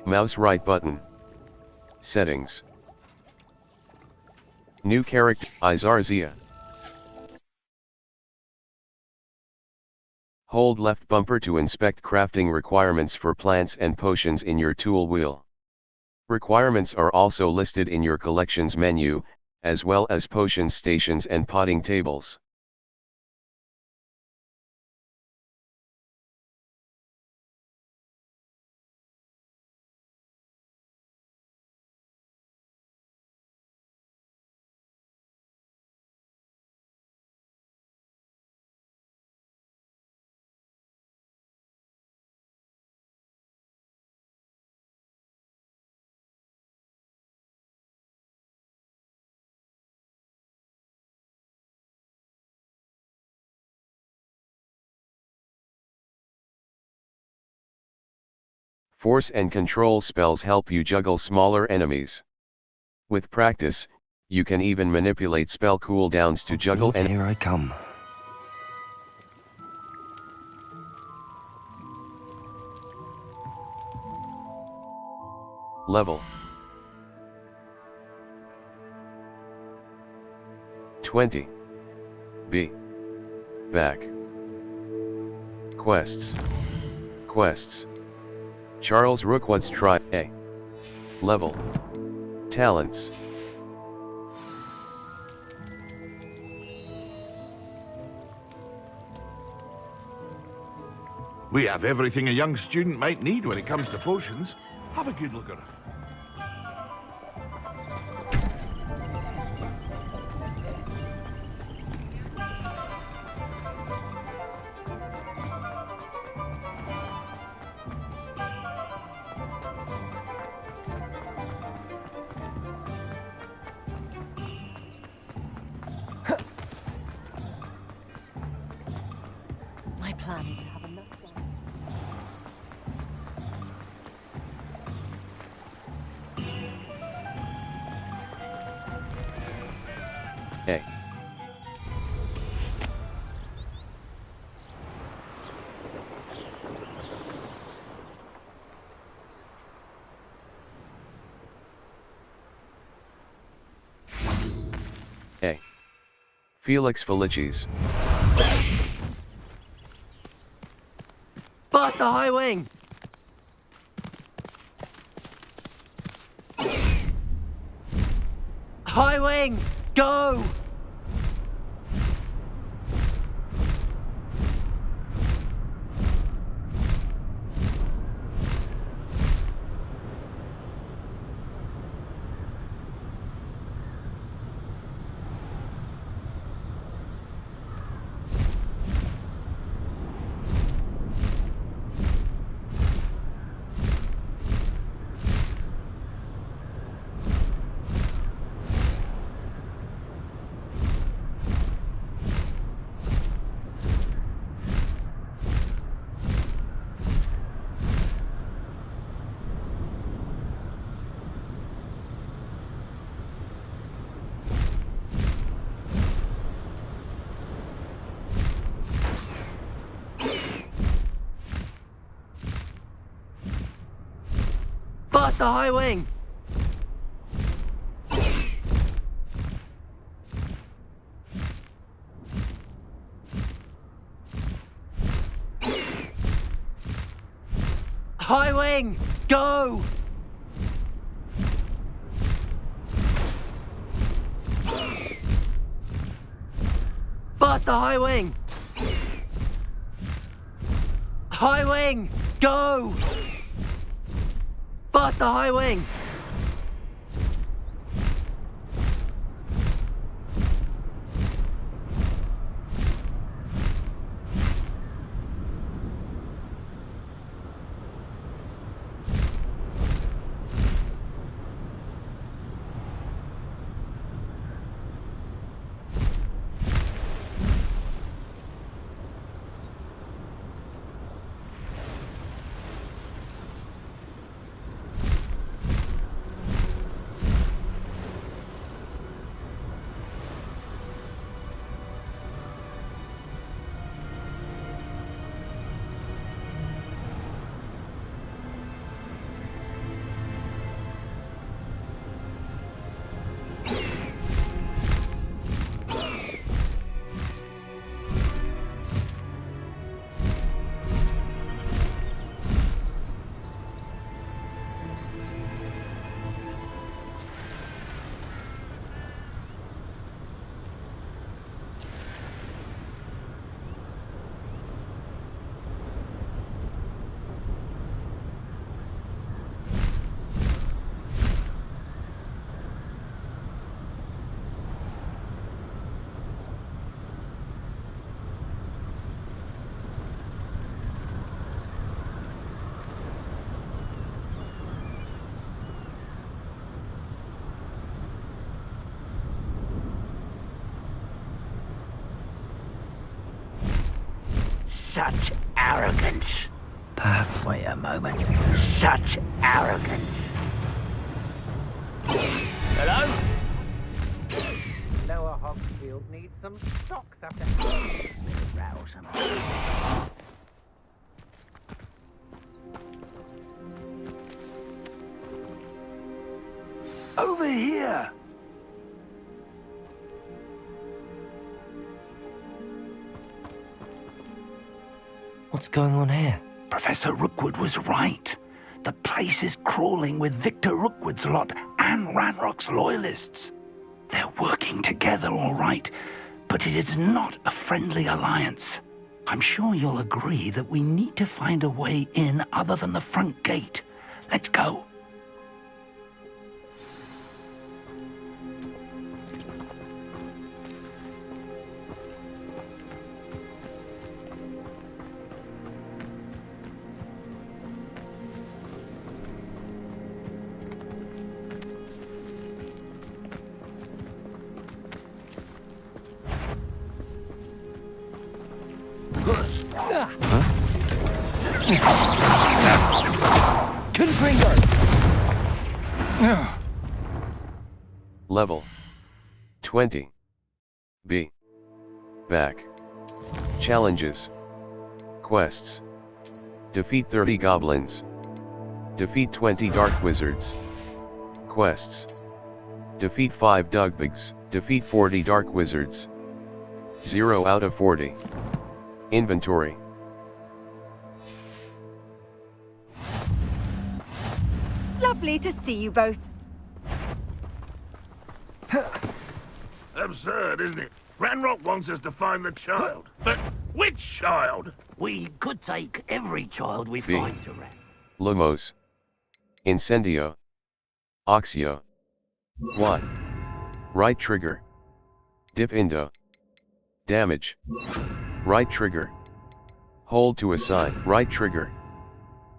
Mouse right button. Settings. New character, Izarzia. Hold left bumper to inspect crafting requirements for plants and potions in your tool wheel. Requirements are also listed in your collections menu, as well as potion stations and potting tables. Force and control spells help you juggle smaller enemies. With practice, you can even manipulate spell cooldowns to juggle and here I come. Level 20. B. Back. Quests. Charles Rookwood's try A. Level. Talents. We have everything a young student might need when it comes to potions. Have a good look at it. My plan is to have enough wine. A. A. Felix Felicis. Blast the high wing! High wing! Go! Blast the high wing! High wing! Go! Blast the high wing! High wing! Go! Blast the high wing! Such arrogance. Perhaps. Wait a moment. Such arrogance. Hello? Lower Hogsfield needs some stocks after Rouse him. Over here! What's going on here? Professor Rookwood was right. The place is crawling with Victor Rookwood's lot and Ranrock's loyalists. They're working together, all right, but it is not a friendly alliance. I'm sure you'll agree that we need to find a way in other than the front gate. Let's go. Level 20. B. Back. Challenges. Quests. Defeat 30 goblins. Defeat 20 dark wizards. Quests. Defeat 5 dugbigs. Defeat 40 dark wizards. 0 out of 40. Inventory. Lovely to see you both. Absurd, isn't it? Ranrock wants us to find the child. But which child? We could take every child we B. find to Ran. Lumos. Incendio. Oxio. Y. Right trigger. Dip Indo. Damage. Right trigger. Hold to assign. Right trigger.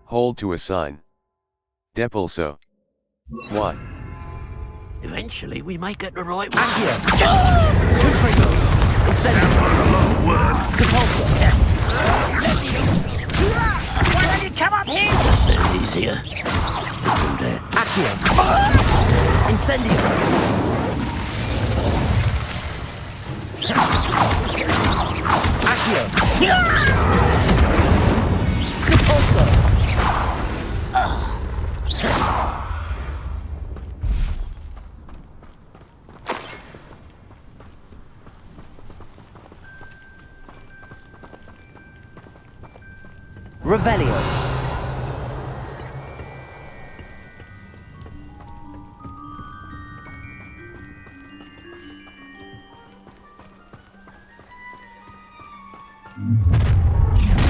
Hold to assign. Depulso. Y. Eventually, we may get the right one. Why don't you come up here? It's easier. Let's do that. Accio. Incendio. Accio. Repulso. Revelio.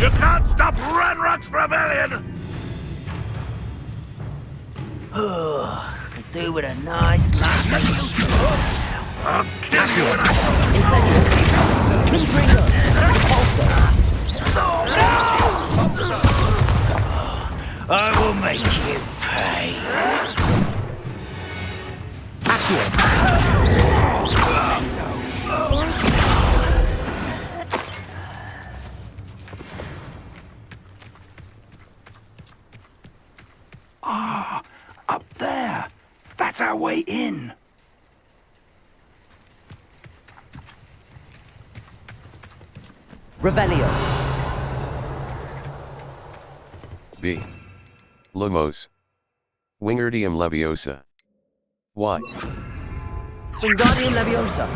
You can't stop Ranrock's rebellion! Could do with a nice mushroom. I'll kill you when I... Incendio. Confringo. Repulso. I will make you pay. Accio. Up there. That's our way in. Revelio. B. Lumos. Wingardium Leviosa. Y. Wingardium Leviosa.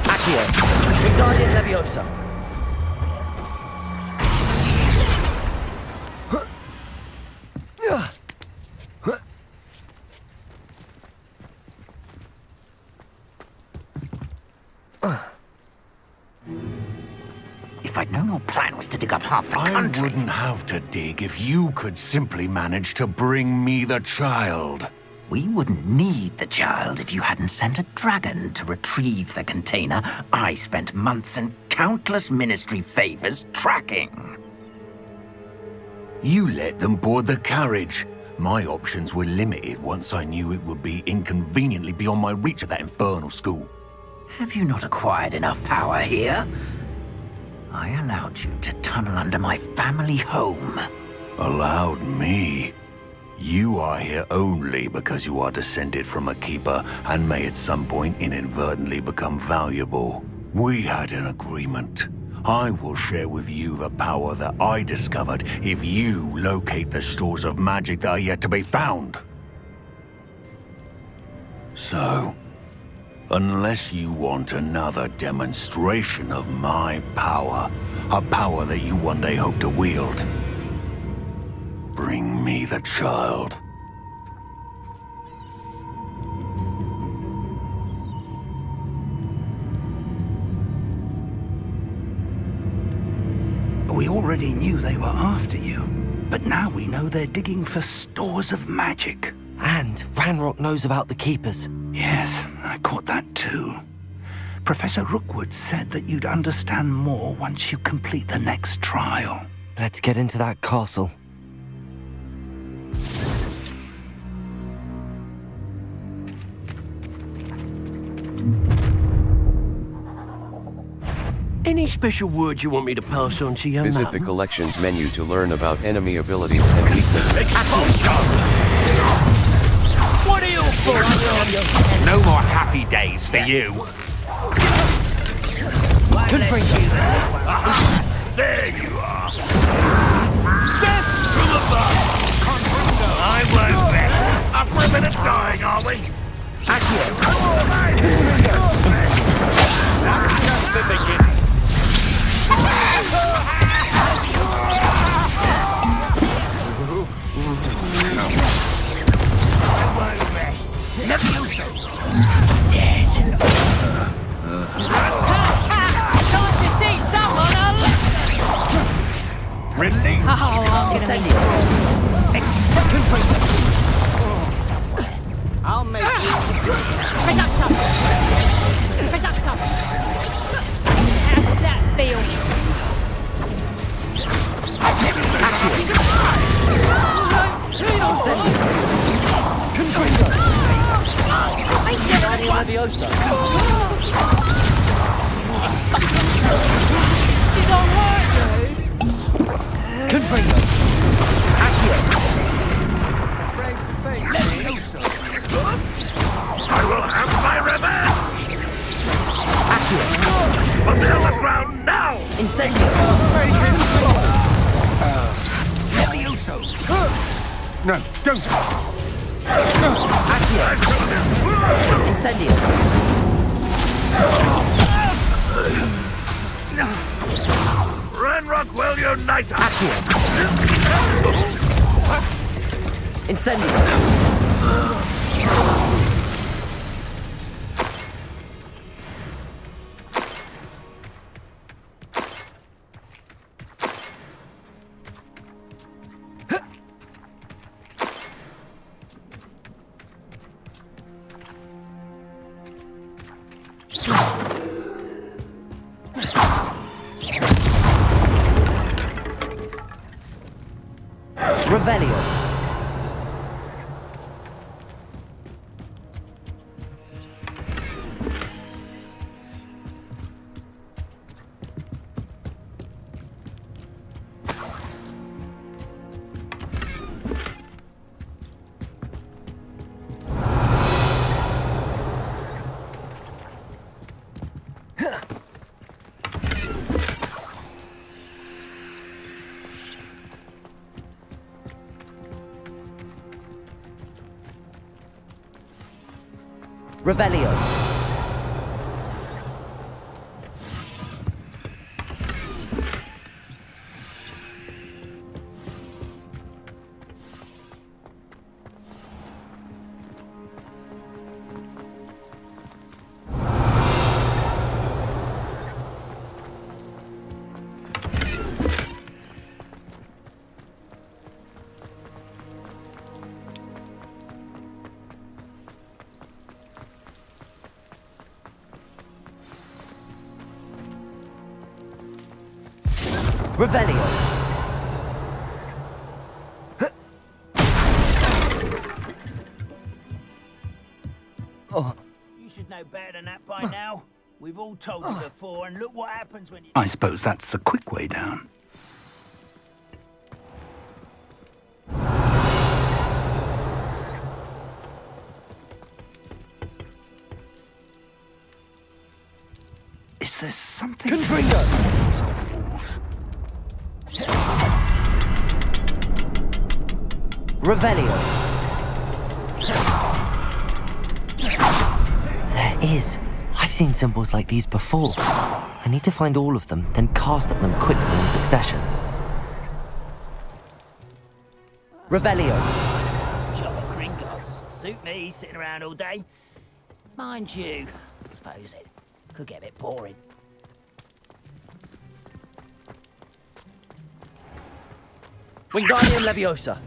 Accio. Wingardium Leviosa. If I'd known your plan was to dig up half the I country... wouldn't have to dig if you could simply manage to bring me the child. We wouldn't need the child if you hadn't sent a dragon to retrieve the container I spent months and countless ministry favors tracking. You let them board the carriage. My options were limited once I knew it would be inconveniently beyond my reach at that infernal school. Have you not acquired enough power here? I allowed you to tunnel under my family home. Allowed me? You are here only because you are descended from a keeper and may at some point inadvertently become valuable. We had an agreement. I will share with you the power that I discovered if you locate the stores of magic that are yet to be found. So, unless you want another demonstration of my power, a power that you one day hope to wield, bring me the child. We already knew they were after you, but now we know they're digging for stores of magic. And Ranrock knows about the Keepers. Yes, I caught that too. Professor Rookwood said that you'd understand more once you complete the next trial. Let's get into that castle. Any special words you want me to pass on to your Visit mum? the collections menu to learn about enemy abilities and weaknesses. What are you for? No more happy days for you. Confront There you are. Step to the bar! I won't rest. Up for a minute dying, are we? Just the beginning. Oh, I'm Incendio. I'll make you. Reductor! Reductor! How does that feel? Guardian Leviosa. You don't hurt, dude! Confringo. Accio. Afraid to face me. I will have my revenge! Accio. Put me on the ground now! Incendio. No, don't! Accio. Incendio. Ranrock will unite us! Accio. Incendio. Revelio. Revelio. Revelio. than that by now. We've all told you before, and look what happens when you... I suppose that's the quick way down. Is there something... Confringo! Revelio. There is. I've seen symbols like these before. I need to find all of them, then cast at them quickly in succession. Revelio. Job of Gringotts. Suit me, sitting around all day. Mind you, I suppose it could get a bit boring. Wingardium Leviosa.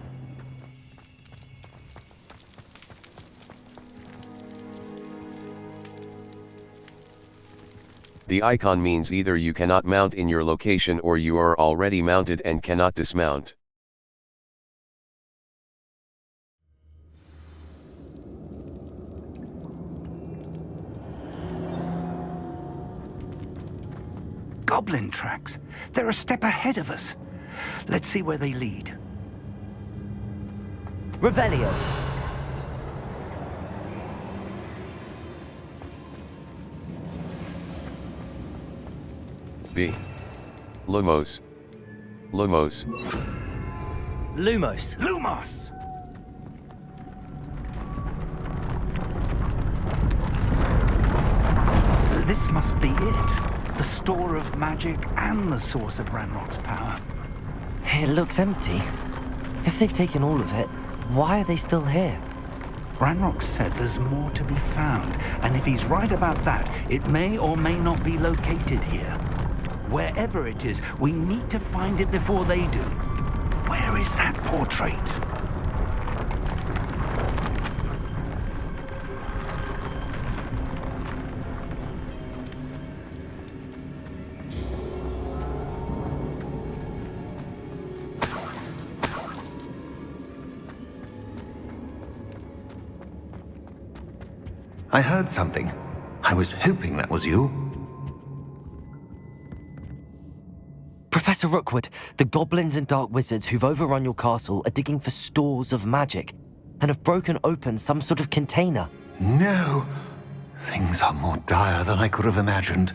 The icon means either you cannot mount in your location or you are already mounted and cannot dismount. Goblin tracks. They're a step ahead of us. Let's see where they lead. Revelio. B. Lumos. Lumos. Lumos. Lumos! This must be it. The store of magic and the source of Ranrock's power. It looks empty. If they've taken all of it, why are they still here? Ranrock said there's more to be found, and if he's right about that, it may or may not be located here. Wherever it is, we need to find it before they do. Where is that portrait? I heard something. I was hoping that was you. Professor Rookwood, the goblins and dark wizards who've overrun your castle are digging for stores of magic and have broken open some sort of container. No. Things are more dire than I could have imagined.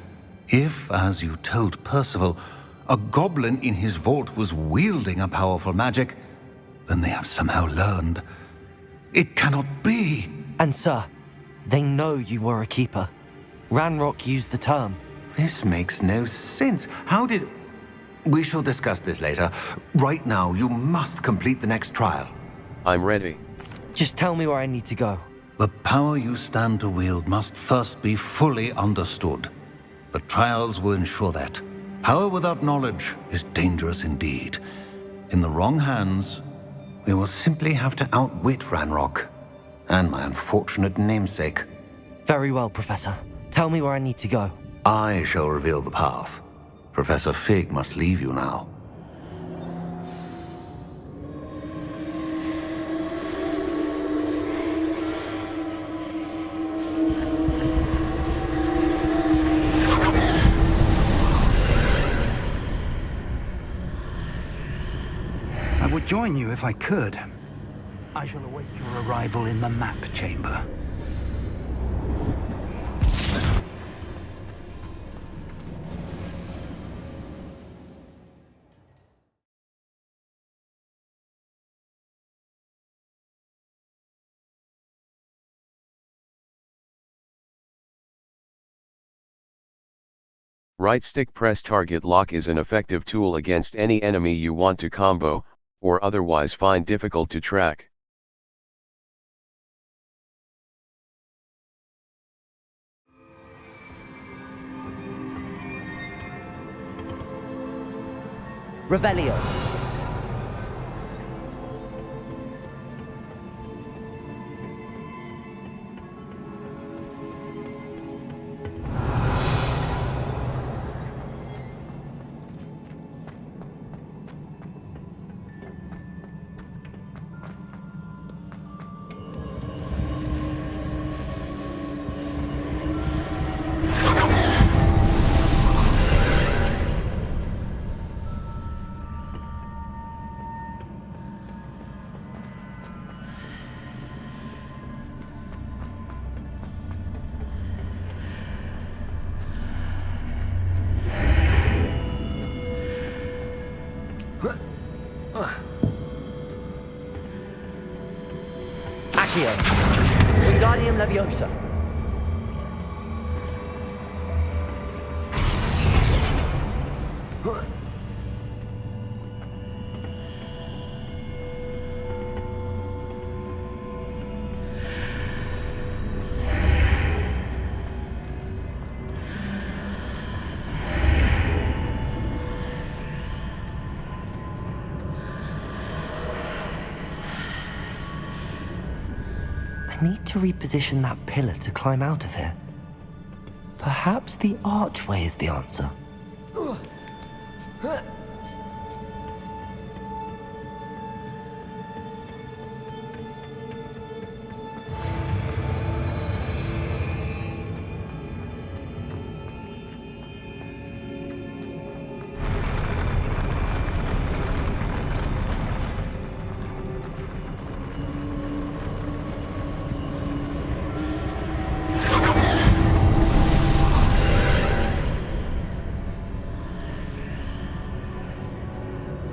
If, as you told Percival, a goblin in his vault was wielding a powerful magic, then they have somehow learned. It cannot be. And sir, they know you were a keeper. Ranrock used the term. This makes no sense. How did... We shall discuss this later. Right now, you must complete the next trial. I'm ready. Just tell me where I need to go. The power you stand to wield must first be fully understood. The trials will ensure that. Power without knowledge is dangerous indeed. In the wrong hands, we will simply have to outwit Ranrock and my unfortunate namesake. Very well, Professor. Tell me where I need to go. I shall reveal the path. Professor Fig must leave you now. I would join you if I could. I shall await your arrival in the map chamber. Right stick press target lock is an effective tool against any enemy you want to combo, or otherwise find difficult to track. Revelio. Accio. Wingardium Leviosa. I need to reposition that pillar to climb out of here. Perhaps the archway is the answer.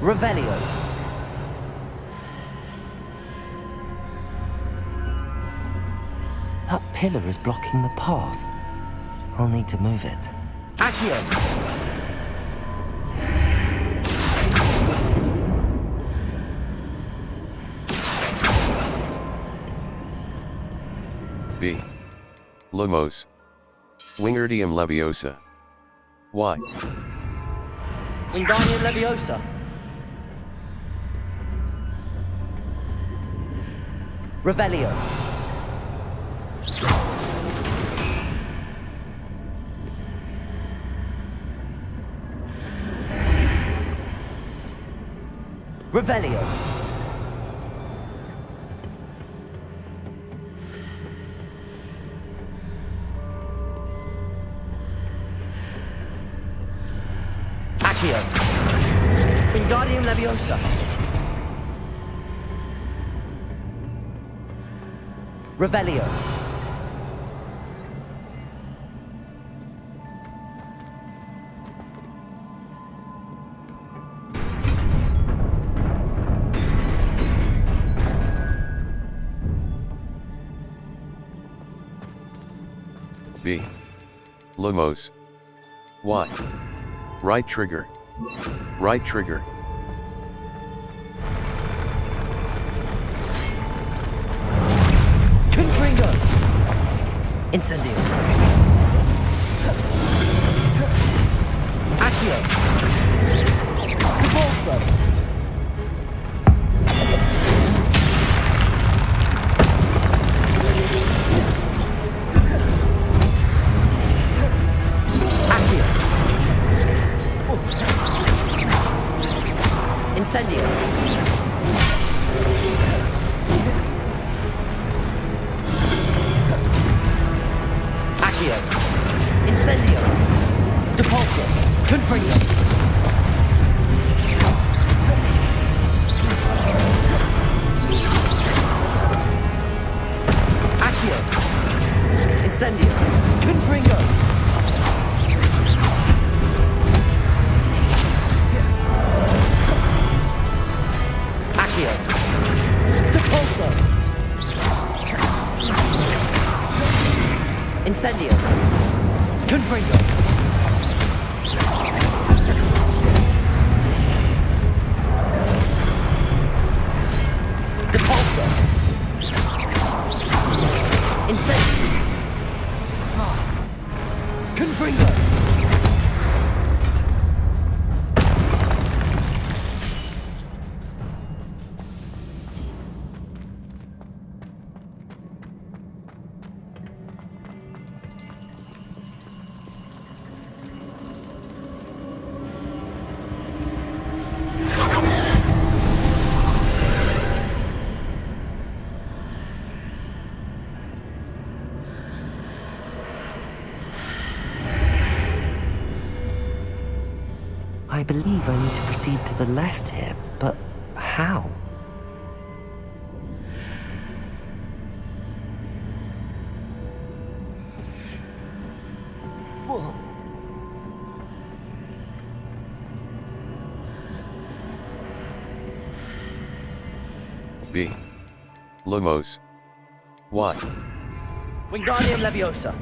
Revelio. That pillar is blocking the path. I'll need to move it. Accio! B. Lumos. Wingardium Leviosa. Y. Wingardium Leviosa. Revelio. Revelio. Accio. Wingardium Leviosa. Revelio. B. Lumos. Y. Right trigger. Right trigger. Confringo. Incendio. Accio. Convulso. Accio. Incendio. Accio. Incendio. Depulso. Confringo. Accio. Incendio. Confringo. Accio. Depulso. Incendio. Confringo. Depulso. Incendio. Confringo. I believe I need to proceed to the left here, but how? B. Lumos. What? Wingardium Leviosa.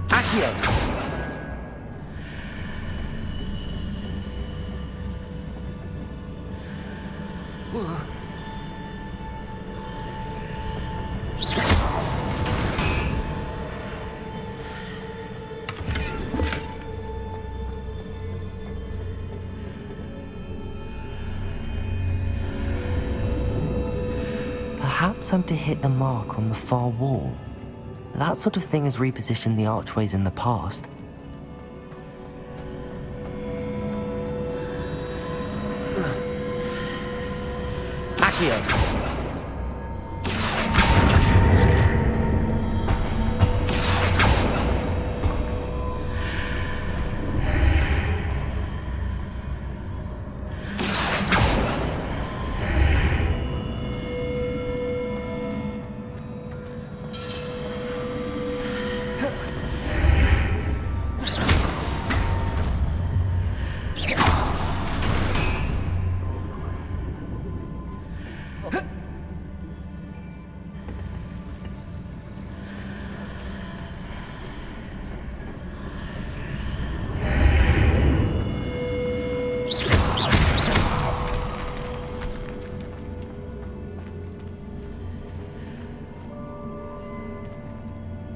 Accio. Perhaps I'm to hit the mark on the far wall. That sort of thing has repositioned the archways in the past. Accio.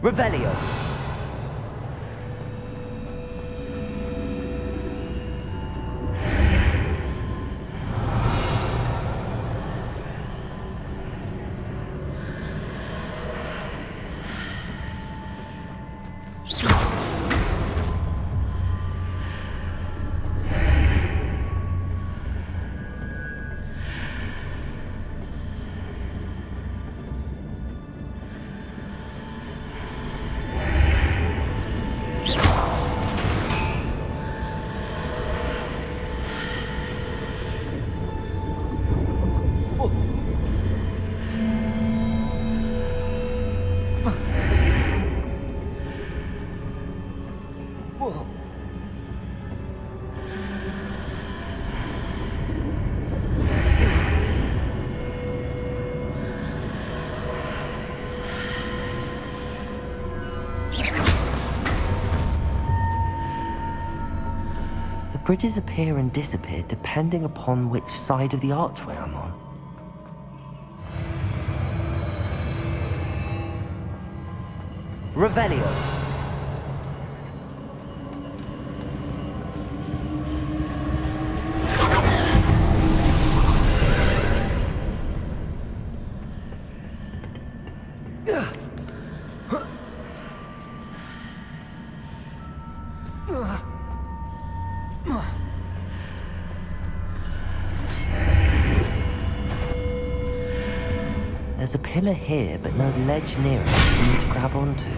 Revelio. Bridges appear and disappear depending upon which side of the archway I'm on. Revelio. There's a pillar here, but no ledge near it for me to grab onto.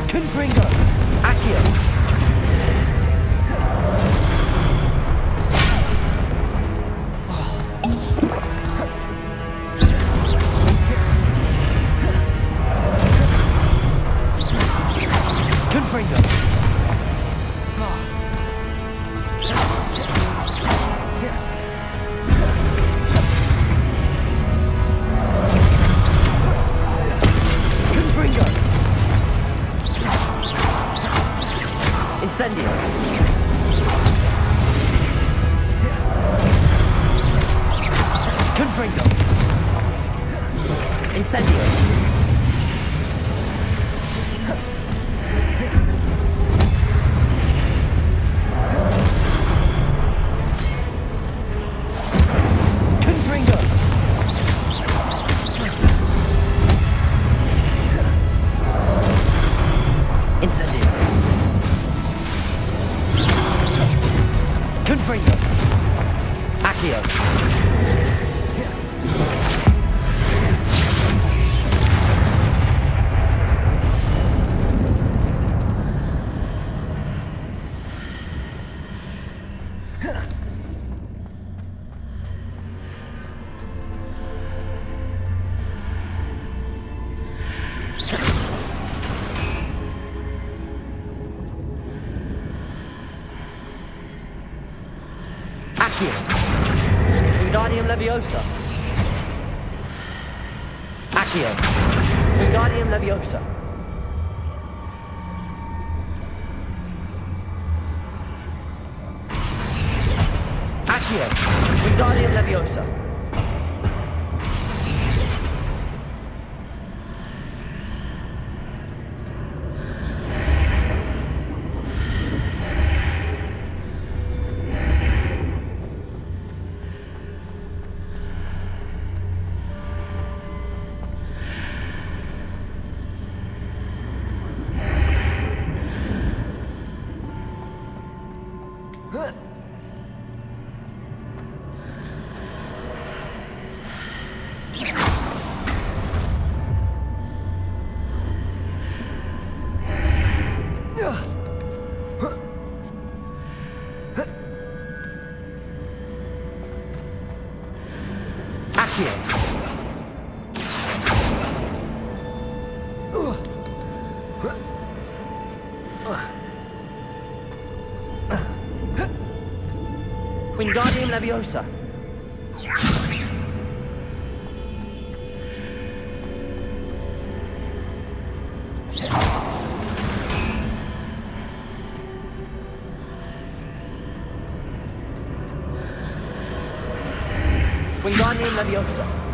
Confringo! Accio! Incendio. Confringo. Incendio. Confringo. Incendio. Confringo. Accio. Leviosa. Accio. Wingardium Leviosa. Accio. Wingardium Leviosa. Wingardium Leviosa. Wingardium Leviosa.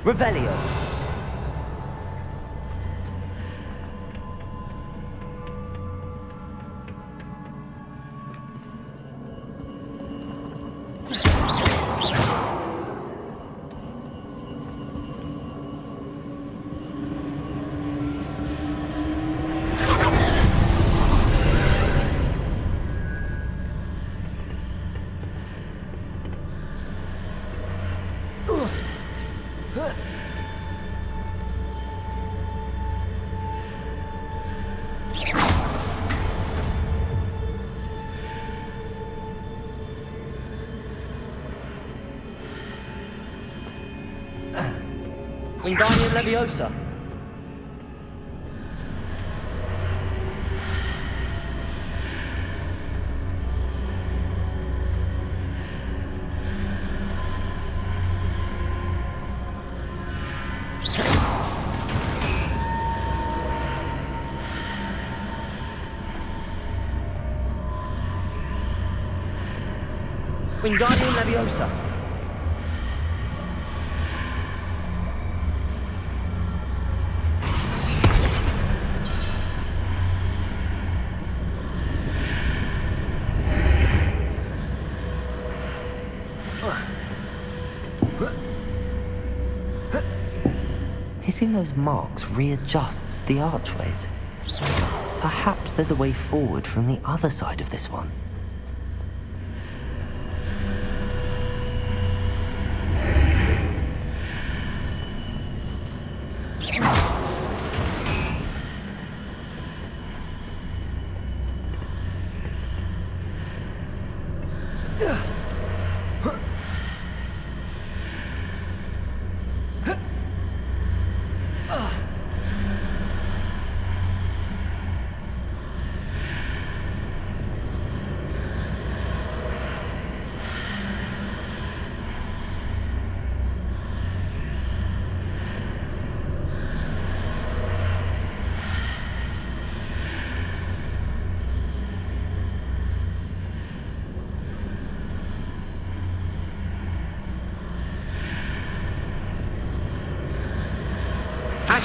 Revelio. Wingardium Leviosa. Wingardium Leviosa. Hitting those marks readjusts the archways. Perhaps there's a way forward from the other side of this one.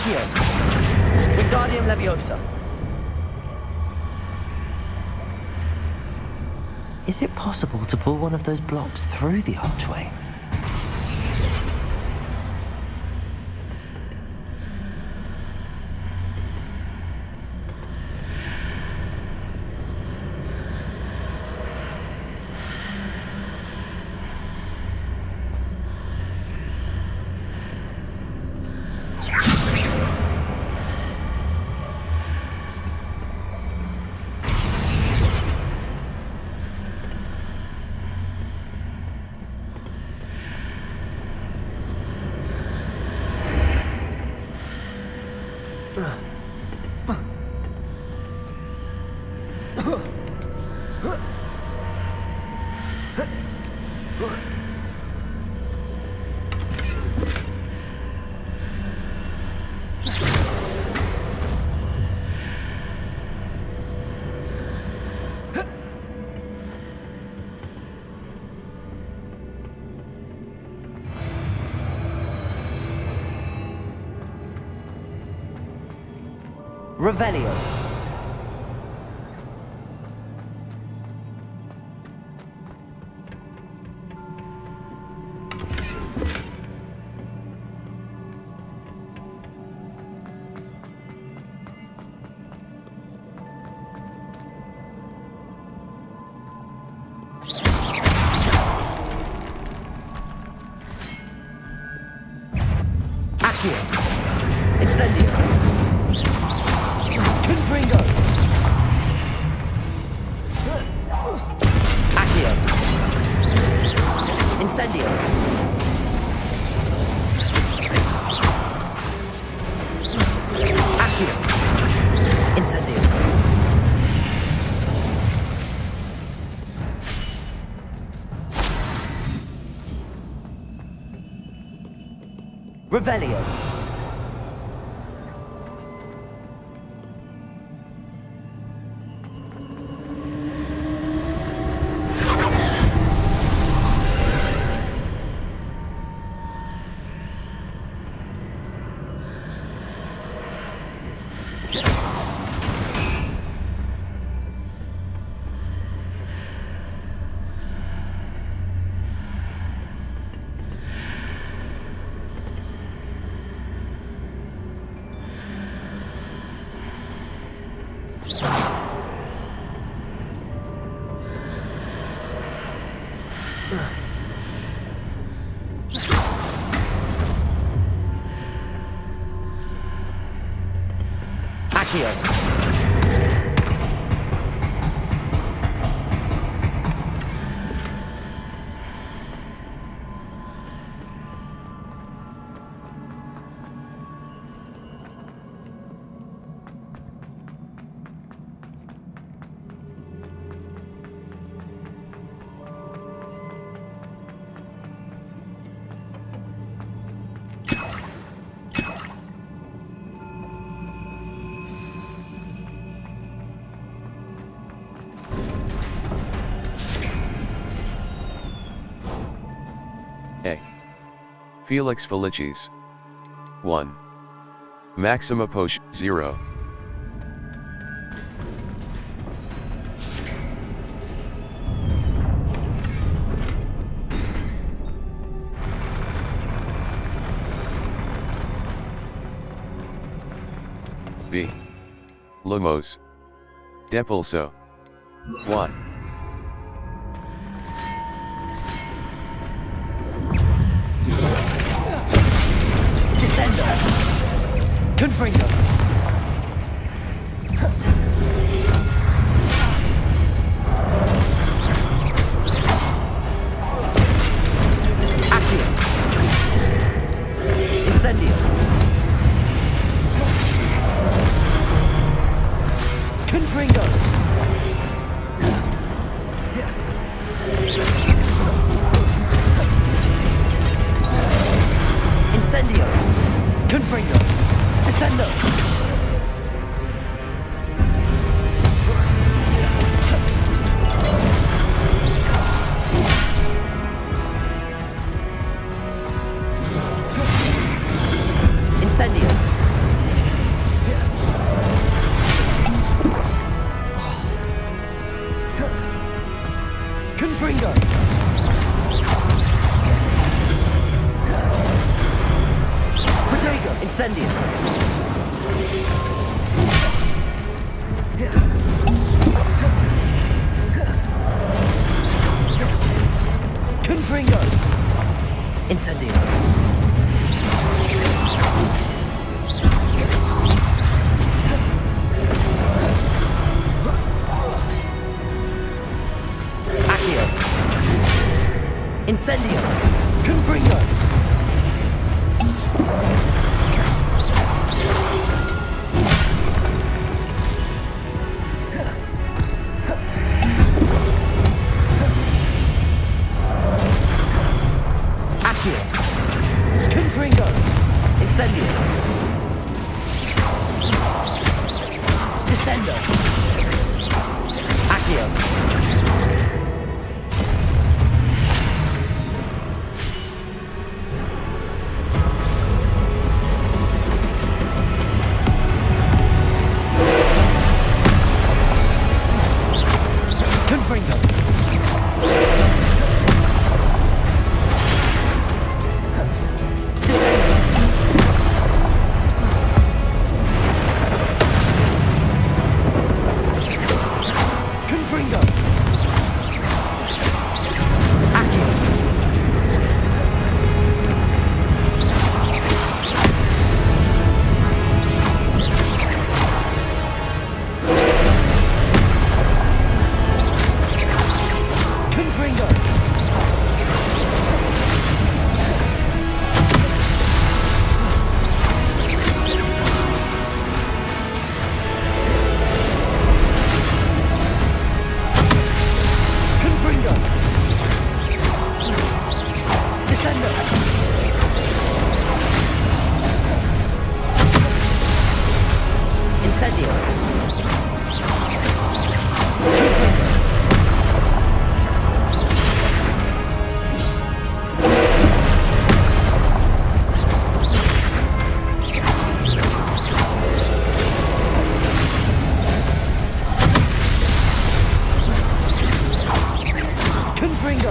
Accio! Wingardium Leviosa! Is it possible to pull one of those blocks through the archway? Revelio. Accio. Incendio. Confringo! Accio! Incendio! Accio! Incendio! Revelio! Accio! A. Felix Felicis. 1. Maxima Potion 0. B. Lumos. Depulso. 1. Descendo! Confringo! Accio! Incendio! Confringo! Incendio! Confringo! Descendo! Incendio. Accio. Incendio. Confringo. Accio. Confringo. Incendio. Descendo. Accio. Confringo. Descendo. Confringo. Accio. Confringo. Confringo. Descendo. Incendio. Confringo. Confringo.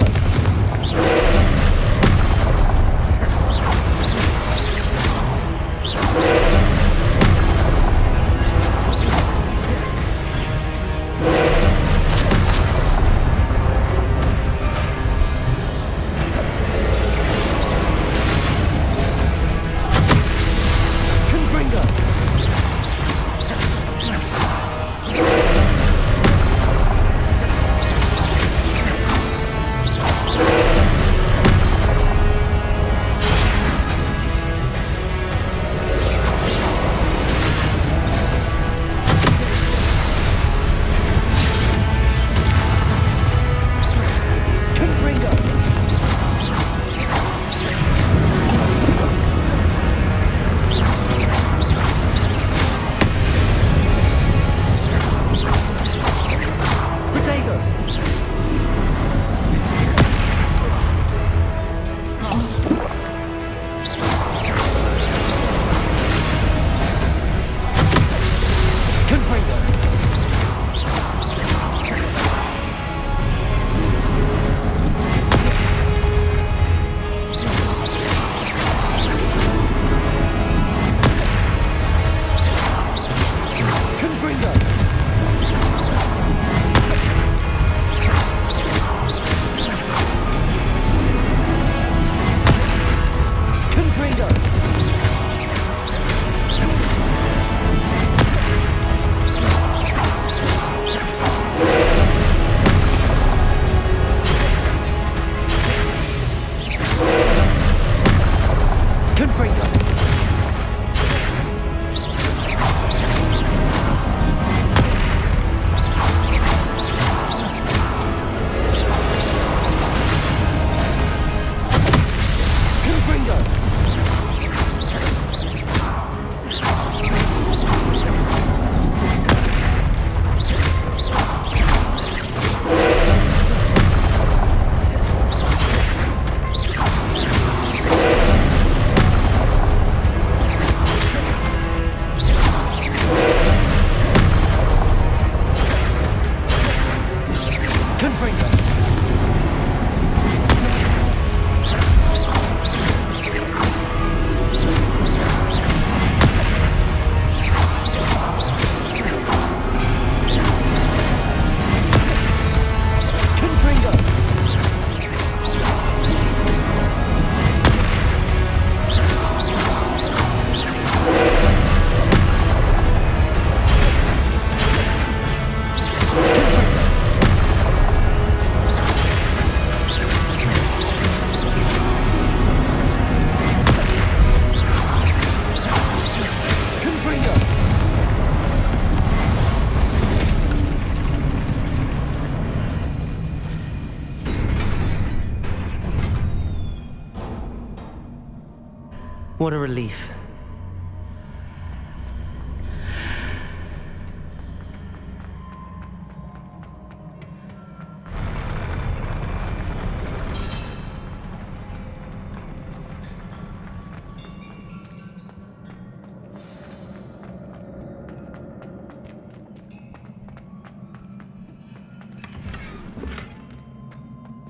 What a relief.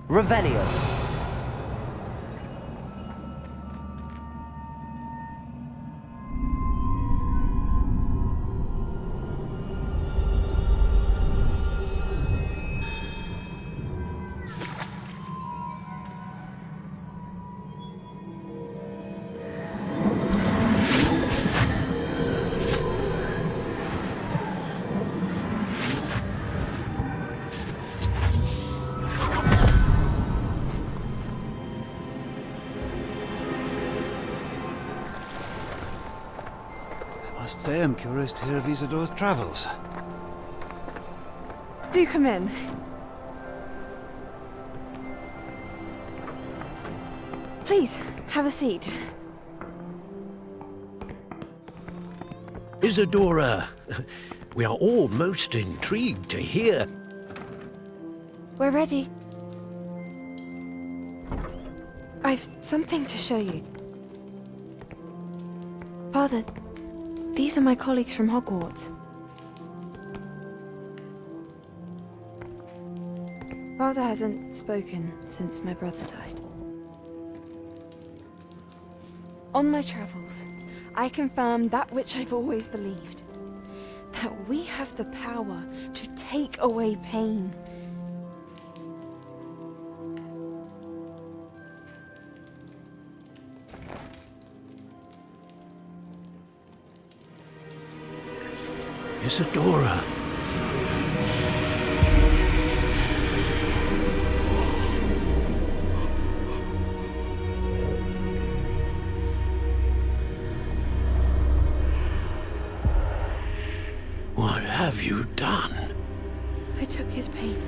Revelio. I must say I'm curious to hear of Isadora's travels. Do come in. Please, have a seat. Isadora, we are all most intrigued to hear. We're ready. I've something to show you. Father, these are my colleagues from Hogwarts. Father hasn't spoken since my brother died. On my travels, I confirmed that which I've always believed. That we have the power to take away pain. Isadora. What have you done? I took his pain.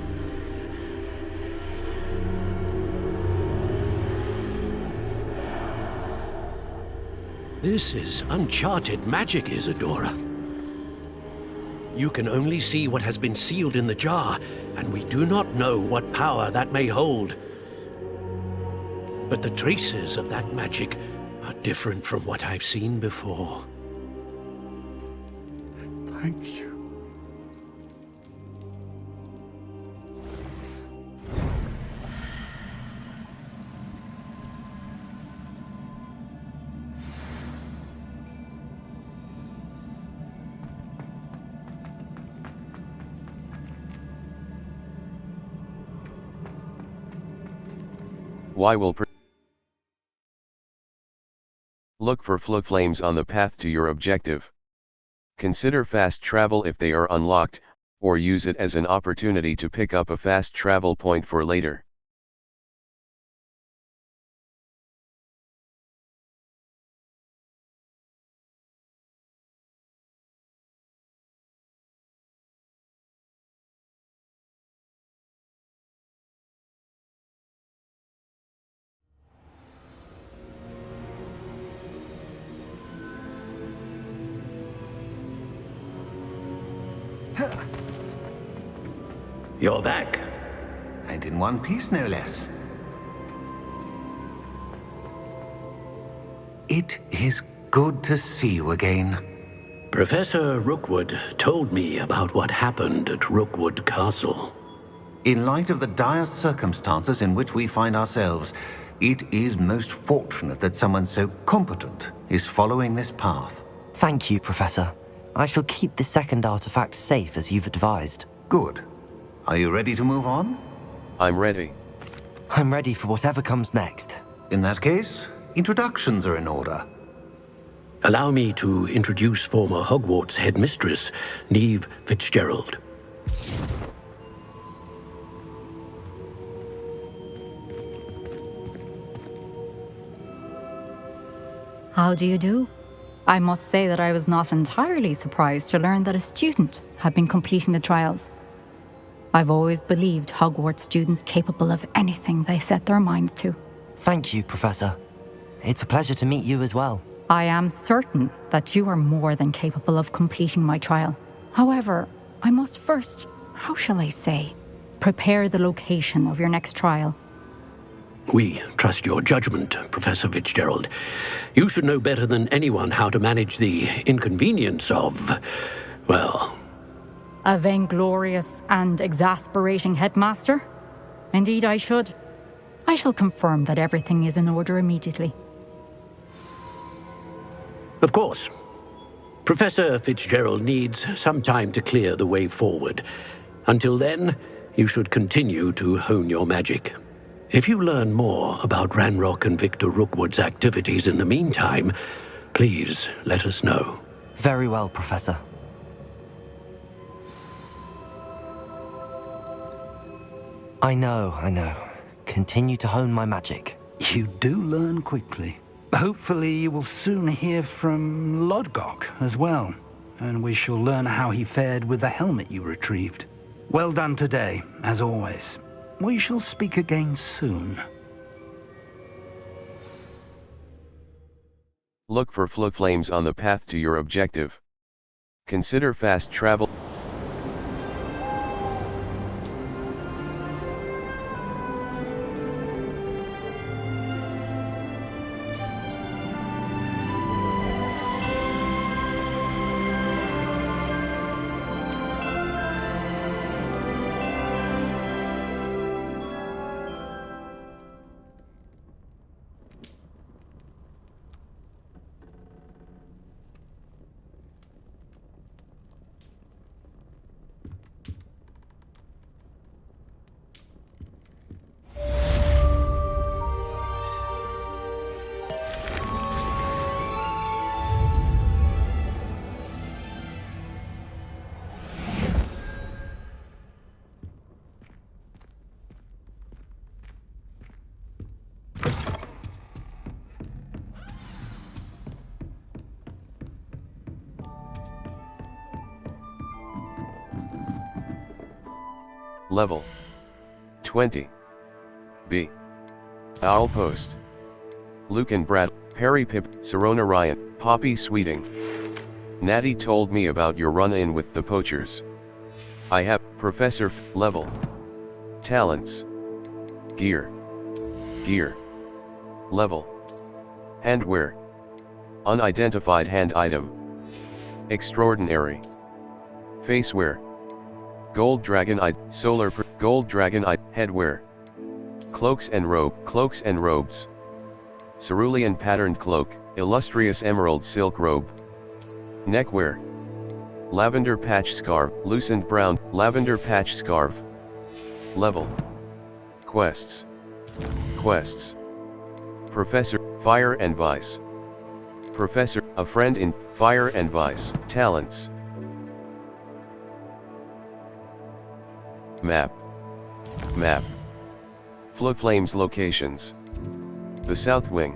This is uncharted magic, Isadora. You can only see what has been sealed in the jar, and we do not know what power that may hold. But the traces of that magic are different from what I've seen before. Thank you. Why will look for flames on the path to your objective. Consider fast travel if they are unlocked, or use it as an opportunity to pick up a fast travel point for later. You're back. And in one piece, no less. It is good to see you again. Professor Rookwood told me about what happened at Rookwood Castle. In light of the dire circumstances in which we find ourselves, it is most fortunate that someone so competent is following this path. Thank you, Professor. I shall keep the second artifact safe as you've advised. Good. Are you ready to move on? I'm ready. I'm ready for whatever comes next. In that case, introductions are in order. Allow me to introduce former Hogwarts headmistress, Neve Fitzgerald. How do you do? I must say that I was not entirely surprised to learn that a student had been completing the trials. I've always believed Hogwarts students capable of anything they set their minds to. Thank you, Professor. It's a pleasure to meet you as well. I am certain that you are more than capable of completing my trial. However, I must first, how shall I say, prepare the location of your next trial. We trust your judgment, Professor Fitzgerald. You should know better than anyone how to manage the inconvenience of, well... A vainglorious and exasperating headmaster? Indeed I should. I shall confirm that everything is in order immediately. Of course. Professor Fitzgerald needs some time to clear the way forward. Until then, you should continue to hone your magic. If you learn more about Ranrock and Victor Rookwood's activities in the meantime, please let us know. Very well, Professor. I know. Continue to hone my magic. You do learn quickly. Hopefully you will soon hear from Lodgok as well, and we shall learn how he fared with the helmet you retrieved. Well done today, as always. We shall speak again soon. Look for flames on the path to your objective. Consider fast travel. Level 20. B. Owl Post. Luke and Brad, Perry Pip, Serona Ryan, Poppy Sweeting. Natty told me about your run-in with the poachers. I have, Professor F. Level. Talents. Gear. Level. Handwear. Unidentified hand item. Extraordinary. Facewear. Gold Dragon Eye, Gold Dragon Eye, Headwear. Cloaks and robes. Cerulean Patterned Cloak, Illustrious Emerald Silk Robe. Neckwear. Lavender Patch Scarf, Loosened Brown, Lavender Patch Scarf. Level. Quests. Professor, Fire and Vice. Professor, a friend in, Fire and Vice, Talents. Map. Flames locations. The South Wing.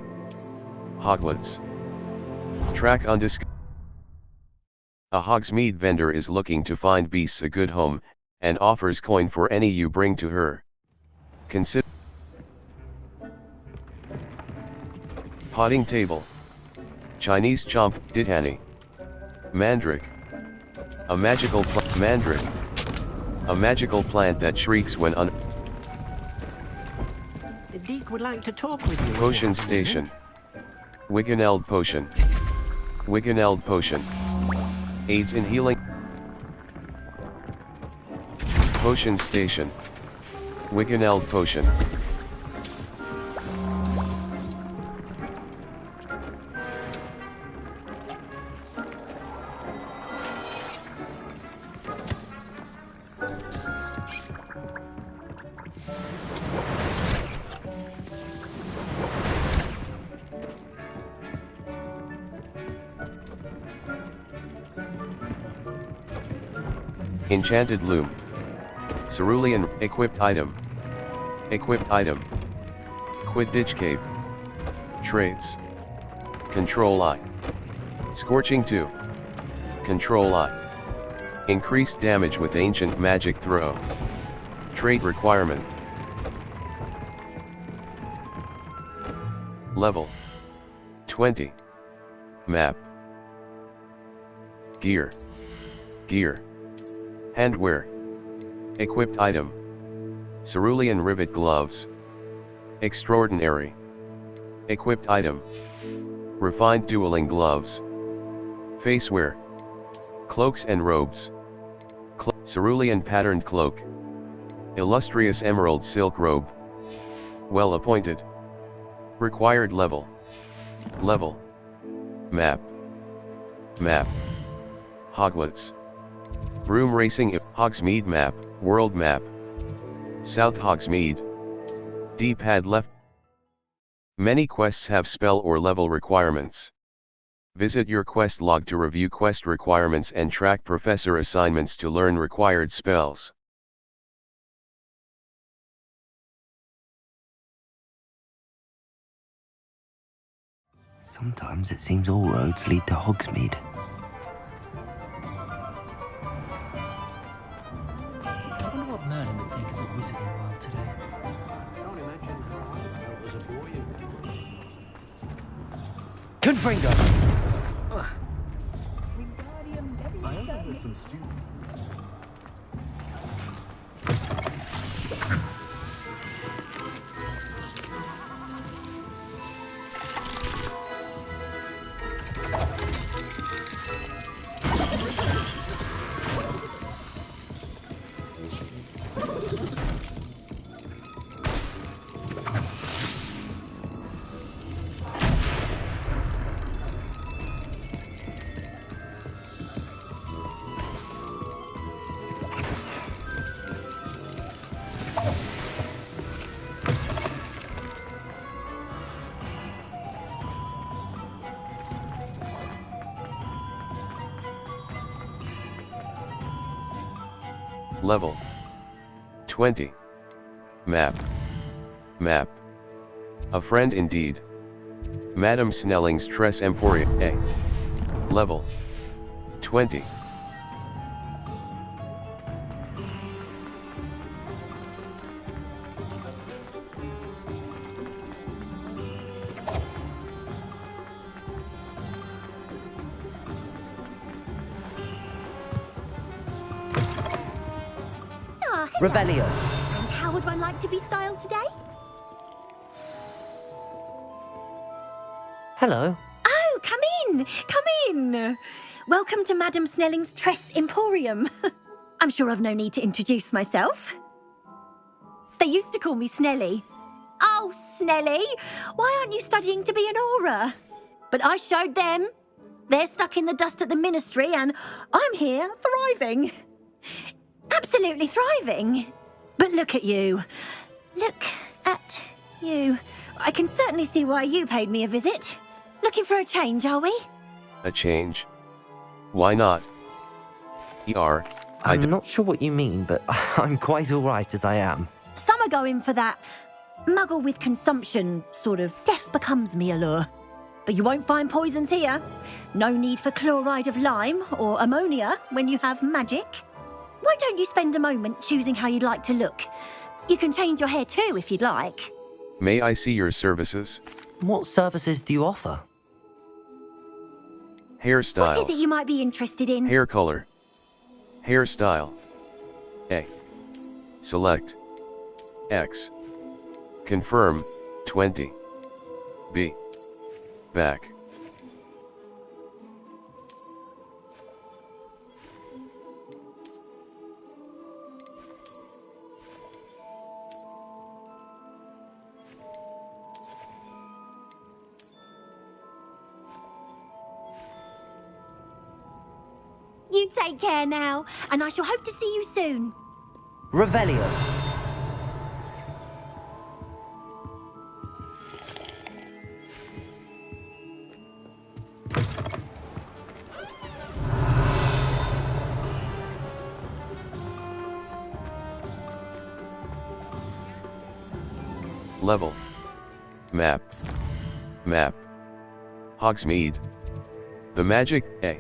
Hogwarts. Track undiscovered. A Hogsmeade vendor is looking to find beasts a good home, and offers coin for any you bring to her. Consider. Potting table. Chinese chomp, Dithani. Mandrake. A magical mandrake. A magical plant that shrieks when The Deek would like to talk with you. Potion Station. Wiggeneld Potion. Aids in healing. Potion Station. Wiggeneld Potion. Enchanted Loom. Cerulean, Equipped Item. Quidditch Cape. Trades. Control Eye. Scorching 2. Control Eye. Increased damage with Ancient Magic Throw. Trait requirement. Level 20. Map. Gear. Gear. Handwear. Equipped item. Cerulean rivet gloves. Extraordinary. Equipped item. Refined dueling gloves. Facewear. Cloaks and robes. Cerulean patterned cloak. Illustrious emerald silk robe. Well appointed. Required level. Level. Map. Map. Hogwarts. Broom racing. Hogsmeade map. World map. South Hogsmeade. D-pad left. Many quests have spell or level requirements. Visit your quest log to review quest requirements and track professor assignments to learn required spells. Sometimes it seems all roads lead to Hogsmeade. I wonder what Merlin would think of the wizarding world today. I can't imagine how I felt as a boy. Confringo! I overheard some students. Level 20. Map. Map. A friend indeed. Madame Snelling's Tress Emporium. A. Level 20. Revelio. And how would one like to be styled today? Hello. Oh, come in, come in. Welcome to Madame Snelling's Tress Emporium. I'm sure I've no need to introduce myself. They used to call me Snelly. Oh, Snelly, why aren't you studying to be an aura? But I showed them. They're stuck in the dust at the ministry and I'm here thriving. Absolutely thriving. But look at you. Look at you. I can certainly see why you paid me a visit. Looking for a change, are we? A change? Why not? I'm not sure what you mean, but I'm quite alright as I am. Some are going for that muggle with consumption, sort of death becomes me allure. But you won't find poisons here. No need for chloride of lime or ammonia when you have magic. Why don't you spend a moment choosing how you'd like to look? You can change your hair too if you'd like. May I see your services? What services do you offer? Hairstyles. What is it you might be interested in? Hair color. Hairstyle. A. Select. X. Confirm, 20. B. Back. You take care now, and I shall hope to see you soon. Revelio. Level. Map. Map. Hogsmeade. The magic, A.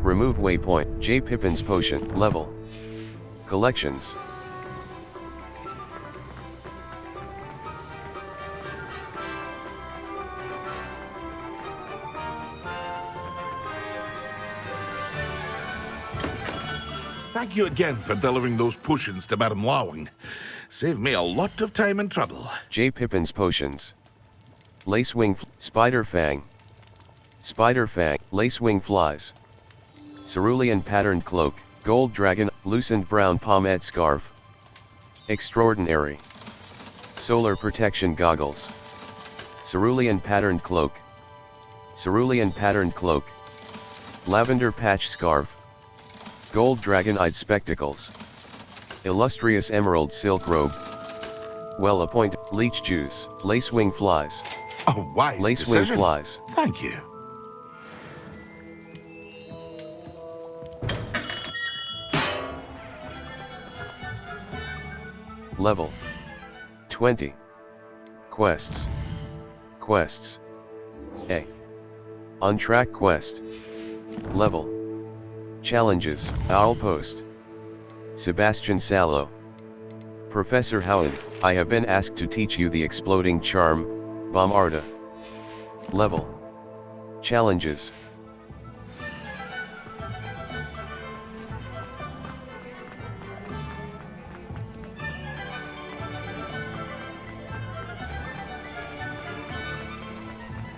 Remove waypoint, J. Pippin's potion, level. Collections. Thank you again for delivering those potions to Madame Lawing. Saved me a lot of time and trouble. J. Pippin's Potions. Lacewing Spider Fang. Spider Fang, Lacewing Flies. Cerulean Patterned Cloak, Gold Dragon, Loosened Brown Pomade Scarf. Extraordinary. Solar Protection Goggles. Cerulean Patterned Cloak. Cerulean Patterned Cloak. Lavender Patch Scarf. Gold Dragon-Eyed Spectacles. Illustrious Emerald Silk Robe. Well-appointed Leech Juice, Lacewing Flies. A wise Lacewing decision. Flies. Thank you. Level 20. Quests. Quests. A. On-track quest. Level. Challenges, Owl Post. Sebastian Sallow. Professor Howard, I have been asked to teach you the exploding charm, Bombarda. Level. Challenges.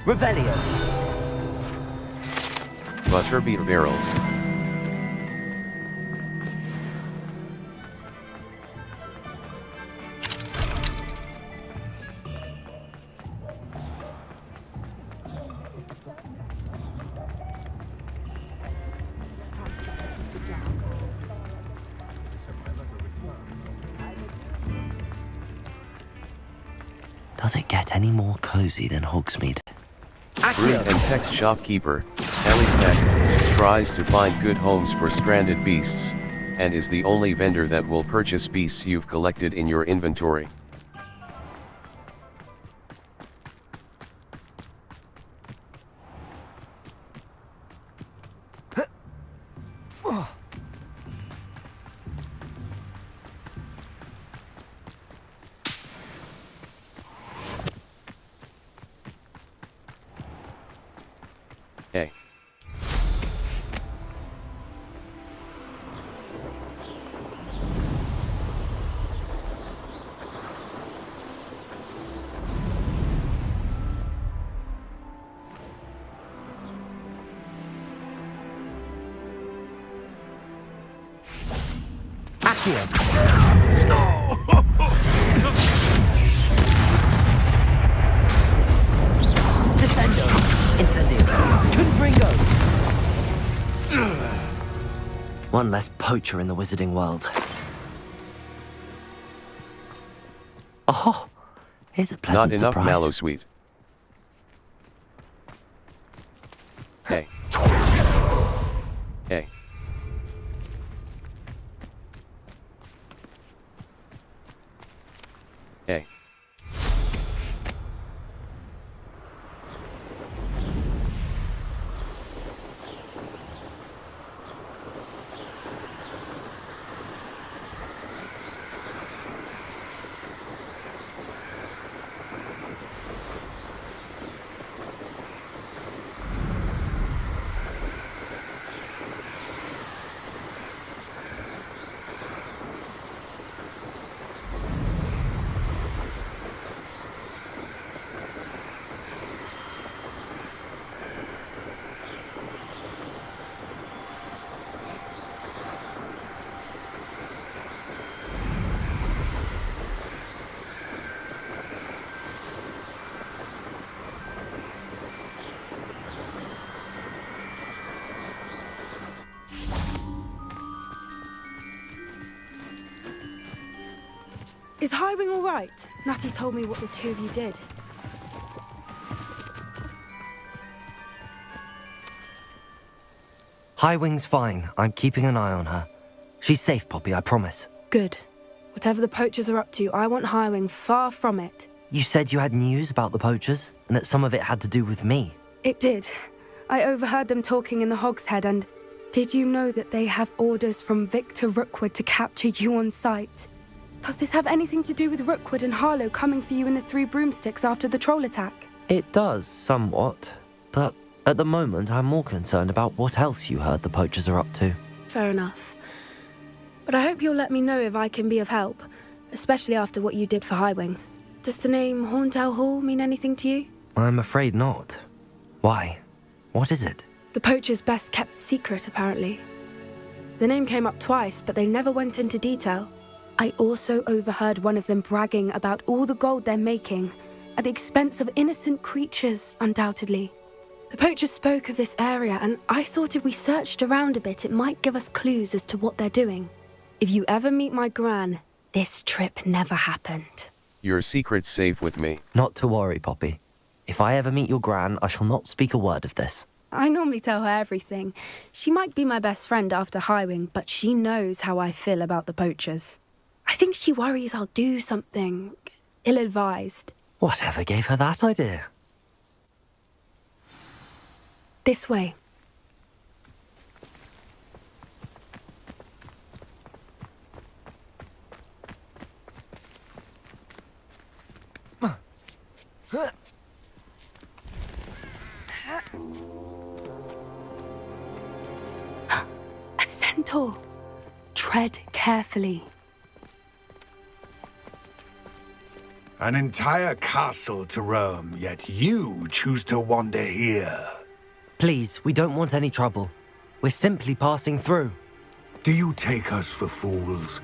Revelio. Butterbeer Barrels. Does it get any more cozy than Hogsmeade? Fruit and Peck's shopkeeper, Ellie Peck, tries to find good homes for stranded beasts, and is the only vendor that will purchase beasts you've collected in your inventory. A. Descendo. Incendio. Confringo. One less poacher in the wizarding world. Oh, here's a pleasant Not enough surprise. mallow sweet. A. A. A. Is Highwing all right? Natty told me what the two of you did. Highwing's fine. I'm keeping an eye on her. She's safe, Poppy, I promise. Good. Whatever the poachers are up to, I want Highwing far from it. You said you had news about the poachers, and that some of it had to do with me. It did. I overheard them talking in the Hogshead, and did you know that they have orders from Victor Rookwood to capture you on sight? Does this have anything to do with Rookwood and Harlow coming for you in the Three Broomsticks after the troll attack? It does, somewhat. But at the moment, I'm more concerned about what else you heard the poachers are up to. Fair enough. But I hope you'll let me know if I can be of help, especially after what you did for Highwing. Does the name Horntail Hall mean anything to you? I'm afraid not. Why? What is it? The poacher's best kept secret, apparently. The name came up twice, but they never went into detail. I also overheard one of them bragging about all the gold they're making, at the expense of innocent creatures, undoubtedly. The poacher spoke of this area, and I thought if we searched around a bit, it might give us clues as to what they're doing. If you ever meet my gran, this trip never happened. Your secret's safe with me. Not to worry, Poppy. If I ever meet your gran, I shall not speak a word of this. I normally tell her everything. She might be my best friend after Highwing, but she knows how I feel about the poachers. I think she worries I'll do something ill-advised. Whatever gave her that idea? This way. A centaur. Tread carefully. An entire castle to roam, yet you choose to wander here. Please, we don't want any trouble. We're simply passing through. Do you take us for fools?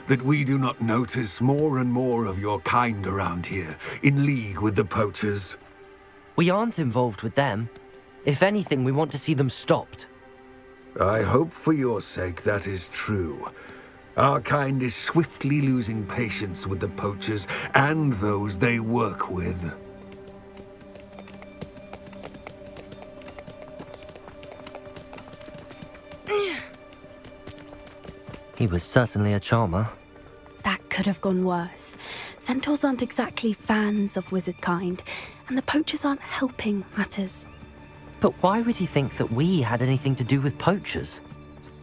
That we do not notice more and more of your kind around here, in league with the poachers? We aren't involved with them. If anything, we want to see them stopped. I hope for your sake that is true. Our kind is swiftly losing patience with the poachers and those they work with. He was certainly a charmer. That could have gone worse. Centaurs aren't exactly fans of wizard kind, and the poachers aren't helping matters. But why would he think that we had anything to do with poachers?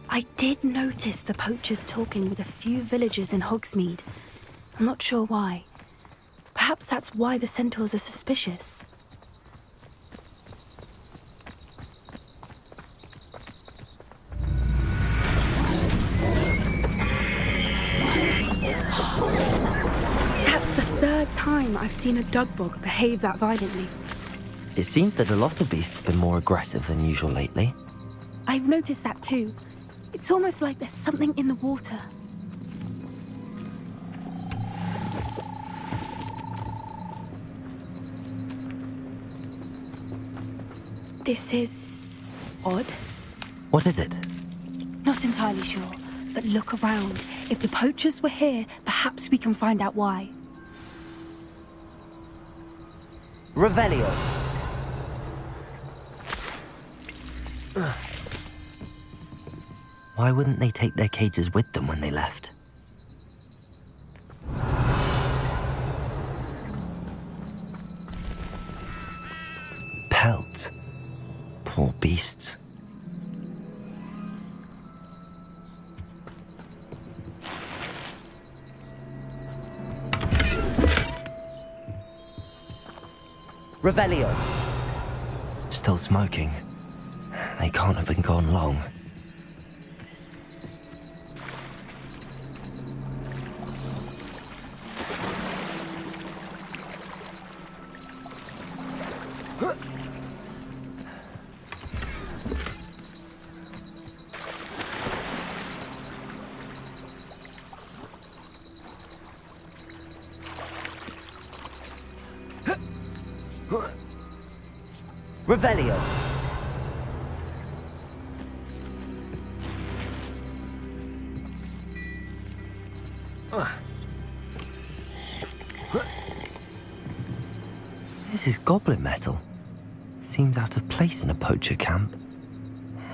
I did notice the poachers talking with a few villagers in Hogsmeade. I'm not sure why. Perhaps that's why the centaurs are suspicious. That's the third time I've seen a dugbog behave that violently. It seems that a lot of beasts have been more aggressive than usual lately. I've noticed that too. It's almost like there's something in the water. This is odd. What is it? Not entirely sure, but look around. If the poachers were here, perhaps we can find out why. Revelio. Why wouldn't they take their cages with them when they left? Pelts. Poor beasts. Revelio. Still smoking. They can't have been gone long. Revelio. This is goblin metal. Seems out of place in a poacher camp.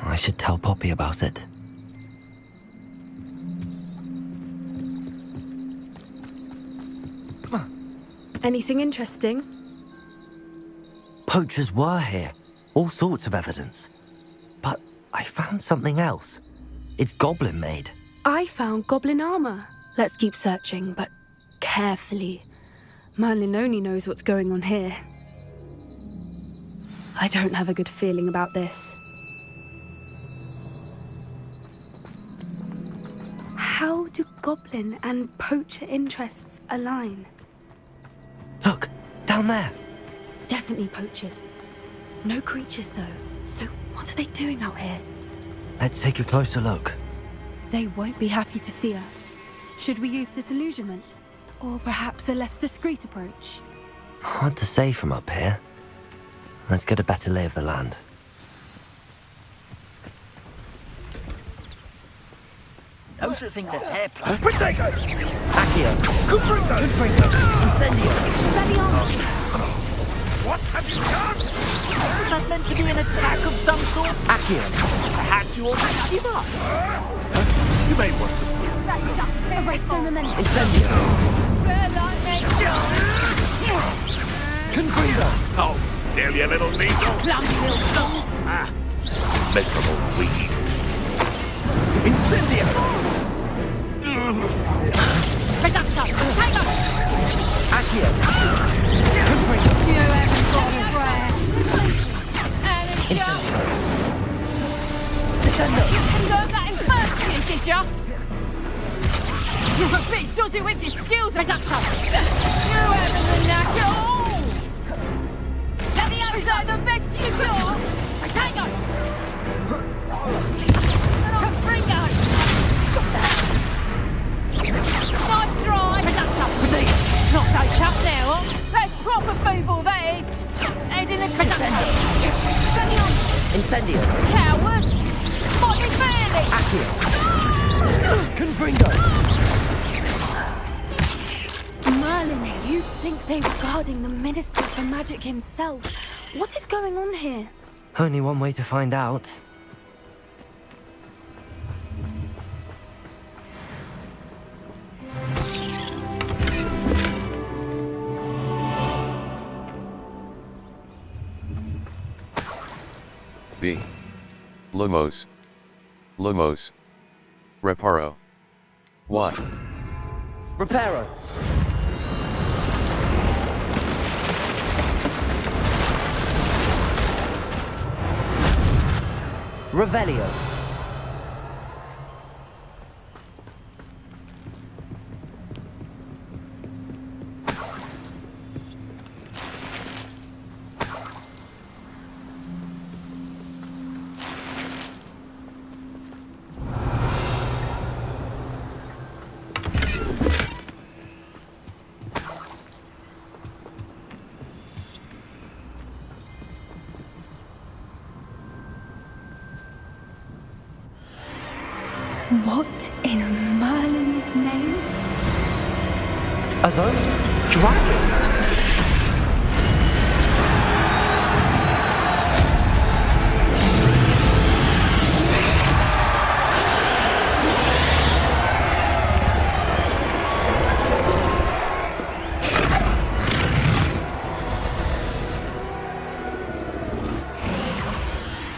I should tell Poppy about it. Anything interesting? Poachers were here. All sorts of evidence. But I found something else. It's goblin made. I found goblin armor. Let's keep searching, but carefully. Merlin only knows what's going on here. I don't have a good feeling about this. How goblin and poacher interests align. Look, down there. Definitely poachers. No creatures, though. So what are they doing out here? Let's take a closer look. They won't be happy to see us. Should we use disillusionment? Or perhaps a less discreet approach? Hard to say from up here. Let's get a better lay of the land. Those are things that they're playing. Potato! Accio! Confringo! Incendio! Expelliarmus! What have you done? Is that meant to be an attack of some sort? Accio! Perhaps you ought to give up. You may want to... Arresto momentum! Incendio! Confringo! Oh, still, you little weasel! Clumsy little fool. Ah, miserable weed. Incendio! Reducto! Take up! Accio! Confringo! You haven't got a breath. Incendio! Descendo! You learned that in first year, did ya? You're a bit dodgy with your skills, Reducto. You haven't the knack at all. Is that the best you got? Potato! Confringo! Stop that! Nice try! Reducto! Not so tough now, huh? That's proper football, that is! Head in the Reducto! Incendio! Coward! Might be fairly! Accio! Confringo! Merlin, you'd think they were guarding the Minister for Magic himself. What is going on here? Only one way to find out. B. Lumos. Lumos. Reparo. Y. Reparo! Revelio. What in Merlin's name? Are those dragons?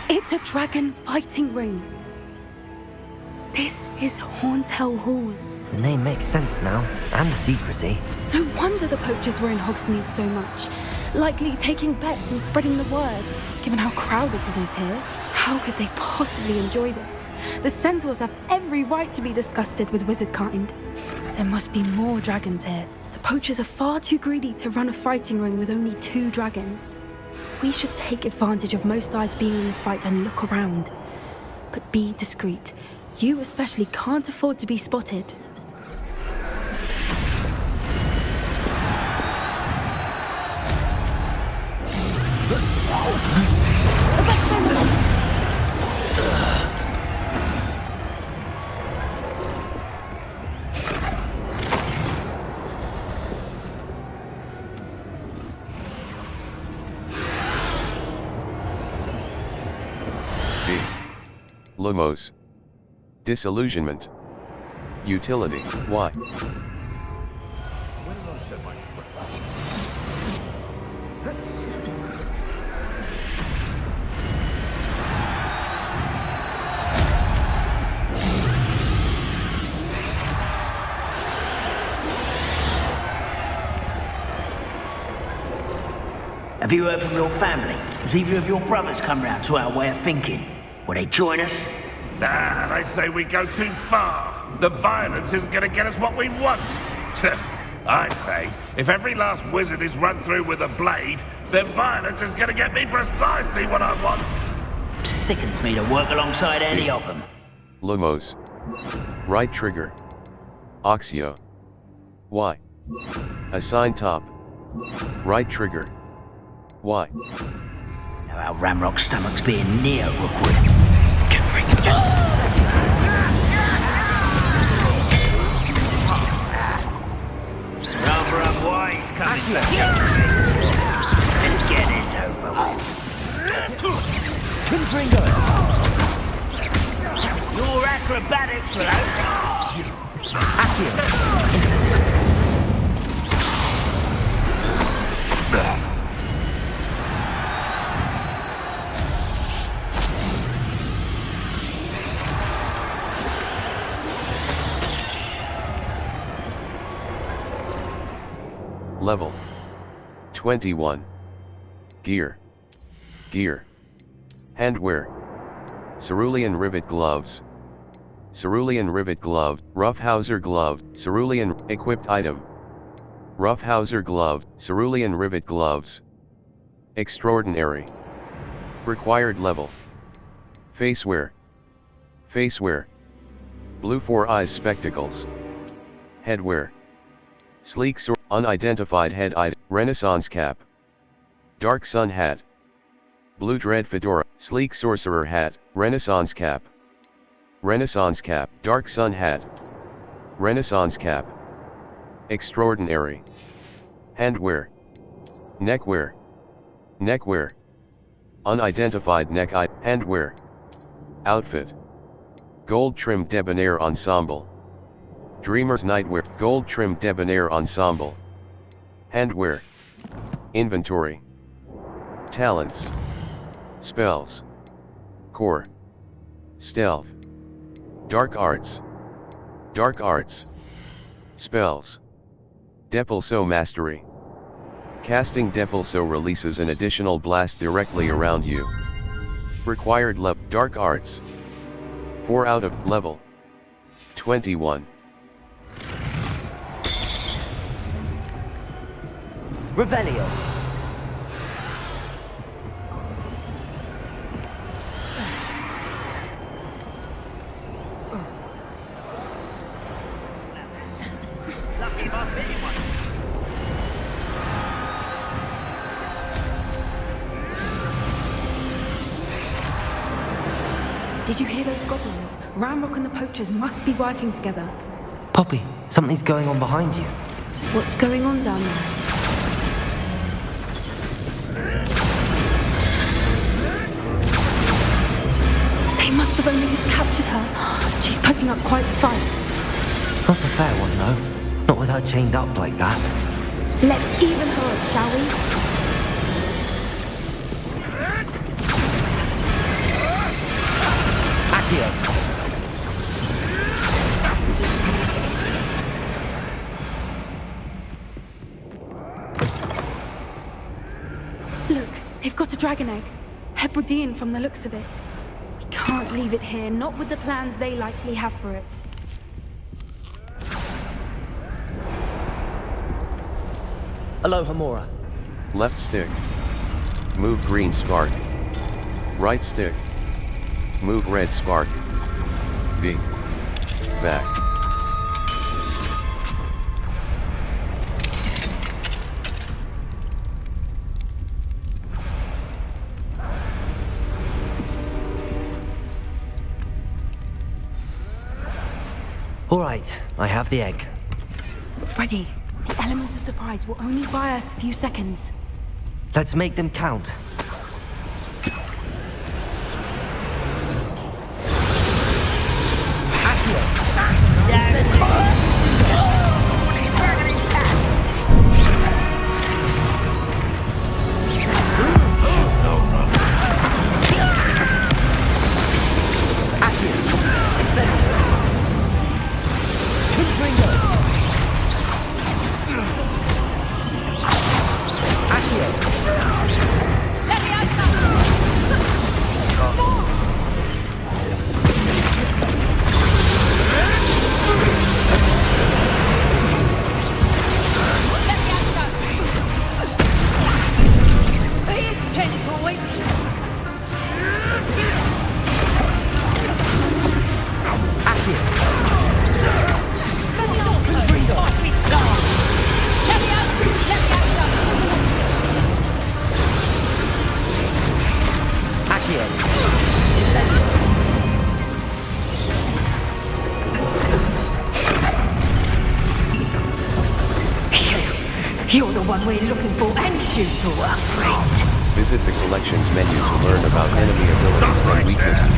It's a dragon fighting ring. This is Hauntel Hall. The name makes sense now, and the secrecy. No wonder the poachers were in Hogsmeade so much. Likely taking bets and spreading the word, given how crowded it is here. How could they possibly enjoy this? The centaurs have every right to be disgusted with wizard kind. There must be more dragons here. The poachers are far too greedy to run a fighting ring with only 2 dragons. We should take advantage of most eyes being in the fight and look around. But be discreet. You especially can't afford to be spotted. B. Lumos. Disillusionment. Utility. Y. Have you heard from your family? Has either of your brothers come round to our way of thinking? Will they join us? Nah, they say we go too far. The violence isn't going to get us what we want. I say, if every last wizard is run through with a blade, then violence is going to get me precisely what I want. Sickens me to work alongside any of them. Lumos. Right trigger. Oxio. Y. Assign top. Right trigger. Y. Know how Ramrock's stomach's being near Rookwood. Rather unwise coming back. Let's get this over with. Confringo! Your acrobatics will open you. Accio! Instant. Level 21. Gear. Gear. Handwear. Cerulean rivet gloves. Cerulean rivet glove. Roughhouser glove. Cerulean equipped item. Roughhouser glove. Cerulean rivet gloves. Extraordinary. Required level. Facewear. Facewear. Blue 4 eyes spectacles. Headwear. Sleek sword. Unidentified head item. Renaissance cap. Dark sun hat. Blue dread fedora. Sleek sorcerer hat. Renaissance cap. Renaissance cap. Dark sun hat. Renaissance cap. Extraordinary. Handwear. Neckwear. Neckwear. Unidentified neck item. Handwear. Outfit. Gold trimmed debonair ensemble. Dreamer's nightwear. Gold trimmed debonair ensemble. Handwear. Inventory. Talents. Spells. Core. Stealth. Dark arts. Dark arts. Spells. Depulso mastery. Casting Depulso releases an additional blast directly around you. Required level. Dark arts. 4 out of level 21. Revelio. Lucky if I've been in one. Did you hear those goblins? Ramrock and the poachers must be working together. Poppy, something's going on behind you. What's going on down there? They must have only just captured her. She's putting up quite the fight. Not a fair one, though. Not with her chained up like that. Let's even her up, shall we? Accio. Look, they've got a dragon egg. Hebridean from the looks of it. We can't leave it here, not with the plans they likely have for it. Aloha Mora. Left stick. Move green spark. Right stick. Move red spark. B. Back. All right, I have the egg. Ready. The element of surprise will only buy us a few seconds. Let's make them count. You're the one we're looking for, and you brought a friend. Visit the collections menu to learn about enemy abilities and weaknesses.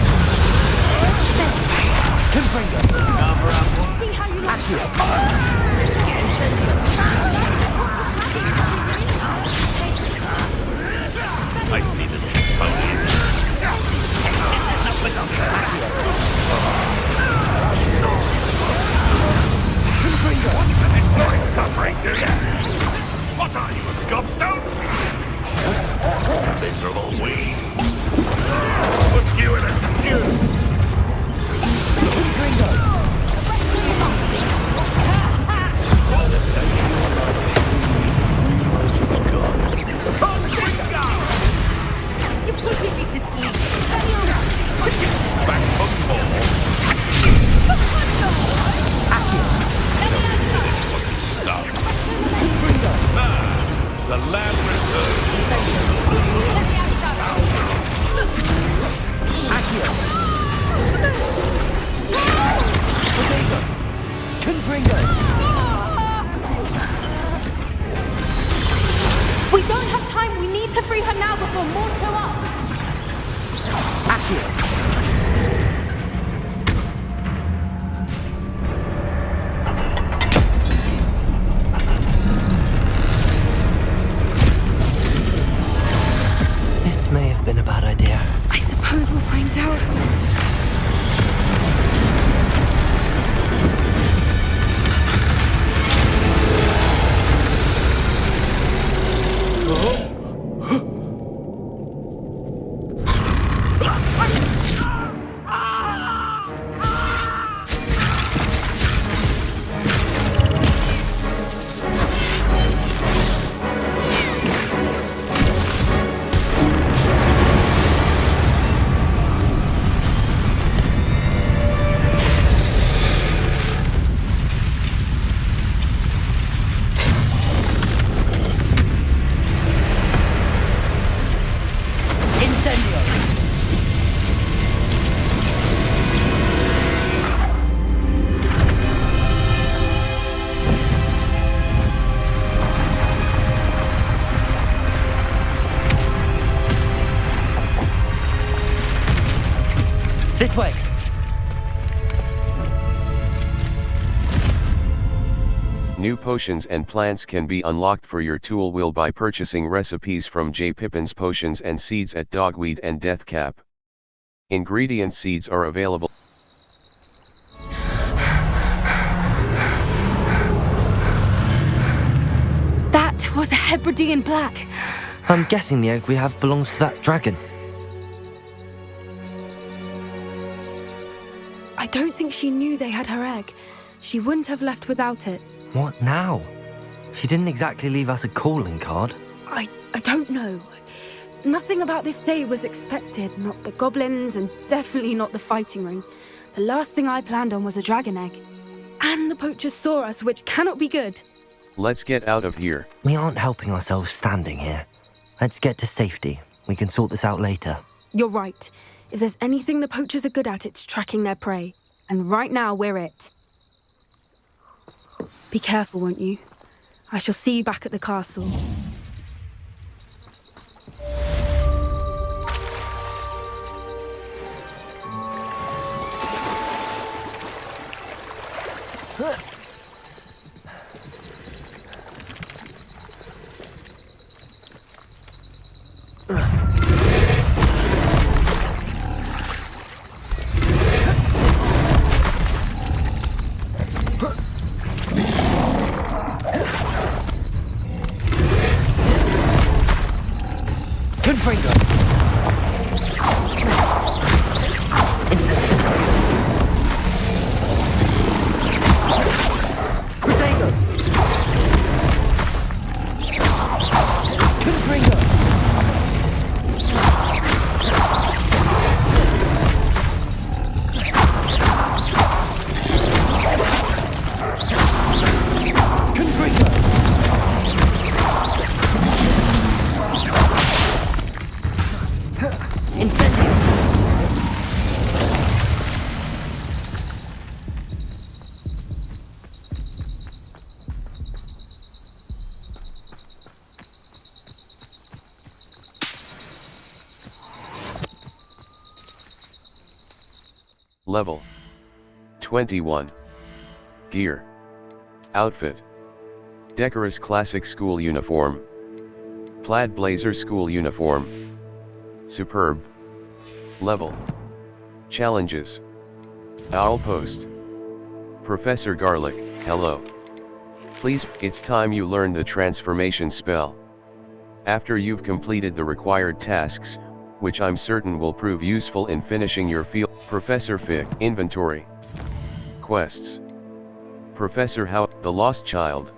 See how you like it. I see the enjoy suffering, do you? What are you, a gobstone? Miserable weed. Put you in a stew. You're putting me to sleep. Back for more. Stop. The land returns. We don't have time. We need to free her now before more show up. This may have been a bad idea. I suppose we'll find out. This way! New potions and plants can be unlocked for your tool wheel by purchasing recipes from J. Pippin's Potions and Seeds at Dogweed and Deathcap. Ingredient seeds are available. That was a Hebridean black. I'm guessing the egg we have belongs to that dragon. I don't think she knew they had her egg. She wouldn't have left without it. What now? She didn't exactly leave us a calling card. I don't know. Nothing about this day was expected. Not the goblins, and definitely not the fighting ring. The last thing I planned on was a dragon egg. And the poachers saw us, which cannot be good. Let's get out of here. We aren't helping ourselves standing here. Let's get to safety. We can sort this out later. You're right. If there's anything the poachers are good at, it's tracking their prey. And right now, we're it. Be careful, won't you? I shall see you back at the castle. Level 21. Gear. Outfit. Decorous classic school uniform. Plaid blazer school uniform. Superb. Level. Challenges. Owl Post. Professor Garlic, hello. Please, it's time you learn the transformation spell. After you've completed the required tasks, which I'm certain will prove useful in finishing your field. Professor Fick. Inventory. Quests. Professor How, the Lost Child.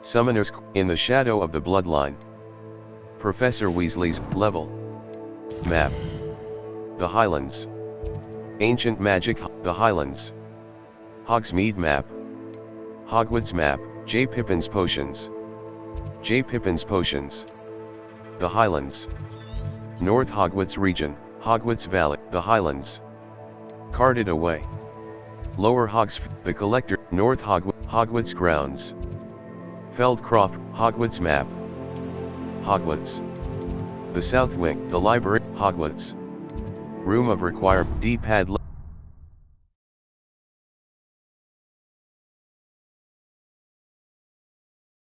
Summoners, in the Shadow of the Bloodline. Professor Weasley's, level. Map. The Highlands. Ancient Magic, the Highlands. Hogsmeade Map. Hogwarts Map, J. Pippin's Potions. J. Pippin's Potions. The Highlands. North Hogwarts Region, Hogwarts Valley, the Highlands. Carted away. Lower Hogs, the Collector, North Hogwarts Grounds. Feldcroft, Hogwarts Map. Hogwarts. The South Wing, the Library, Hogwarts. Room of Requirement, D-pad.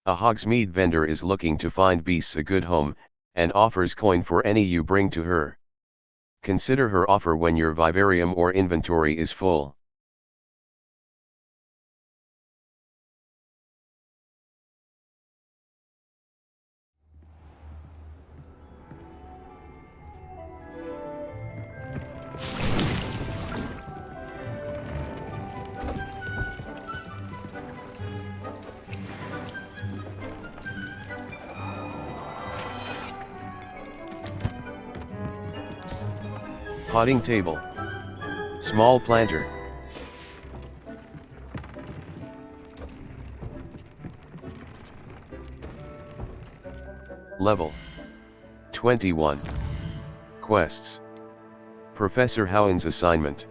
A Hogsmeade vendor is looking to find beasts a good home, and offers coin for any you bring to her. Consider her offer when your vivarium or inventory is full. Potting table. Small planter. Level 21. Quests. Professor Howin's assignment.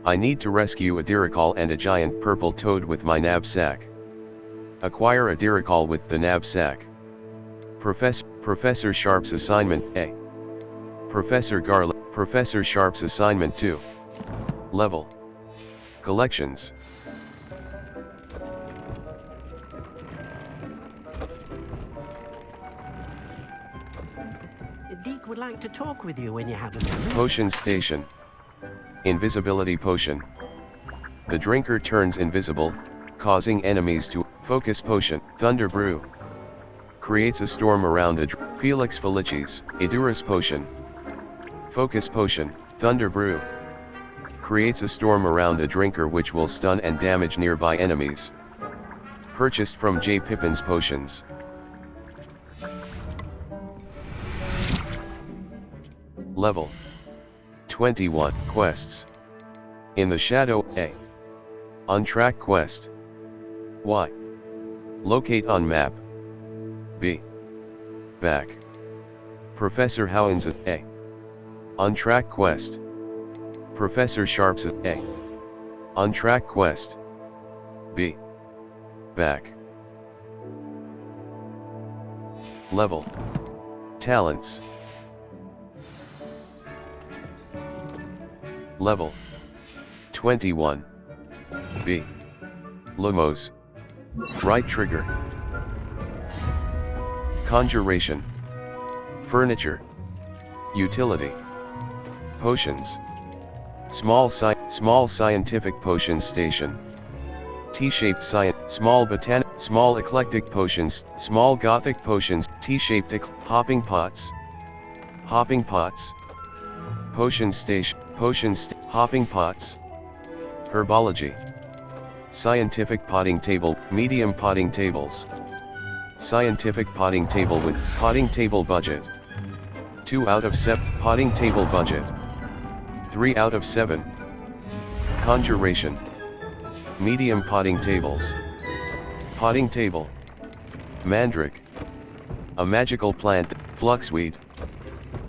I need to rescue a Diricol and a giant purple toad with my knapsack. Acquire a Diricol with the knapsack. Professor Sharp's assignment A. Professor Sharp's assignment 2. Level. Collections. Deke would like to talk with you when you have a moment. Potion Station. Invisibility Potion. The drinker turns invisible, causing enemies to focus potion. Thunder Brew. Creates a storm around a Felix Felicis, Edurus Potion. Focus Potion, Thunder Brew. Creates a storm around a drinker which will stun and damage nearby enemies. Purchased from J. Pippin's Potions. Level 21. Quests. In the Shadow, A. Untrack Quest. Y. Locate on map. B. Back. Professor Howin's A. Untrack Quest. Professor Sharp's A. Untrack Quest. B. Back. Level. Talents. Level 21. B. Lumos. Right trigger. Conjuration. Furniture. Utility. Potions. Small scientific potion station. T-shaped small eclectic potions, small gothic potions, T-shaped hopping pots. Hopping pots. Potion station, hopping pots. Herbology. Scientific potting table, medium potting tables. Scientific potting table with potting table budget. 2 out of 7 potting table budget. 3 out of 7. Conjuration. Medium potting tables. Potting table. Mandrake. A magical plant, fluxweed.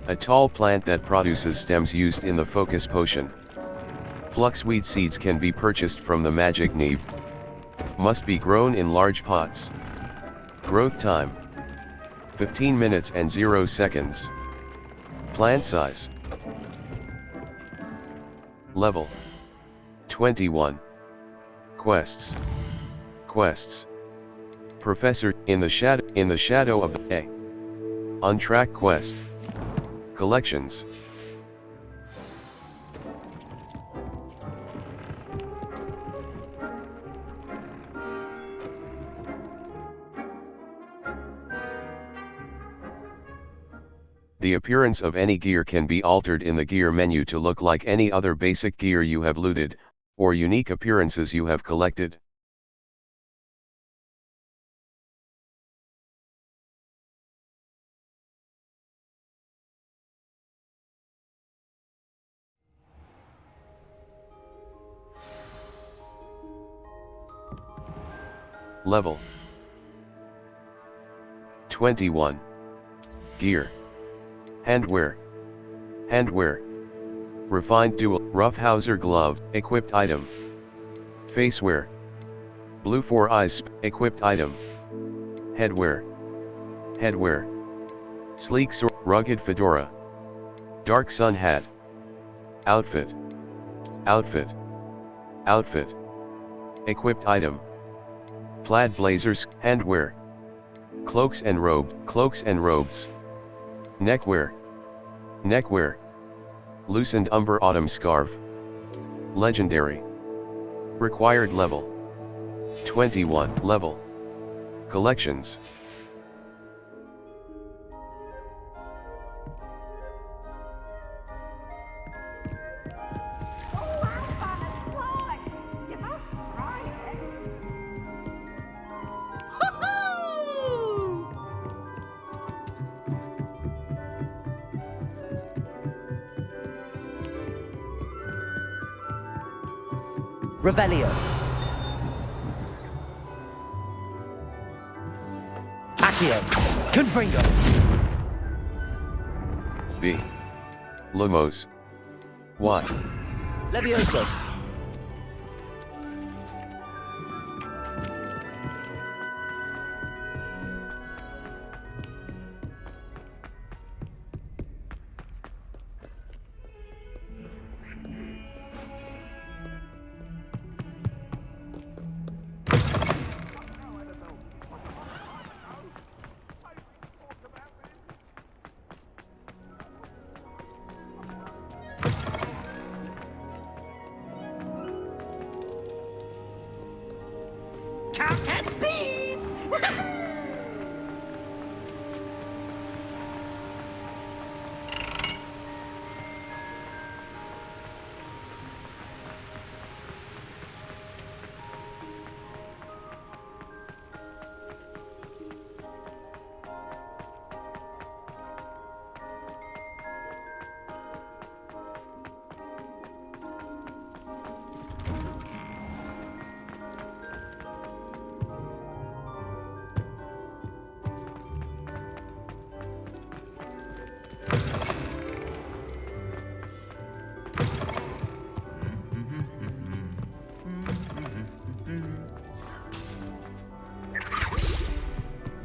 A tall plant that produces stems used in the focus potion. Fluxweed seeds can be purchased from the magic neeb. Must be grown in large pots. Growth time. 15 minutes and 0 seconds. Plant size. Level 21. Quests. Quests. Professor, in the shadow of the A. Untrack quest. Collections. The appearance of any gear can be altered in the gear menu to look like any other basic gear you have looted, or unique appearances you have collected. Level 21. Gear. Handwear. Handwear. Refined dual roughhouser glove, equipped item. Facewear. Blue 4 eyes, equipped item. Headwear. Headwear. Sleek sword, rugged fedora. Dark sun hat. Outfit. Outfit. Outfit. Equipped item. Plaid blazers, handwear. Cloaks and robes. Neckwear. Neckwear. Loosened umber autumn scarf. Legendary. Required level 21. Level. Collections. Revelio. Accio. Confringo. B. Lumos. Y. Levioso. Can't catch thieves!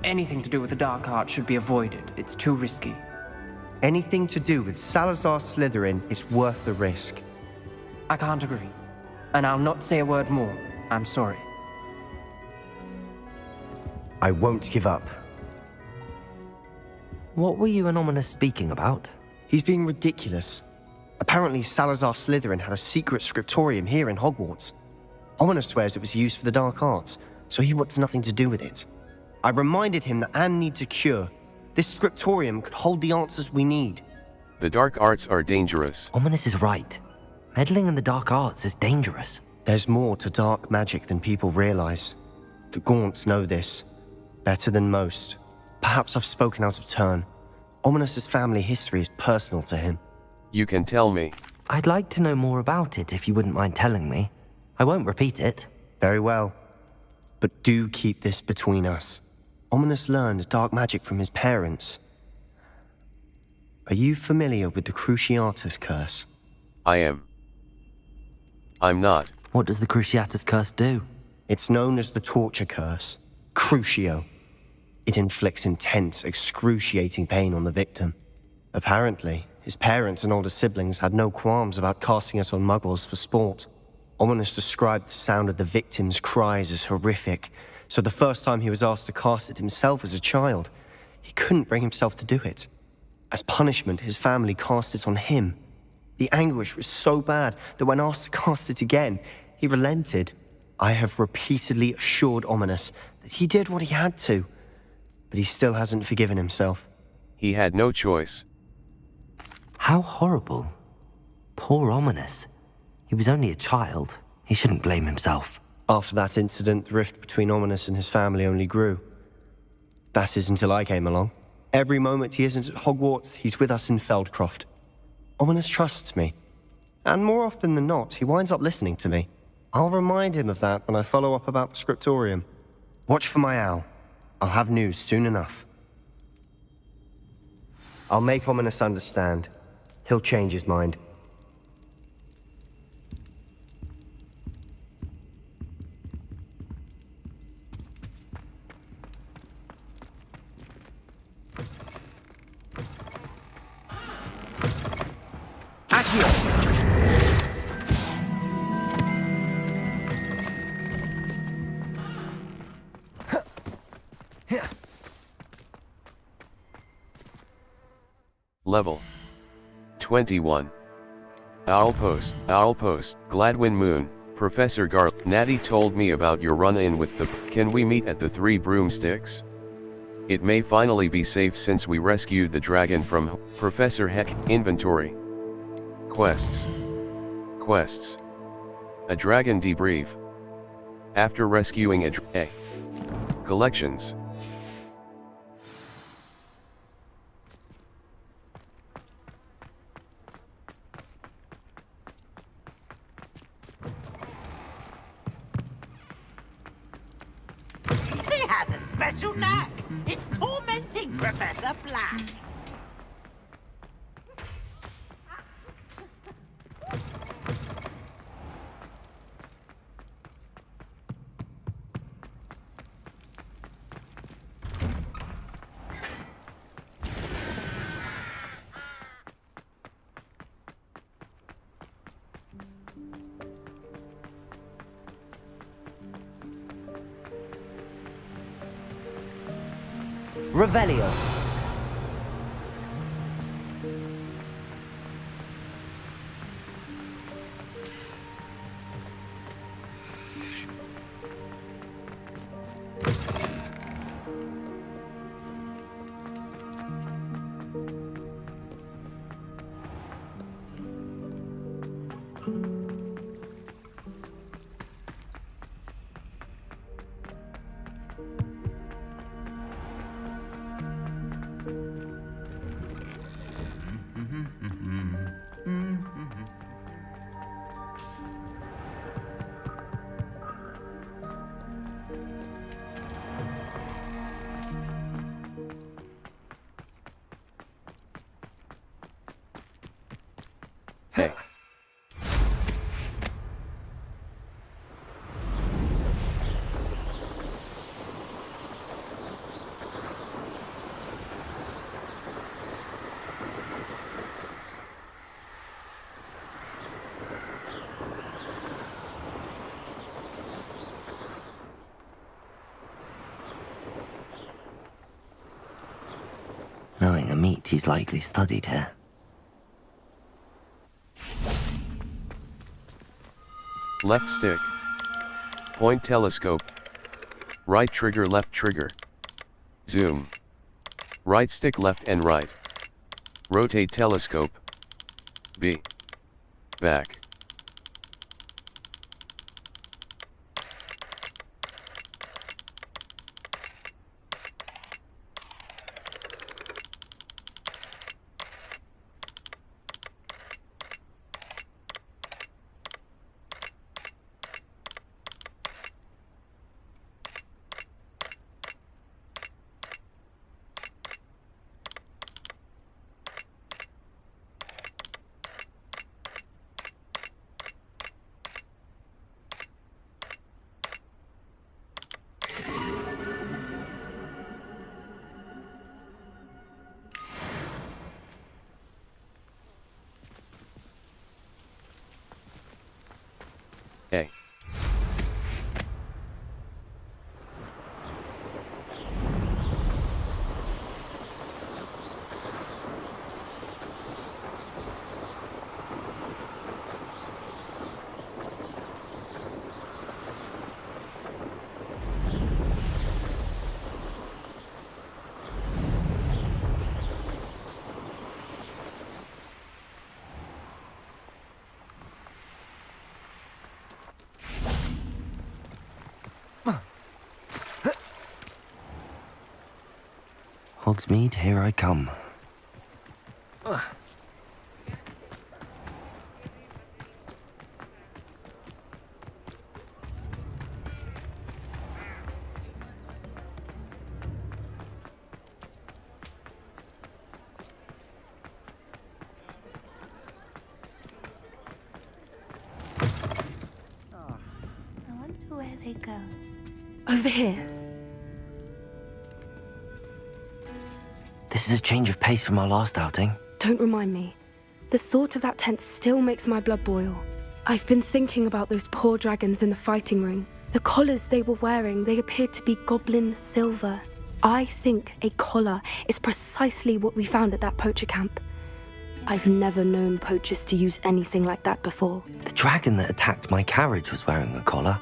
Anything to do with the dark arts should be avoided. It's too risky. Anything to do with Salazar Slytherin is worth the risk. I can't agree. And I'll not say a word more. I'm sorry. I won't give up. What were you and Ominous speaking about? He's being ridiculous. Apparently Salazar Slytherin had a secret scriptorium here in Hogwarts. Ominous swears it was used for the dark arts, so he wants nothing to do with it. I reminded him that Anne needs a cure. This scriptorium could hold the answers we need. The dark arts are dangerous. Ominous is right. Meddling in the dark arts is dangerous. There's more to dark magic than people realize. The Gaunts know this. Better than most. Perhaps I've spoken out of turn. Ominous's family history is personal to him. You can tell me. I'd like to know more about it if you wouldn't mind telling me. I won't repeat it. Very well. But do keep this between us. Ominous learned dark magic from his parents. Are you familiar with the Cruciatus Curse? I am. I'm not. What does the Cruciatus Curse do? It's known as the Torture Curse. Crucio. It inflicts intense, excruciating pain on the victim. Apparently, his parents and older siblings had no qualms about casting us on muggles for sport. Ominous described the sound of the victims' cries as horrific, so the first time he was asked to cast it himself as a child, he couldn't bring himself to do it. As punishment, his family cast it on him. The anguish was so bad that when asked to cast it again, he relented. I have repeatedly assured Ominous that he did what he had to, but he still hasn't forgiven himself. He had no choice. How horrible. Poor Ominous. He was only a child. He shouldn't blame himself. After that incident, the rift between Ominous and his family only grew. That is until I came along. Every moment he isn't at Hogwarts, he's with us in Feldcroft. Ominous trusts me. And more often than not, he winds up listening to me. I'll remind him of that when I follow up about the scriptorium. Watch for my owl. I'll have news soon enough. I'll make Ominous understand. He'll change his mind. Level 21. Owlpost, Gladwin Moon, Professor Natty told me about your run-in with the... Can we meet at the Three Broomsticks? It may finally be safe since we rescued the dragon from Professor Heck. Inventory. Quests. A dragon debrief. After rescuing a collections. He has a special knack. It's tormenting Professor Black. Revelio. Hey. Knowing a meat, he's likely studied here. Left stick. Point telescope. Right trigger, left trigger. Zoom. Right stick, left and right. Rotate telescope. B. Back. Hogsmeade, here I come. I wonder where they go. Over here. This is a change of pace from our last outing. Don't remind me. The thought of that tent still makes my blood boil. I've been thinking about those poor dragons in the fighting ring. The collars they were wearing, they appeared to be goblin silver. I think a collar is precisely what we found at that poacher camp. I've never known poachers to use anything like that before. The dragon that attacked my carriage was wearing a collar,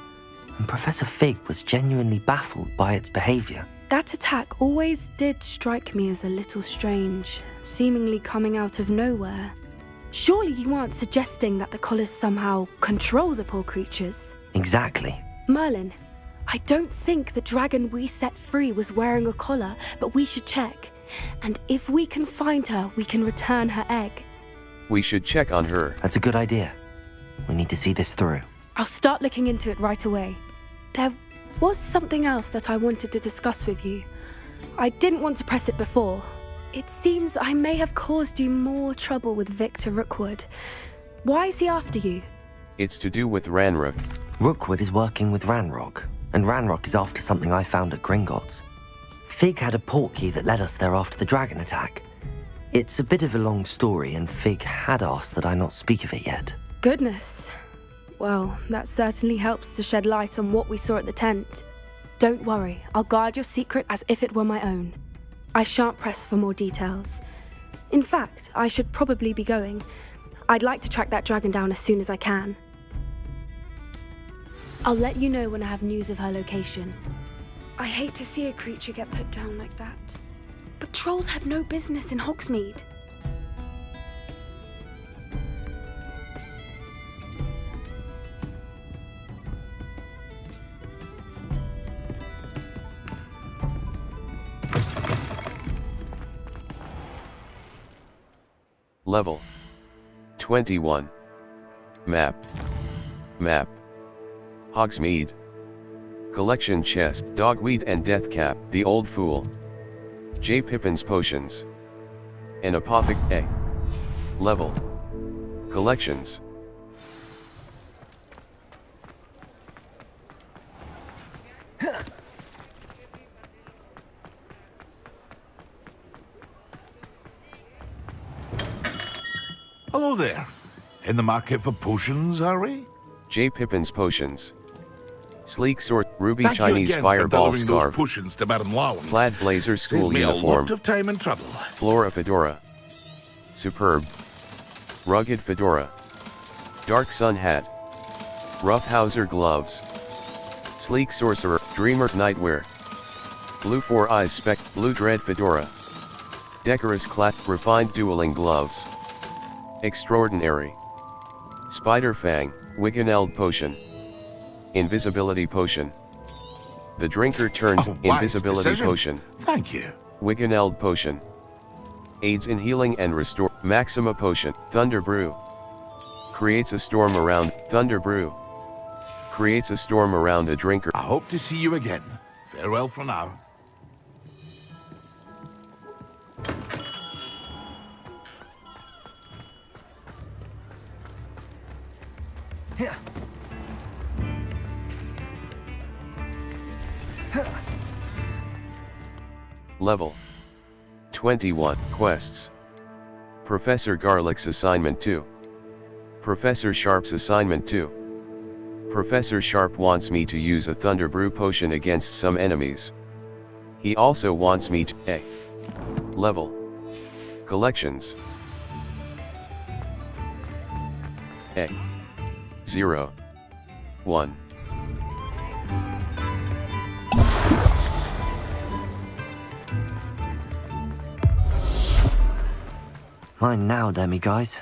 and Professor Fig was genuinely baffled by its behavior. That attack always did strike me as a little strange, seemingly coming out of nowhere. Surely you aren't suggesting that the collars somehow control the poor creatures? Exactly. Merlin, I don't think the dragon we set free was wearing a collar, but we should check. And if we can find her, we can return her egg. We should check on her. That's a good idea. We need to see this through. I'll start looking into it right away. There was something else that I wanted to discuss with you. I didn't want to press it before. It seems I may have caused you more trouble with Victor Rookwood. Why is he after you? It's to do with Ranrock. Rookwood is working with Ranrock, and Ranrock is after something I found at Gringotts. Fig had a portkey that led us there after the dragon attack. It's a bit of a long story, and Fig had asked that I not speak of it yet. Goodness. Well, that certainly helps to shed light on what we saw at the tent. Don't worry, I'll guard your secret as if it were my own. I shan't press for more details. In fact, I should probably be going. I'd like to track that dragon down as soon as I can. I'll let you know when I have news of her location. I hate to see a creature get put down like that. But trolls have no business in Hogsmeade. Level 21. Map. Hogsmeade. Collection chest, Dogweed and Deathcap, the Old Fool. J. Pippin's Potions. An Apothec. Level. Collections. Hello there. In the market for potions, are we? J. Pippin's Potions. Sleek sword, ruby Thank Chinese you again fireball for delivering scarf. those potions to Madame Lowing. Plaid blazer school Saved me uniform. a lot of time and trouble. Flora fedora. Superb. Rugged fedora. Dark sun hat. Roughhouser gloves. Sleek sorcerer, dreamer's nightwear. Blue four eyes spec, blue dread fedora. Decorous clat, refined dueling gloves. Extraordinary. Spider fang, Wiggeneld potion. Invisibility potion. The drinker turns invisibility potion. Thank you. Wiggeneld potion. Aids in healing and restore. Maxima potion. Thunder brew. Creates a storm around. Thunder brew. Creates a storm around a drinker. I hope to see you again. Farewell for now. Level 21 quests. Professor Garlick's assignment 2. Professor Sharp's assignment 2. Professor Sharp wants me to use a Thunder Brew potion against some enemies. He also wants me to level collections 0 1. Mine now, demi-guys.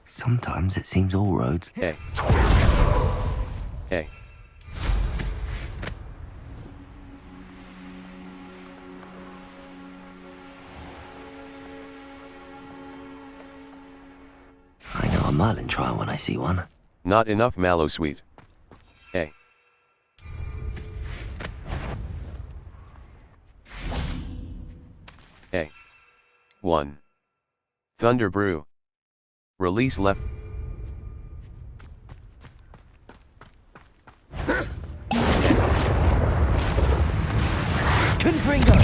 Sometimes it seems all roads. Hey. Hey. I know a Merlin trial when I see one. Not enough mallow sweet. Hey. Hey. 1. Thunder Brew. Release left. Confringo!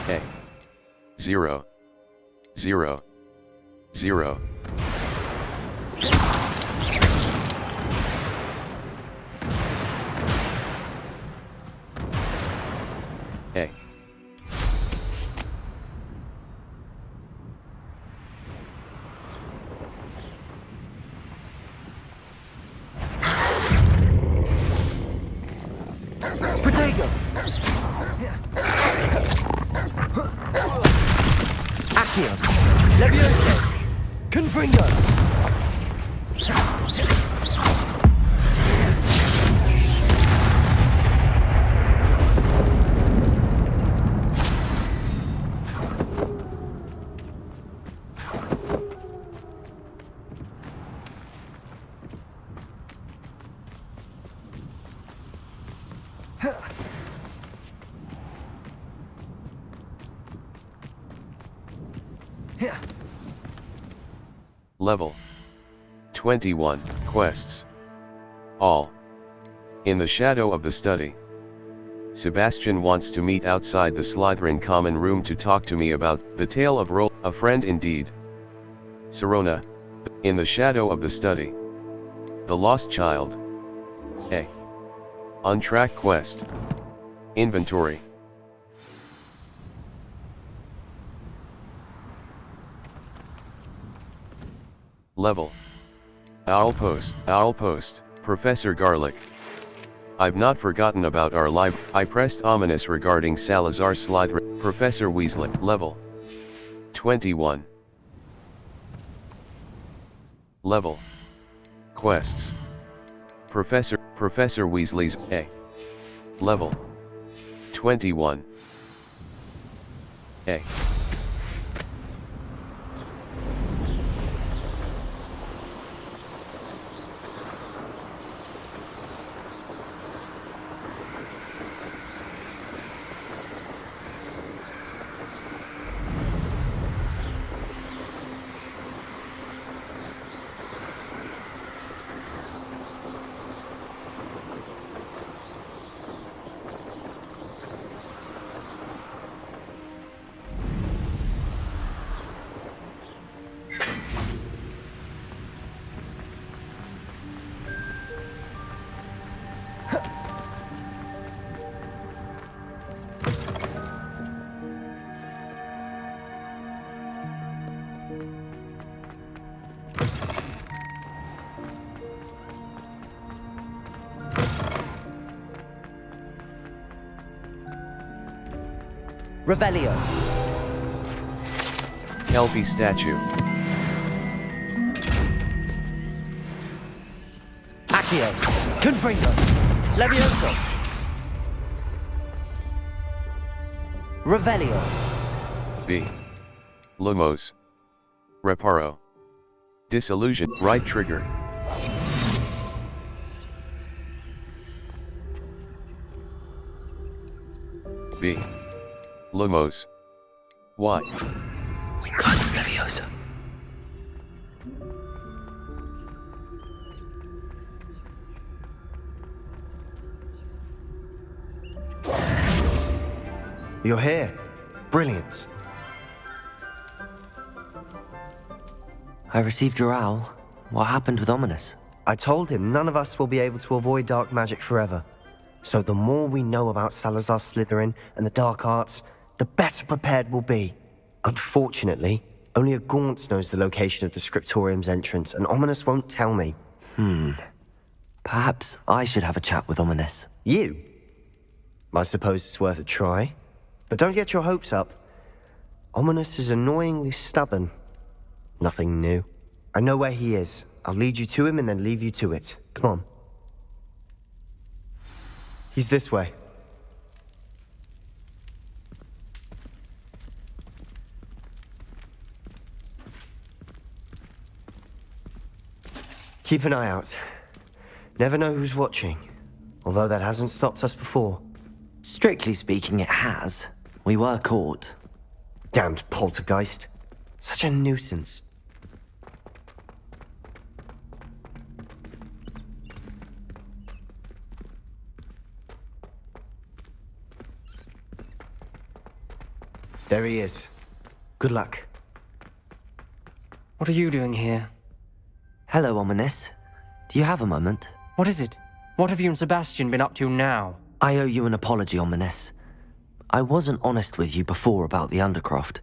Hey. 0. 0. 0. Hey. Protego! Accio! Levioso! Confringo! Level 21 quests. All. In the shadow of the study. Sebastian wants to meet outside the Slytherin common room to talk to me about the tale of Roll, a friend indeed. Serona. In the shadow of the study. The lost child. A. Untrack quest. Inventory. Level. Owl Post, Professor Garlic. I've not forgotten about our live. I pressed ominous regarding Salazar Slytherin. Professor Weasley. Level 21. Level. Quests. Professor Weasley's A. Level 21. A. Revelio. Kelpie statue. Accio. Confringo. Levioso. Revelio. B. Lumos. Reparo. Disillusion. Right trigger. B. Lumos. Y. Wingardium Leviosa. You're here. Brilliant. I received your owl. What happened with Ominous? I told him none of us will be able to avoid dark magic forever. So the more we know about Salazar Slytherin and the dark arts, the better prepared we'll be. Unfortunately, only a Gaunt knows the location of the Scriptorium's entrance, and Ominous won't tell me. Perhaps I should have a chat with Ominous. You? I suppose it's worth a try. But don't get your hopes up. Ominous is annoyingly stubborn. Nothing new. I know where he is. I'll lead you to him and then leave you to it. Come on. He's this way. Keep an eye out. Never know who's watching. Although that hasn't stopped us before. Strictly speaking, it has. We were caught. Damned poltergeist. Such a nuisance. There he is. Good luck. What are you doing here? Hello, Ominous. Do you have a moment? What is it? What have you and Sebastian been up to now? I owe you an apology, Ominous. I wasn't honest with you before about the Undercroft.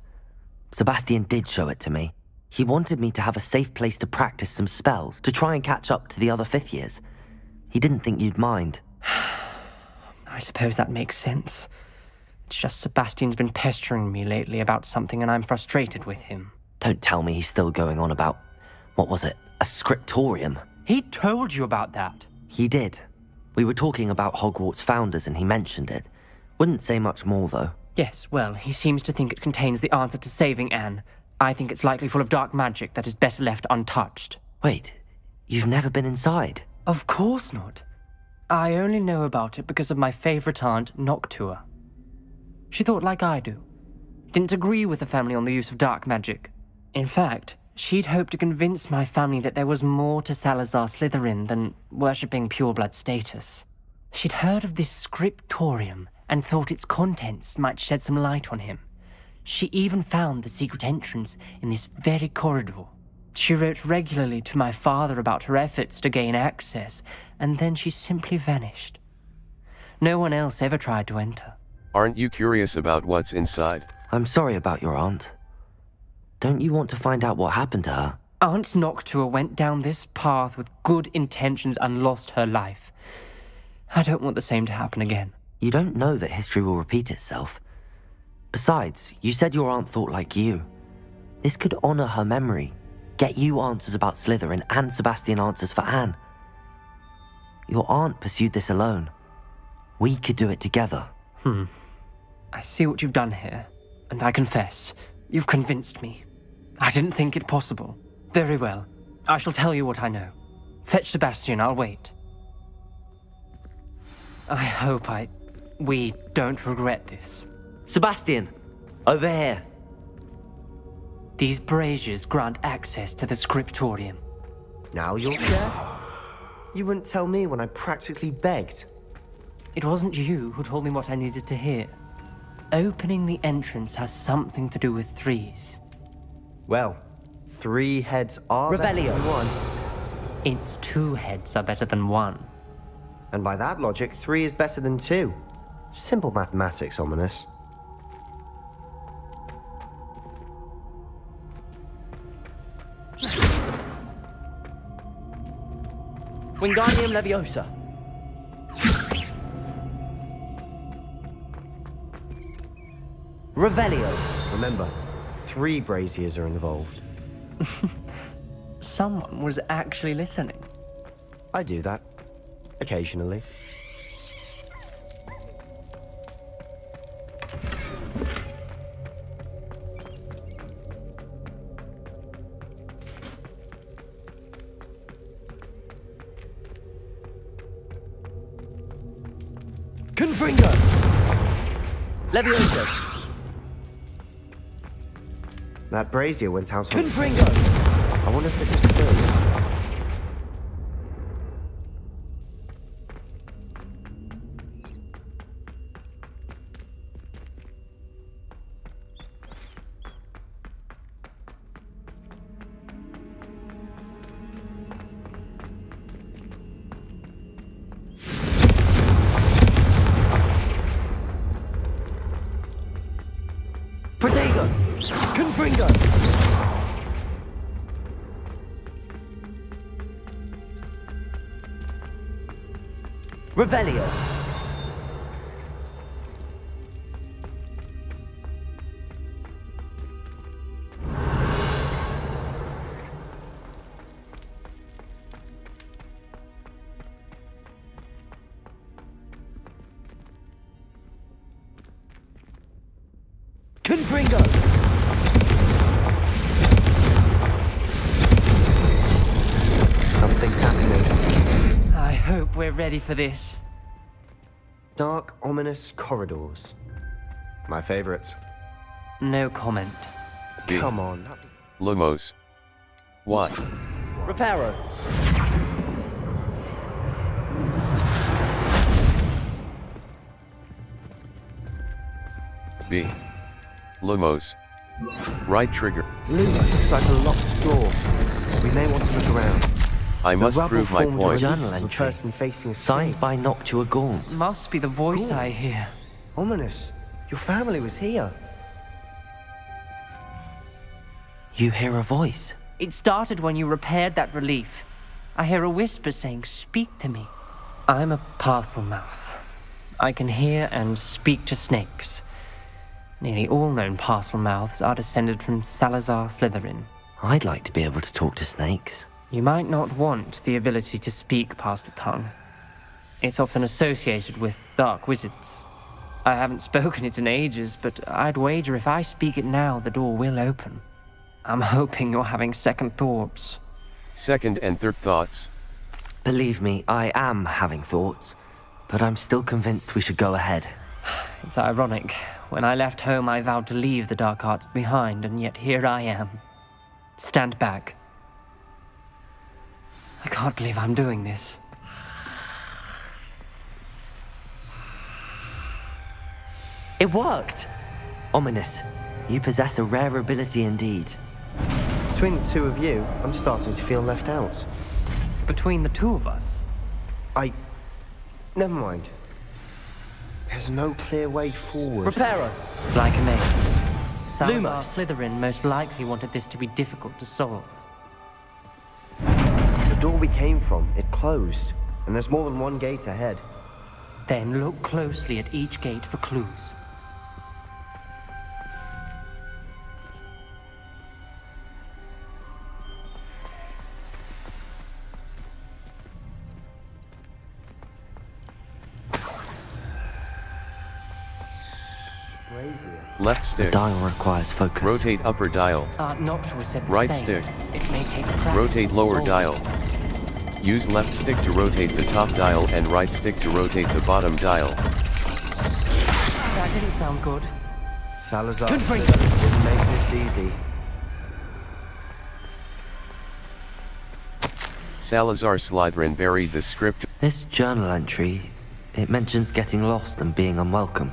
Sebastian did show it to me. He wanted me to have a safe place to practice some spells, to try and catch up to the other fifth years. He didn't think you'd mind. I suppose that makes sense. It's just Sebastian's been pestering me lately about something and I'm frustrated with him. Don't tell me he's still going on about, what was it, a scriptorium? He told you about that? He did. We were talking about Hogwarts founders and he mentioned it. Wouldn't say much more, though. Yes, well, he seems to think it contains the answer to saving Anne. I think it's likely full of dark magic that is better left untouched. Wait, you've never been inside? Of course not. I only know about it because of my favorite aunt, Noctua. She thought like I do. Didn't agree with the family on the use of dark magic. In fact, she'd hoped to convince my family that there was more to Salazar Slytherin than worshipping pureblood status. She'd heard of this scriptorium and thought its contents might shed some light on him. She even found the secret entrance in this very corridor. She wrote regularly to my father about her efforts to gain access, and then she simply vanished. No one else ever tried to enter. Aren't you curious about what's inside? I'm sorry about your aunt. Don't you want to find out what happened to her? Aunt Noctua went down this path with good intentions and lost her life. I don't want the same to happen again. You don't know that history will repeat itself. Besides, you said your aunt thought like you. This could honor her memory, get you answers about Slytherin and Sebastian answers for Anne. Your aunt pursued this alone. We could do it together. I see what you've done here, and I confess, you've convinced me. I didn't think it possible. Very well. I shall tell you what I know. Fetch Sebastian, I'll wait. I hope we don't regret this. Sebastian! Over here! These braziers grant access to the scriptorium. Now you'll share? You wouldn't tell me when I practically begged. It wasn't you who told me what I needed to hear. Opening the entrance has something to do with threes. Well, 3 heads are better Revelio. than 1. It's 2 heads are better than 1. And by that logic, 3 is better than 2. Simple mathematics, Ominous. Wingardium Leviosa. Revelio. Remember, 3 braziers are involved. Someone was actually listening. I do that. Occasionally. Confringo! Levioso! That brazier went out on... Confringo! I wonder if it's filled. Protego! Confringo! Revelio! Confringo! Something's happening. I hope we're ready for this. Dark, ominous corridors. My favorite. No comment. Come on. Lumos. What? Reparo! B. Lumos. Right trigger. Lumos, it's like a locked door. We may want to look around. I must The rubble prove my formed a point. Journal relief of a entry. person facing a Signed snake. by Noctua Gaunt. Must be the voice I Gaunt? hear. Ominous. Your family was here. You hear a voice. It started when you repaired that relief. I hear a whisper saying, "Speak to me." I'm a parcel mouth. I can hear and speak to snakes. Nearly all known parcel mouths are descended from Salazar Slytherin. I'd like to be able to talk to snakes. You might not want the ability to speak parcel tongue. It's often associated with dark wizards. I haven't spoken it in ages, but I'd wager if I speak it now, the door will open. I'm hoping you're having second thoughts. Second and third thoughts. Believe me, I am having thoughts, but I'm still convinced we should go ahead. It's ironic. When I left home, I vowed to leave the dark arts behind, and yet here I am. Stand back. I can't believe I'm doing this. It worked! Ominous, you possess a rare ability indeed. Between the two of you, I'm starting to feel left out. Between the two of us? Never mind. There's no clear way forward. Reparo! Like a maze. Salazar Lumos. Slytherin most likely wanted this to be difficult to solve. The door we came from, it closed. And there's more than one gate ahead. Then look closely at each gate for clues. Left stick. Dial requires focus. Rotate upper dial. Noctua said the Right same. stick. It may take practice Rotate to lower solve. dial. Use left stick to rotate the top dial and right stick to rotate the bottom dial. That didn't sound good. Salazar Confringo. didn't make this easy. Salazar Slytherin buried the script. This journal entry, it mentions getting lost and being unwelcome.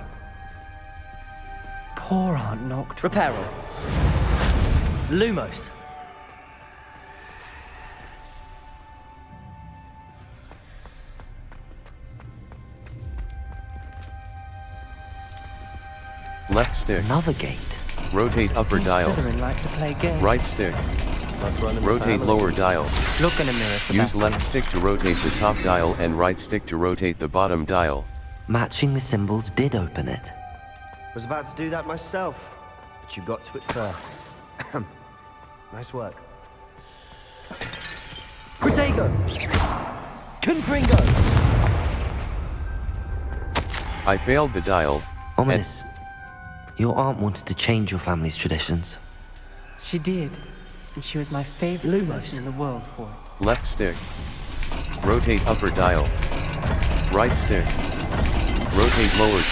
Poor Aunt Noctua. Reparo. Lumos. Left stick. Another gate. Rotate upper Seems dial. Slytherin like to play games. Right stick. Must run in the Rotate family. lower dial. Look in a mirror, Sebastian. Use left stick to rotate the top dial and right stick to rotate the bottom dial. Matching the symbols did open it. Was about to do that myself, but you got to it first. Nice work. Protego! Confringo! I failed the dial. Ominous, your aunt wanted to change your family's traditions. She did. And she was my favorite person in the world for it. Left stick. Rotate upper dial. Right stick. Rotate lower.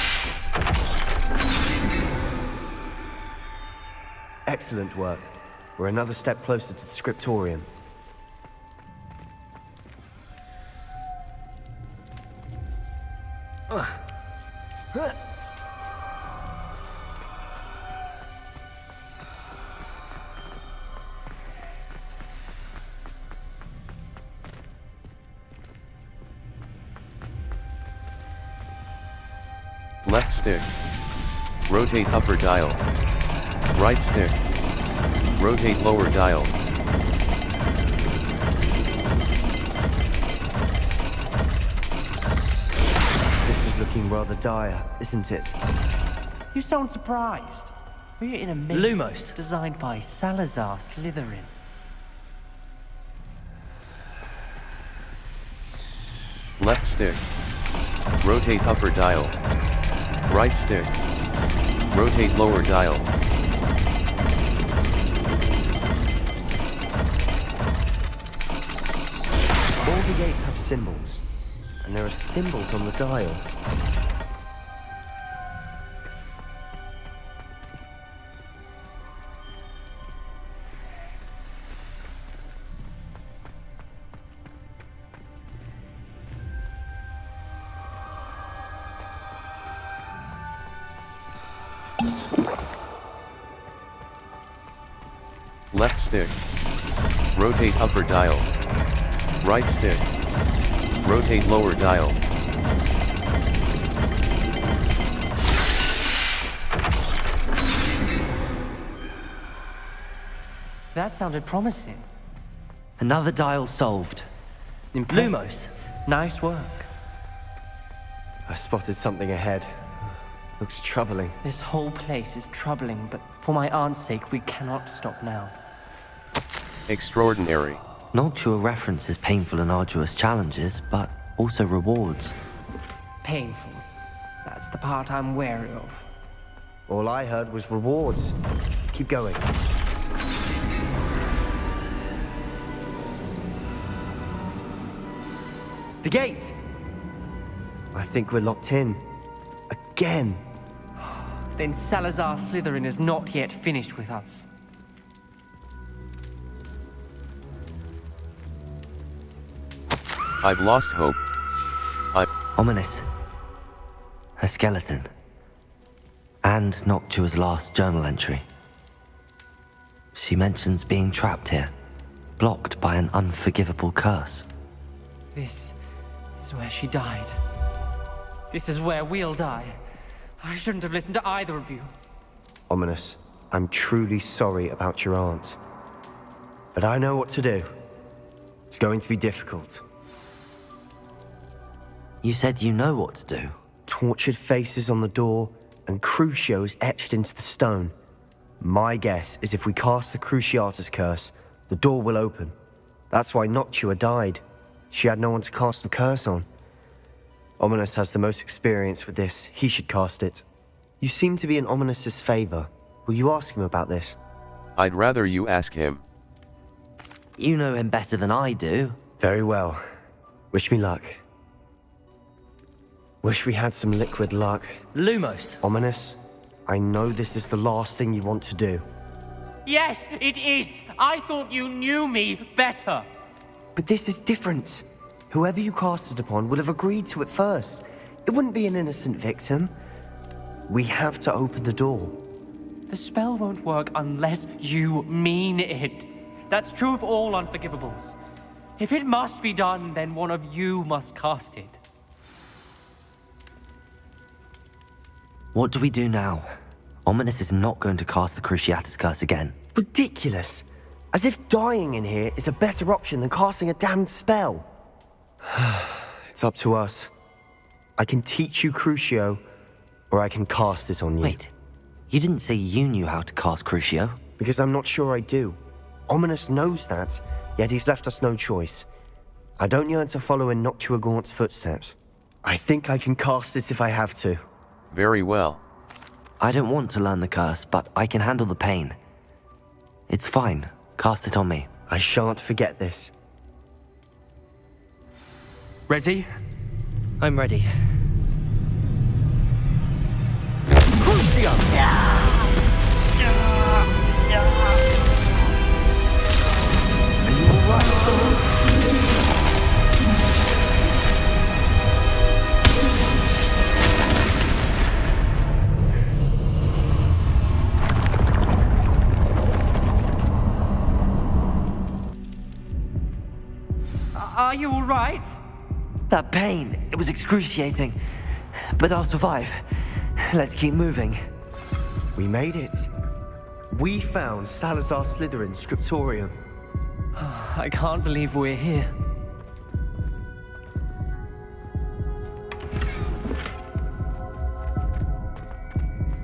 Excellent work. We're another step closer to the scriptorium. Left stick. Rotate upper dial. Right stick. Rotate lower dial. This is looking rather dire, isn't it? You sound surprised. We're in a maze designed by Salazar Slytherin. Left stick. Rotate upper dial. Right stick. Rotate lower dial. All the gates have symbols, and there are symbols on the dial. Left stick. Rotate upper dial. Right stick. Rotate lower dial. That sounded promising. Another dial solved. Lumos. Nice work. I spotted something ahead. Looks troubling. This whole place is troubling, but for my aunt's sake, we cannot stop now. Extraordinary. Noctua references painful and arduous challenges, but also rewards. Painful. That's the part I'm wary of. All I heard was rewards. Keep going. The gate! I think we're locked in. Again. Then Salazar Slytherin is not yet finished with us. I've lost hope. Ominous. A skeleton. And Noctua's last journal entry. She mentions being trapped here, blocked by an unforgivable curse. This is where she died. This is where we'll die. I shouldn't have listened to either of you. Ominous, I'm truly sorry about your aunt. But I know what to do. It's going to be difficult. You said you know what to do. Tortured faces on the door and Crucios etched into the stone. My guess is if we cast the Cruciatus curse, the door will open. That's why Noctua died. She had no one to cast the curse on. Ominous has the most experience with this. He should cast it. You seem to be in Ominous's favor. Will you ask him about this? I'd rather you ask him. You know him better than I do. Very well. Wish me luck. Wish we had some liquid luck. Lumos. Ominous, I know this is the last thing you want to do. Yes, it is. I thought you knew me better. But this is different. Whoever you cast it upon would have agreed to it first. It wouldn't be an innocent victim. We have to open the door. The spell won't work unless you mean it. That's true of all unforgivables. If it must be done, then one of you must cast it. What do we do now? Ominous is not going to cast the Cruciatus curse again. Ridiculous. As if dying in here is a better option than casting a damned spell. It's up to us. I can teach you Crucio, or I can cast it on you. Wait, you didn't say you knew how to cast Crucio? Because I'm not sure I do. Ominous knows that, yet he's left us no choice. I don't yearn to follow in Noctua Gaunt's footsteps. I think I can cast it if I have to. Very well. I don't want to learn the curse, but I can handle the pain. It's fine. Cast it on me. I shan't forget this. Ready? I'm ready. Crucio! Are you alright? Are you all right? That pain, it was excruciating. But I'll survive. Let's keep moving. We made it. We found Salazar Slytherin's scriptorium. I can't believe we're here.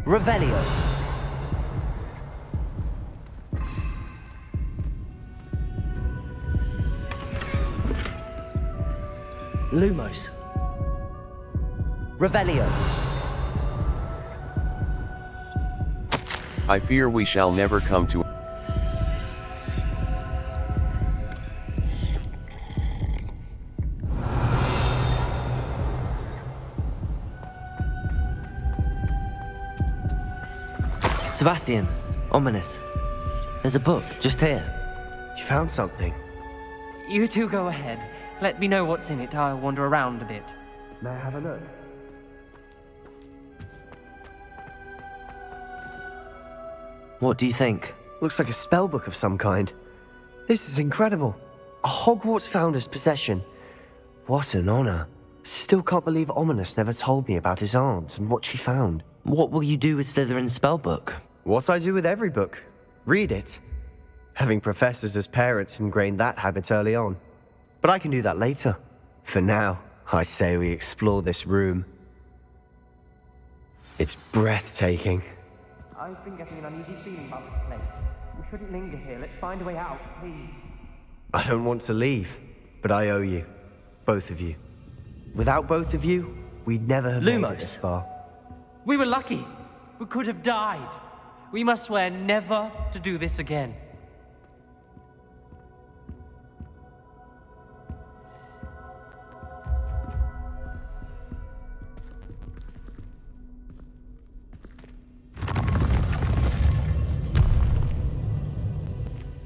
Revelio. Lumos. Revelio. I fear we shall never come to. Sebastian, ominous. There's a book just here. You found something? You two go ahead. Let me know what's in it. I'll wander around a bit. May I have a look? What do you think? Looks like a spellbook of some kind. This is incredible. A Hogwarts founder's possession. What an honor. Still can't believe Ominous never told me about his aunt and what she found. What will you do with Slytherin's spellbook? What I do with every book. Read it. Having professors as parents ingrained that habit early on. But I can do that later. For now, I say we explore this room. It's breathtaking. I've been getting an uneasy feeling about this place. We shouldn't linger here. Let's find a way out, please. I don't want to leave, but I owe you. Both of you. Without both of you, we'd never have made it this far. We were lucky. We could have died. We must swear never to do this again.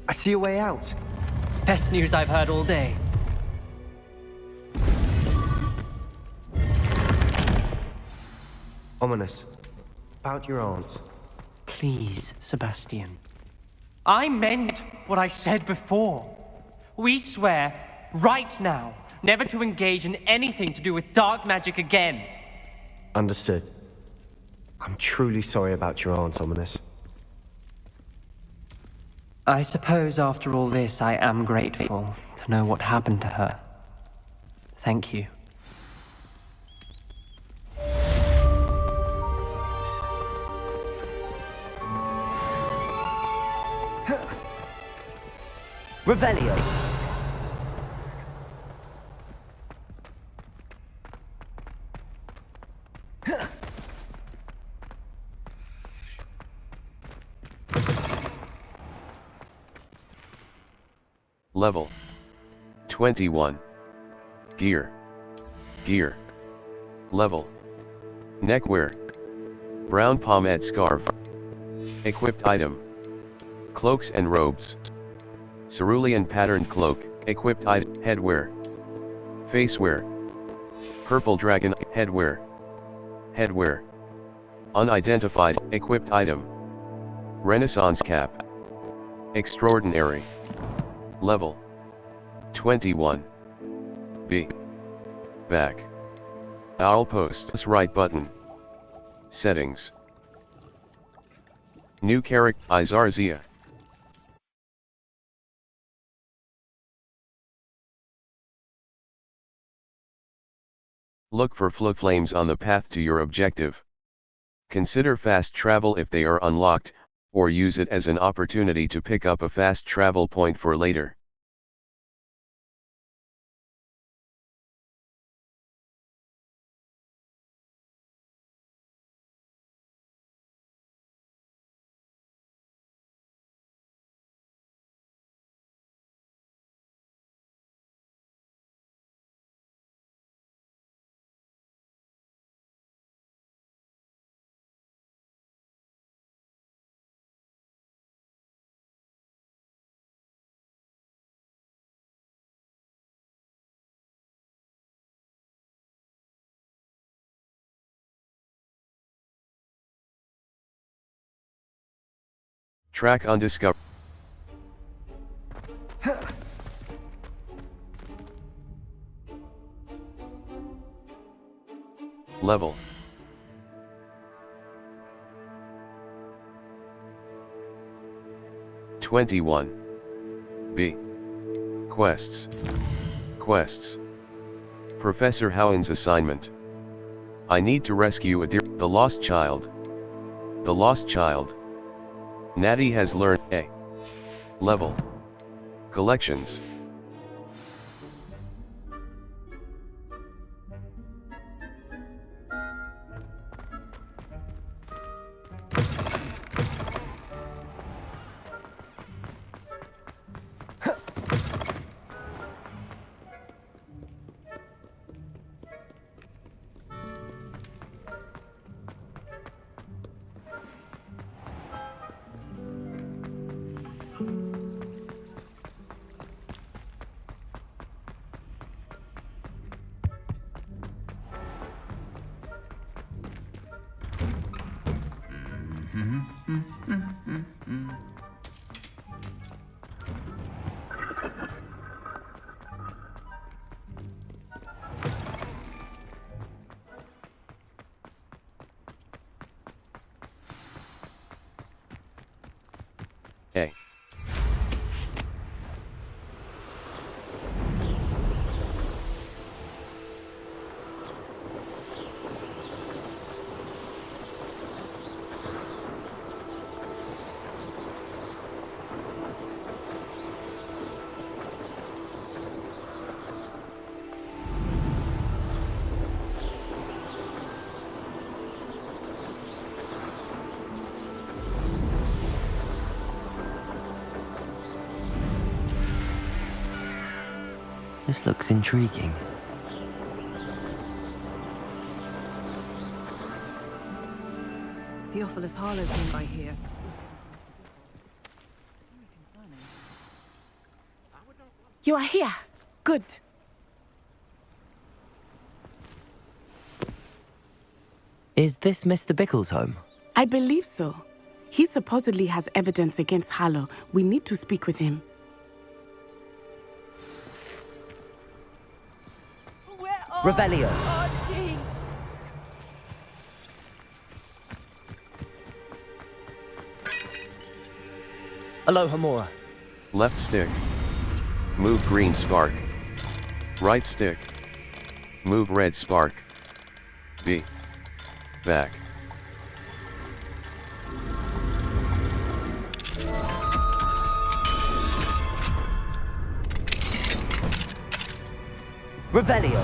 I see a way out. Best news I've heard all day. Ominous. About your aunt. Please, Sebastian. I meant what I said before. We swear, right now, never to engage in anything to do with dark magic again. Understood. I'm truly sorry about your aunt, Ominous. I suppose after all this, I am grateful to know what happened to her. Thank you. Revelio. Level 21. Gear. Gear. Level. Neckwear. Brown pomade scarf. Equipped item. Cloaks and robes. Cerulean patterned cloak, equipped item. Headwear. Facewear. Purple dragon, headwear. Headwear. Unidentified, equipped item. Renaissance cap. Extraordinary. Level 21. B. Back. Owl posts right button. Settings. New character Izarzia. Look for flames on the path to your objective. Consider fast travel if they are unlocked, or use it as an opportunity to pick up a fast travel point for later. Track undiscovered. Level. 21. B. Quests. Quests. Professor Howen's assignment. I need to rescue the lost child. The lost child. Natty has learned A. Level. Collections. A. This looks intriguing. Theophilus Harlow came by here. You are here. Good. Is this Mr. Bickle's home? I believe so. He supposedly has evidence against Harlow. We need to speak with him. Revelio. Archie! Aloha Mora. Left stick. Move green spark. Right stick. Move red spark. B. Back. Revelio.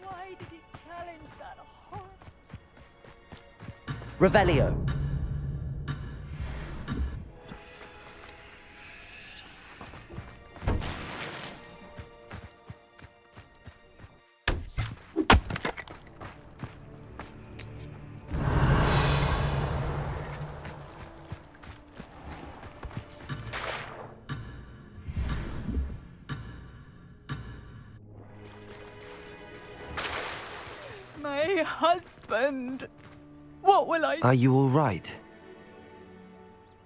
Why did he challenge that horror? Revelio. My husband! What will I do? Are you all right?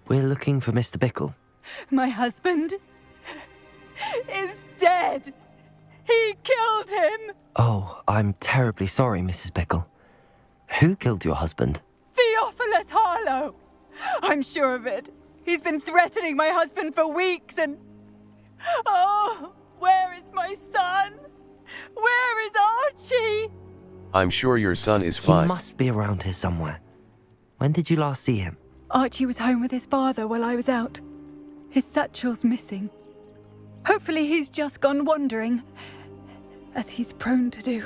We're looking for Mr. Bickle. My husband is dead! He killed him! Oh, I'm terribly sorry, Mrs. Bickle. Who killed your husband? Theophilus Harlow! I'm sure of it. He's been threatening my husband for weeks and... Oh, where is my son? Where is Archie? I'm sure your son is fine. He must be around here somewhere. When did you last see him? Archie was home with his father while I was out. His satchel's missing. Hopefully he's just gone wandering, as he's prone to do.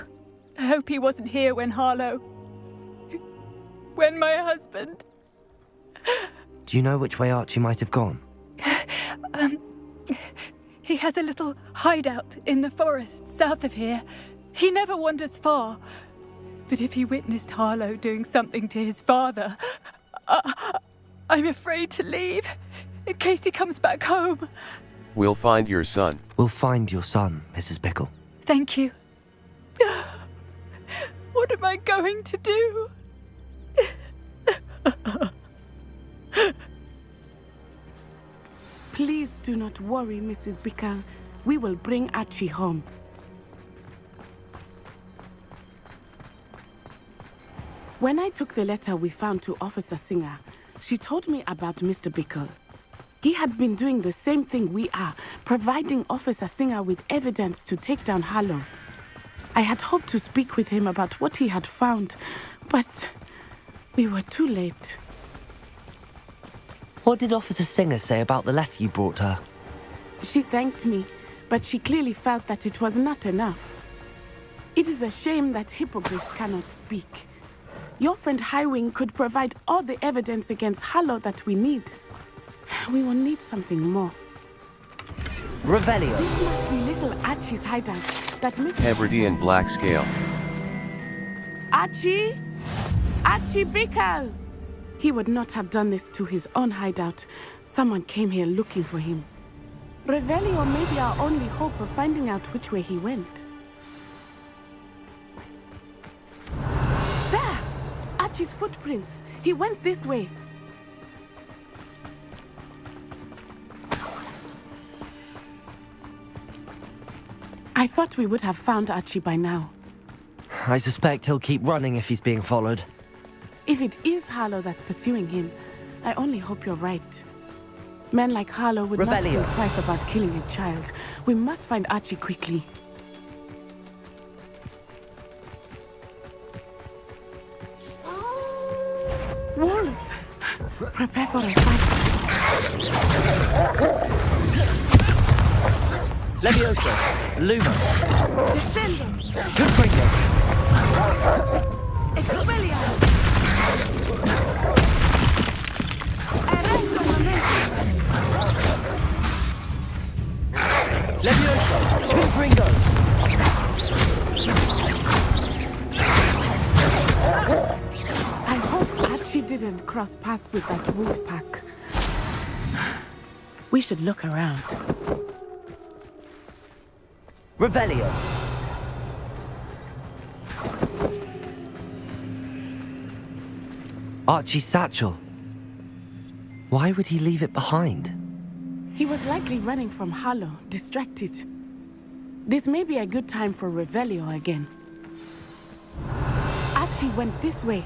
I hope he wasn't here when Harlow... when my husband... Do you know which way Archie might have gone? He has a little hideout in the forest south of here. He never wanders far. But if he witnessed Harlow doing something to his father, I'm afraid to leave, in case he comes back home. We'll find your son. We'll find your son, Mrs. Bickle. Thank you. What am I going to do? Please do not worry, Mrs. Bickle. We will bring Archie home. When I took the letter we found to Officer Singer, she told me about Mr. Bickle. He had been doing the same thing we are, providing Officer Singer with evidence to take down Harlow. I had hoped to speak with him about what he had found, but we were too late. What did Officer Singer say about the letter you brought her? She thanked me, but she clearly felt that it was not enough. It is a shame that hippogriffs cannot speak. Your friend Highwing could provide all the evidence against Harlow that we need. We will need something more. Revelio. This must be little Archie's hideout. That Miss Hebridean black scale. Archie? Archie Bickle! He would not have done this to his own hideout. Someone came here looking for him. Revelio may be our only hope of finding out which way he went. There! Archie's footprints. He went this way. I thought we would have found Archie by now. I suspect he'll keep running if he's being followed. If it is Harlow that's pursuing him, I only hope you're right. Men like Harlow would not think twice about killing a child. We must find Archie quickly. Wolves! Prepare for a fight. Levioso. Lumos. Descendo. Confringo. Expelliarmus. Levioso. Confringo. I hope Archie didn't cross paths with that wolf pack. We should look around. Revelio. Archie's satchel. Why would he leave it behind? He was likely running from Harlow, distracted. This may be a good time for Revelio again. Archie went this way.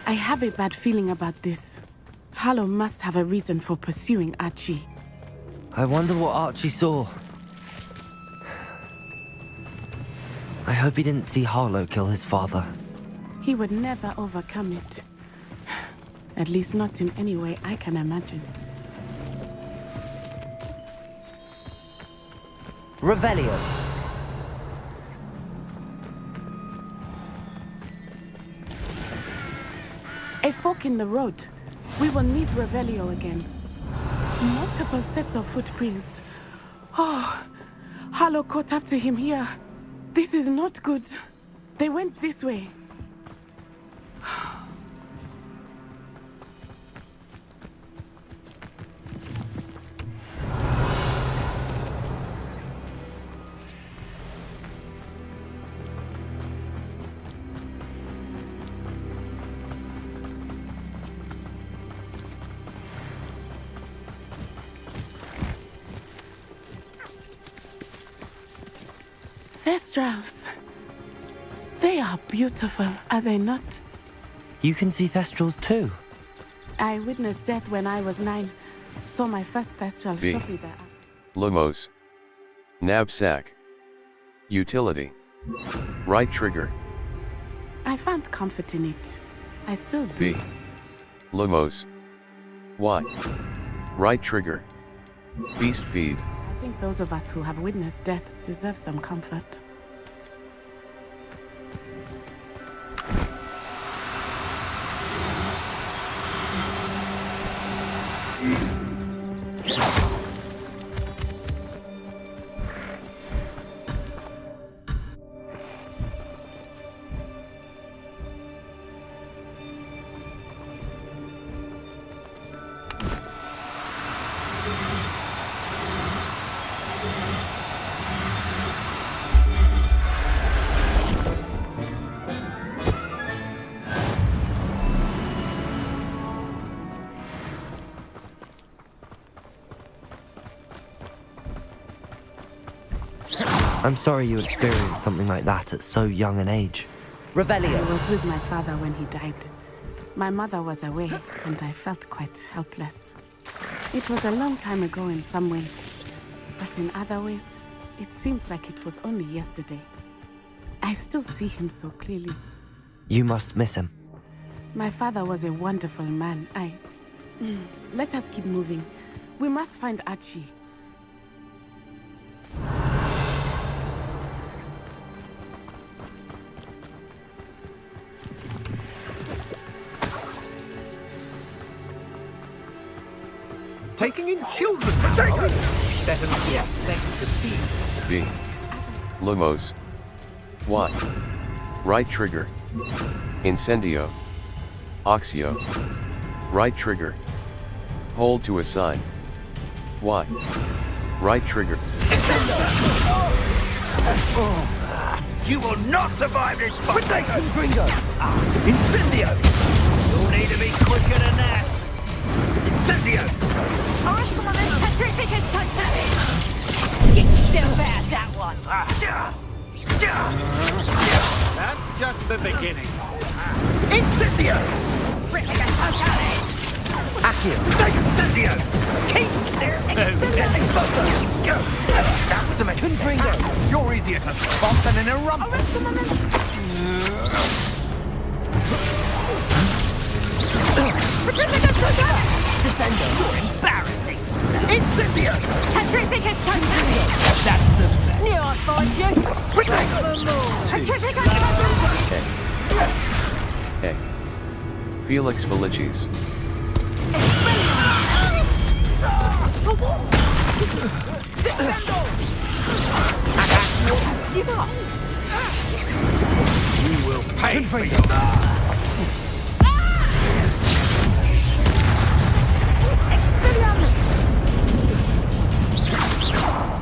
I have a bad feeling about this. Harlow must have a reason for pursuing Archie. I wonder what Archie saw. I hope he didn't see Harlow kill his father. He would never overcome it. At least not in any way I can imagine. Revelio. A fork in the road. We will need Revelio again. Multiple sets of footprints. Oh, Harlow caught up to him here. This is not good. They went this way. Thestrals. They are beautiful, are they not? You can see Thestrals too. I witnessed death when I was 9. Saw my first Thestral B. shortly there. Lumos. Knapsack. Utility. Right trigger. I found comfort in it. I still do. B. Lumos. Y. Right trigger. Beast feed. I think those of us who have witnessed death deserve some comfort. I'm sorry you experienced something like that at so young an age. Revelio. I was with my father when he died. My mother was away, and I felt quite helpless. It was a long time ago in some ways, but in other ways, it seems like it was only yesterday. I still see him so clearly. You must miss him. My father was a wonderful man. Let us keep moving. We must find Archie. Taking in children. Better not be a sex B. Lumos. Y. Right trigger. Incendio. Oxio. Right trigger. Hold to assign. Y. Right trigger. You will not survive this fight! Gringo! Incendio! You'll need to be quicker than that! Incendio! Get yourself out that one. That's just the beginning. Incendio! Accio! Take Incendio! Keep still! Expulsor! That was a mistake! Confringo! You're easier to spot than an eruption! Descendo! You're embarrassing yourself! Incendio! That's the best. Knew I'd find you. A. Felix Felicis. Give up. You will pay for your...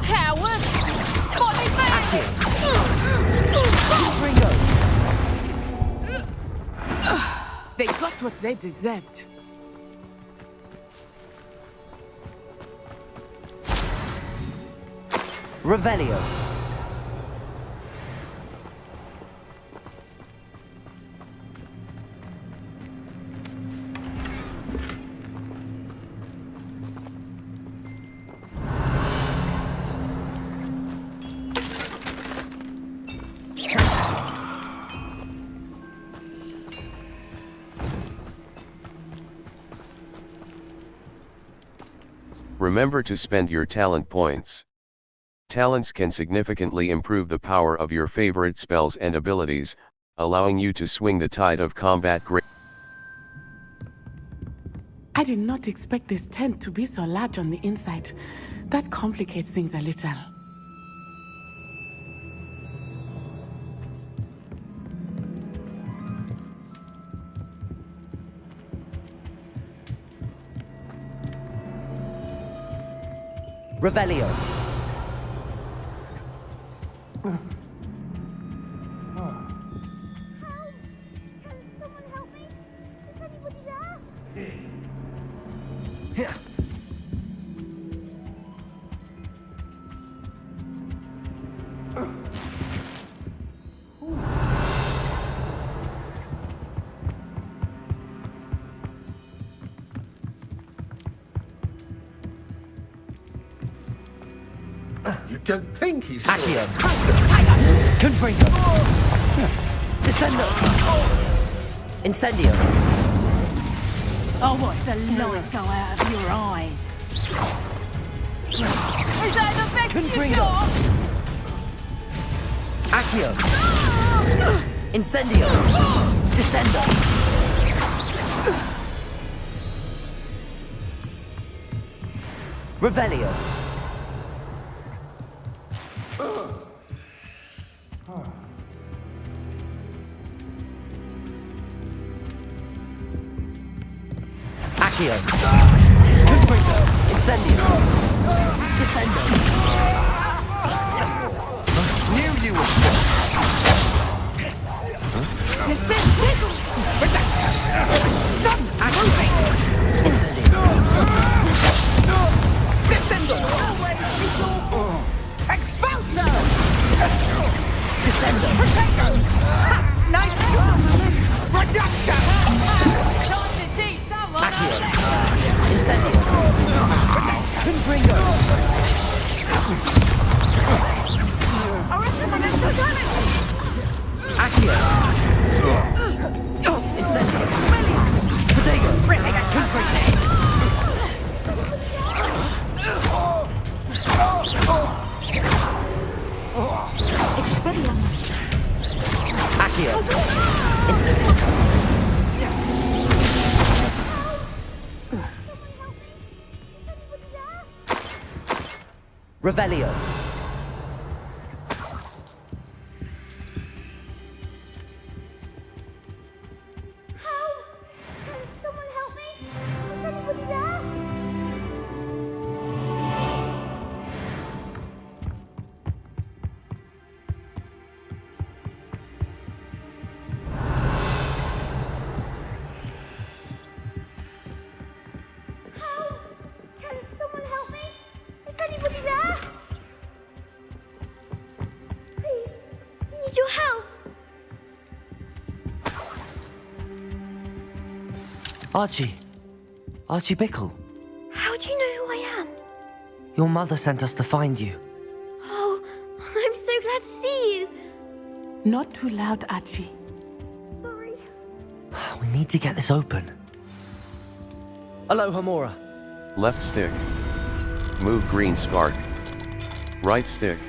Coward! They got what they deserved. Revelio. Remember to spend your talent points. Talents can significantly improve the power of your favorite spells and abilities, allowing you to swing the tide of combat greatly. I did not expect this tent to be so large on the inside. That complicates things a little. Revelio. You don't think he's... Accio. Confringo. Descendo. Incendio. I'll watch the light go out of your eyes. Is that the best you got? Accio. Incendio. Descendo. Revelio. Accio. Confringo. Incendio. Descendo. Knew you were... Incendio. Descendo. Expulsor. Revelio. Archie. Archie Bickle. How do you know who I am? Your mother sent us to find you. Oh, I'm so glad to see you. Not too loud, Archie. Sorry. We need to get this open. Hello, Hamora. Left stick. Move green spark. Right stick.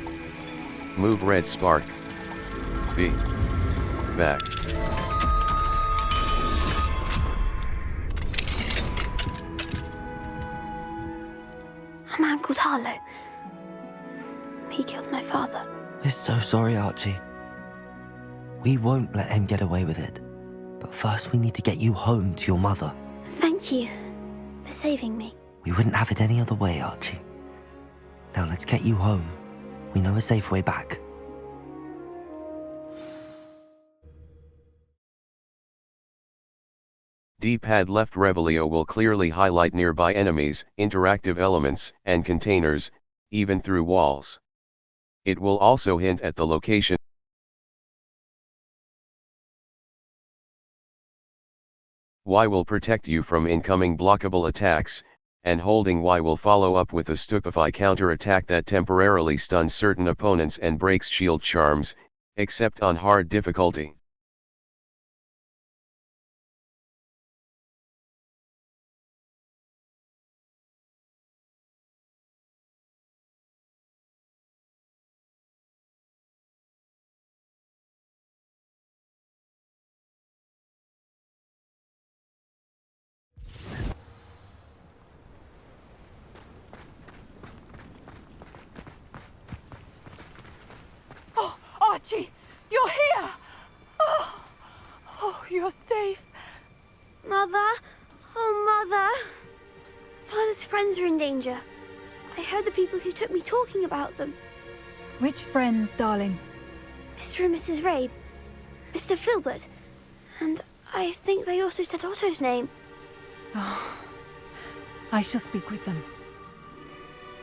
Move red spark. B. Back. A man called Harlow. He killed my father. We're so sorry, Archie. We won't let him get away with it. But first we need to get you home to your mother. Thank you for saving me. We wouldn't have it any other way, Archie. Now let's get you home. We know a safe way back. D-pad left Revelio will clearly highlight nearby enemies, interactive elements, and containers, even through walls. It will also hint at the location. Y will protect you from incoming blockable attacks, and holding Y will follow up with a stupefy counter-attack that temporarily stuns certain opponents and breaks shield charms, except on hard difficulty. Archie, you're here! Oh, you're safe. Mother? Oh, Mother. Father's friends are in danger. I heard the people who took me talking about them. Which friends, darling? Mr. and Mrs. Rabe, Mr. Filbert, and I think they also said Otto's name. Oh, I shall speak with them.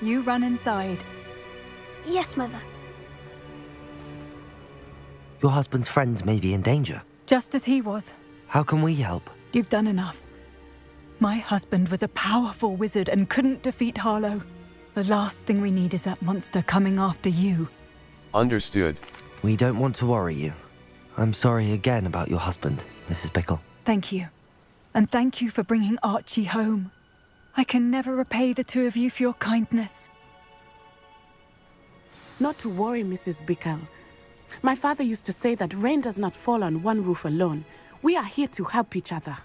You run inside. Yes, Mother. Your husband's friends may be in danger. Just as he was. How can we help? You've done enough. My husband was a powerful wizard and couldn't defeat Harlow. The last thing we need is that monster coming after you. Understood. We don't want to worry you. I'm sorry again about your husband, Mrs. Bickle. Thank you. And thank you for bringing Archie home. I can never repay the two of you for your kindness. Not to worry, Mrs. Bickle. My father used to say that rain does not fall on one roof alone. We are here to help each other.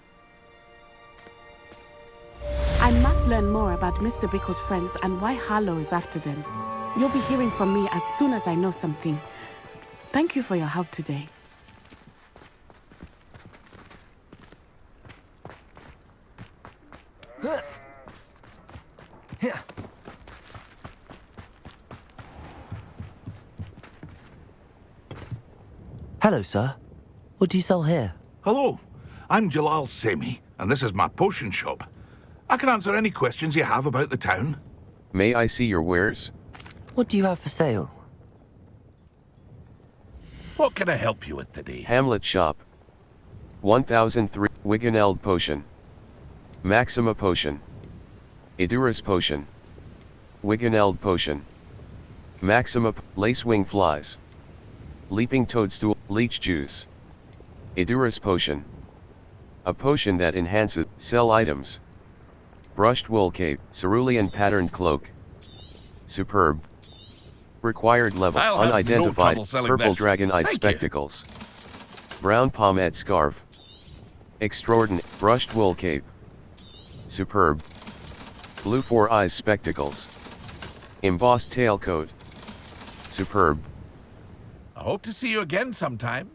I must learn more about Mr. Bickle's friends and why Harlow is after them. You'll be hearing from me as soon as I know something. Thank you for your help today. Hello, sir. What do you sell here? Hello, I'm Jalal Semi, and this is my potion shop. I can answer any questions you have about the town. May I see your wares? What do you have for sale? What can I help you with today? Hamlet Shop. 1003 Wiganeld Potion. Maxima Potion. Idurus Potion. Wiggeneld Potion. Maxima Lacewing Flies. Leaping Toadstool, Leech Juice. Edurus Potion. A potion that enhances sell items. Brushed Wool Cape, Cerulean Patterned Cloak. Superb. Required level, I'll have no unidentified, trouble selling purple this. dragon-eyed Thank you. spectacles. Brown pomade scarf. Extraordinary, brushed wool cape. Superb. Blue 4 eyes spectacles. Embossed tailcoat. Superb. I hope to see you again sometime.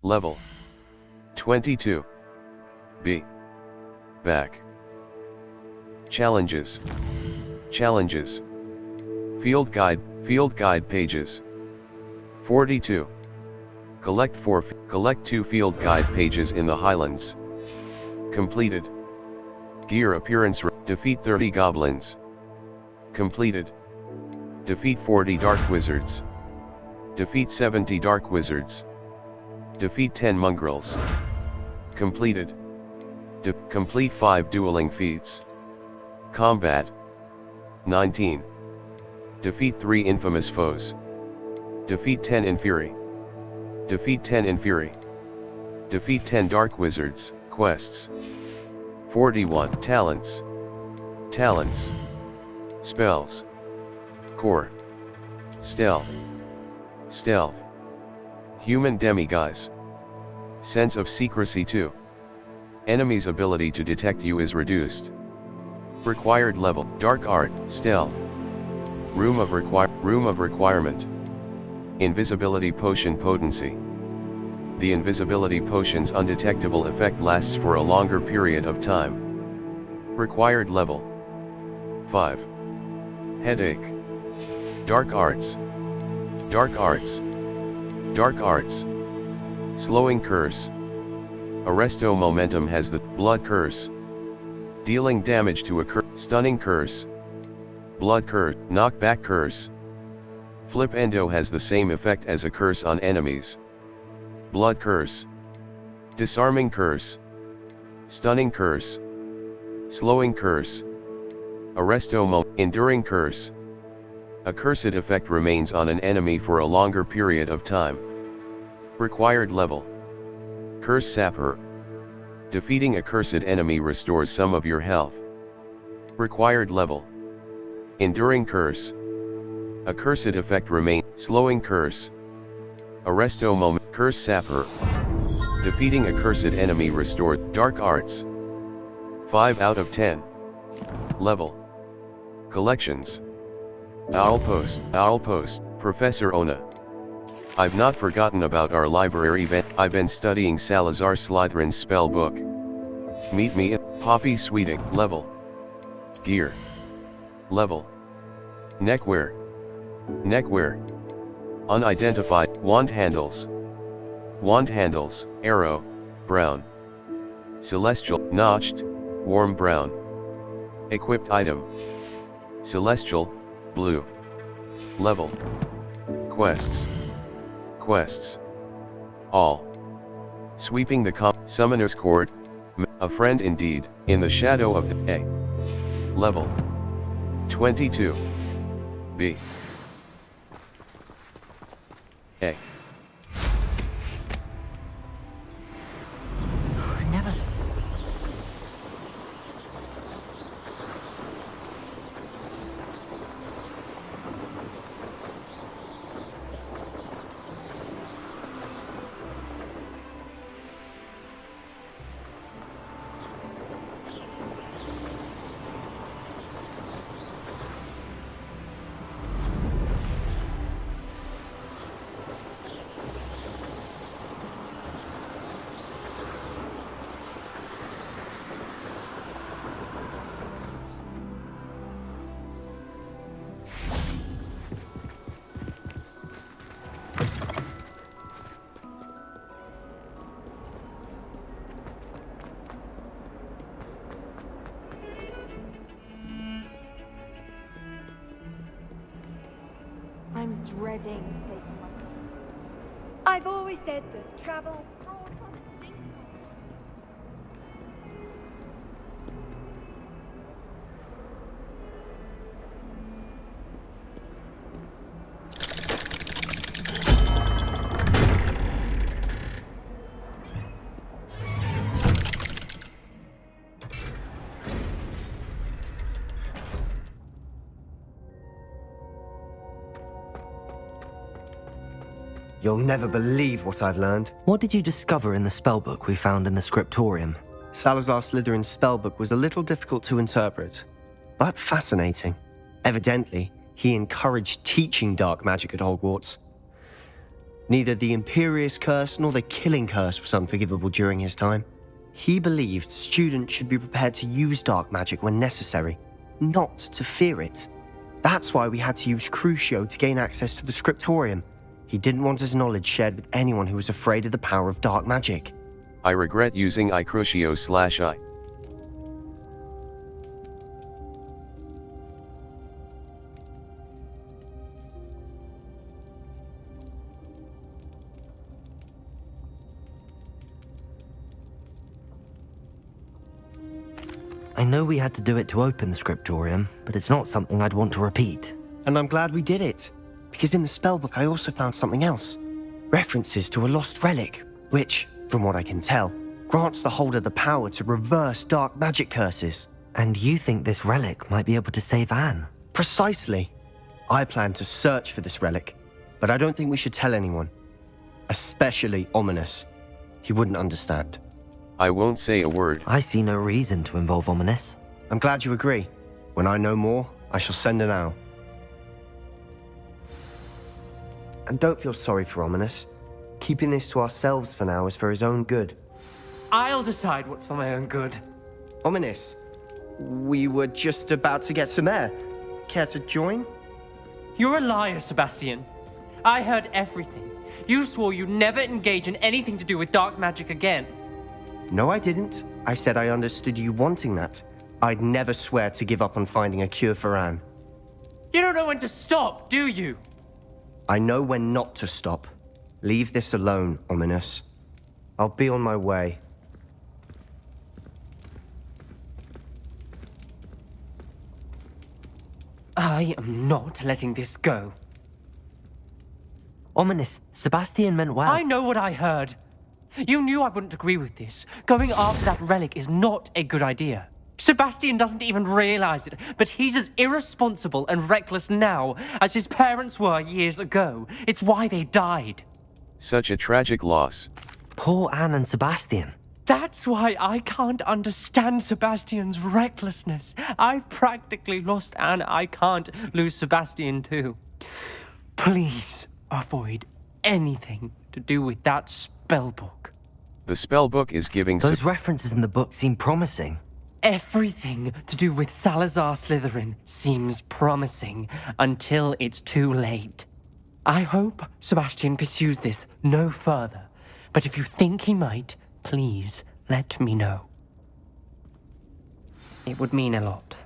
Level 22. B. Back. Challenges. Challenges. Field guide pages. 42. Collect 2 field guide pages in the Highlands. Completed. Gear appearance. Defeat 30 goblins. Completed. Defeat 40 dark wizards. Defeat 70 dark wizards. Defeat 10 mongrels. Completed. Complete 5 dueling feats. Combat. 19. Defeat 3 infamous foes. Defeat 10 Inferi. Defeat 10 Inferi. Defeat 10 dark wizards. Quests. 41. Talents. Talents. Spells. Core. Stealth. Stealth. Human demi-guise. Sense of secrecy 2. Enemy's ability to detect you is reduced. Required level, dark art, stealth. Room of requirement. Invisibility potion potency. The invisibility potion's undetectable effect lasts for a longer period of time. Required level 5. Headache. Dark arts. Dark arts. Dark arts. Slowing curse. Arresto momentum has the blood curse. Dealing damage to a curse. Stunning curse. Blood curse. Knockback curse. Flip endo has the same effect as a curse on enemies. Blood curse. Disarming curse. Stunning curse. Slowing curse. Arresto momentum. Enduring curse. A cursed effect remains on an enemy for a longer period of time. Required level. Curse Sapper. Defeating a cursed enemy restores some of your health. Required level. Enduring curse. A cursed effect remains. Slowing curse. Arresto moment. Curse Sapper. Defeating a cursed enemy restores. Dark arts. 5 out of 10. Level. Collections. Owl Post, Professor Ona. I've not forgotten about our library event. I've been studying Salazar Slytherin's spell book. Meet me at Poppy Sweeting. Level. Gear. Level. Neckwear. Neckwear. Unidentified. Wand handles. Wand handles. Arrow. Brown. Celestial. Notched. Warm brown. Equipped item. Celestial. Blue. Level. Quests. Quests. All. Sweeping the Summoner's Court. A friend indeed, in the shadow of the A. Level. 22. B. A. I'm dreading taking I've always said that travel... You'll never believe what I've learned. What did you discover in the spellbook we found in the scriptorium? Salazar Slytherin's spellbook was a little difficult to interpret, but fascinating. Evidently, he encouraged teaching dark magic at Hogwarts. Neither the Imperious Curse nor the Killing Curse was unforgivable during his time. He believed students should be prepared to use dark magic when necessary, not to fear it. That's why we had to use Crucio to gain access to the scriptorium. He didn't want his knowledge shared with anyone who was afraid of the power of dark magic. I regret using iCrucio/I. I know we had to do it to open the scriptorium, but it's not something I'd want to repeat. And I'm glad we did it, because in the spellbook I also found something else. References to a lost relic, which, from what I can tell, grants the holder the power to reverse dark magic curses. And you think this relic might be able to save Anne? Precisely. I plan to search for this relic, but I don't think we should tell anyone. Especially Ominous. He wouldn't understand. I won't say a word. I see no reason to involve Ominous. I'm glad you agree. When I know more, I shall send an owl. And don't feel sorry for Ominous. Keeping this to ourselves for now is for his own good. I'll decide what's for my own good. Ominous, we were just about to get some air. Care to join? You're a liar, Sebastian. I heard everything. You swore you'd never engage in anything to do with dark magic again. No, I didn't. I said I understood you wanting that. I'd never swear to give up on finding a cure for Anne. You don't know when to stop, do you? I know when not to stop. Leave this alone, Ominous. I'll be on my way. I am not letting this go. Ominous, Sebastian meant well. I know what I heard. You knew I wouldn't agree with this. Going after that relic is not a good idea. Sebastian doesn't even realize it, but he's as irresponsible and reckless now as his parents were years ago. It's why they died. Such a tragic loss. Poor Anne and Sebastian. That's why I can't understand Sebastian's recklessness. I've practically lost Anne. I can't lose Sebastian too. Please avoid anything to do with that spellbook. The spellbook is giving... Those references in the book seem promising. Everything to do with Salazar Slytherin seems promising until it's too late. I hope Sebastian pursues this no further, but if you think he might, please let me know. It would mean a lot.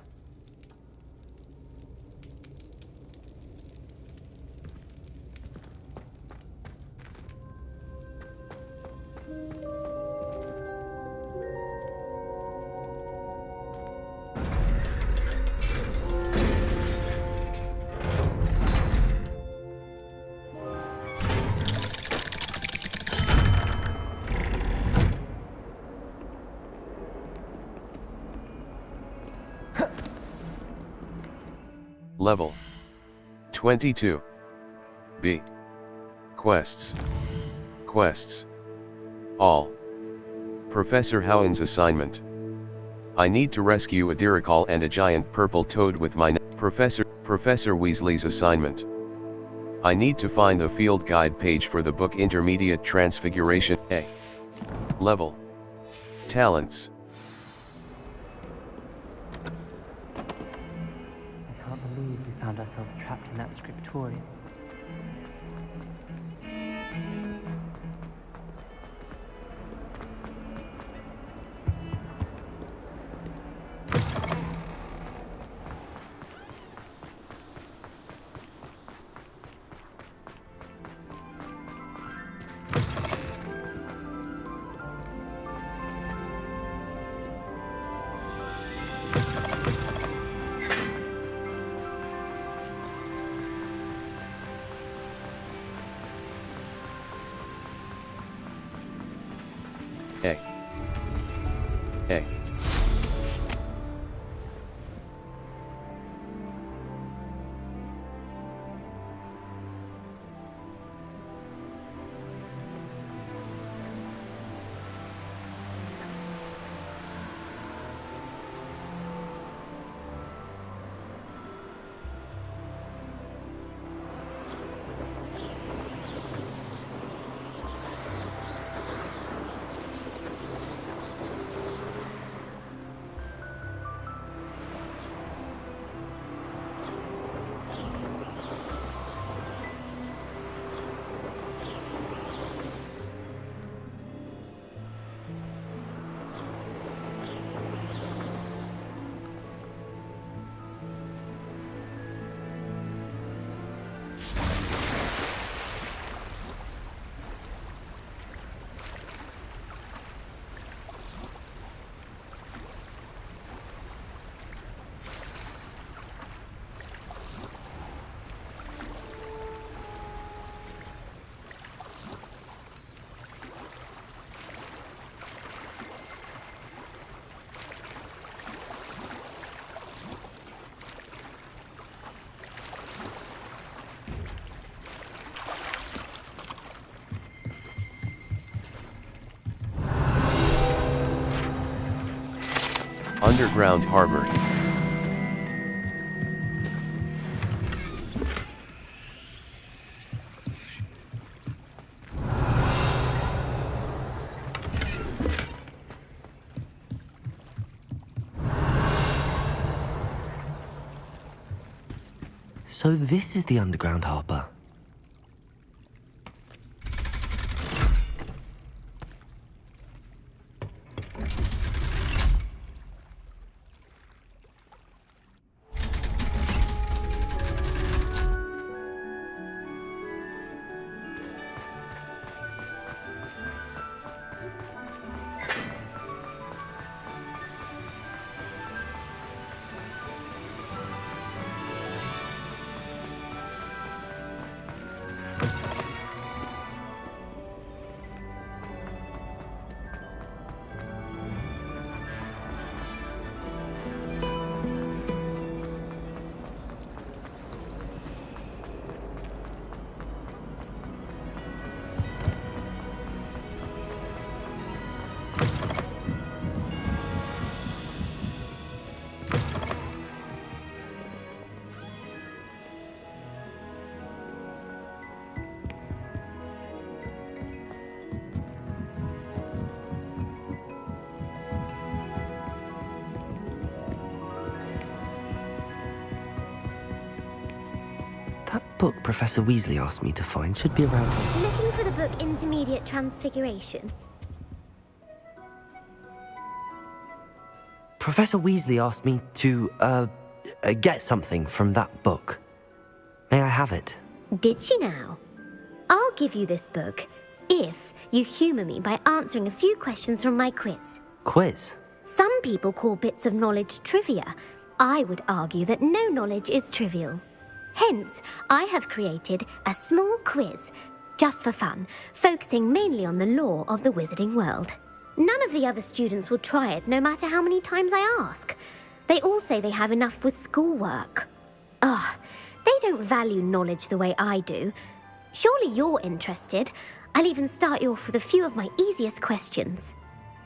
Level 22. B. Quests. Quests. All. Professor Howin's assignment. I need to rescue a Diricol and a giant purple toad with my Professor Weasley's assignment. I need to find the field guide page for the book Intermediate Transfiguration A. Level. Talents. I can't believe we found ourselves trapped in that scriptorium. A. A. Underground harbor. So this is the underground harbor. That book Professor Weasley asked me to find should be around here. Looking for the book Intermediate Transfiguration? Professor Weasley asked me to, get something from that book. May I have it? Did she now? I'll give you this book if you humour me by answering a few questions from my quiz. Quiz? Some people call bits of knowledge trivia. I would argue that no knowledge is trivial. Hence, I have created a small quiz, just for fun, focusing mainly on the lore of the wizarding world. None of the other students will try it, no matter how many times I ask. They all say they have enough with schoolwork. Ugh, they don't value knowledge the way I do. Surely you're interested. I'll even start you off with a few of my easiest questions.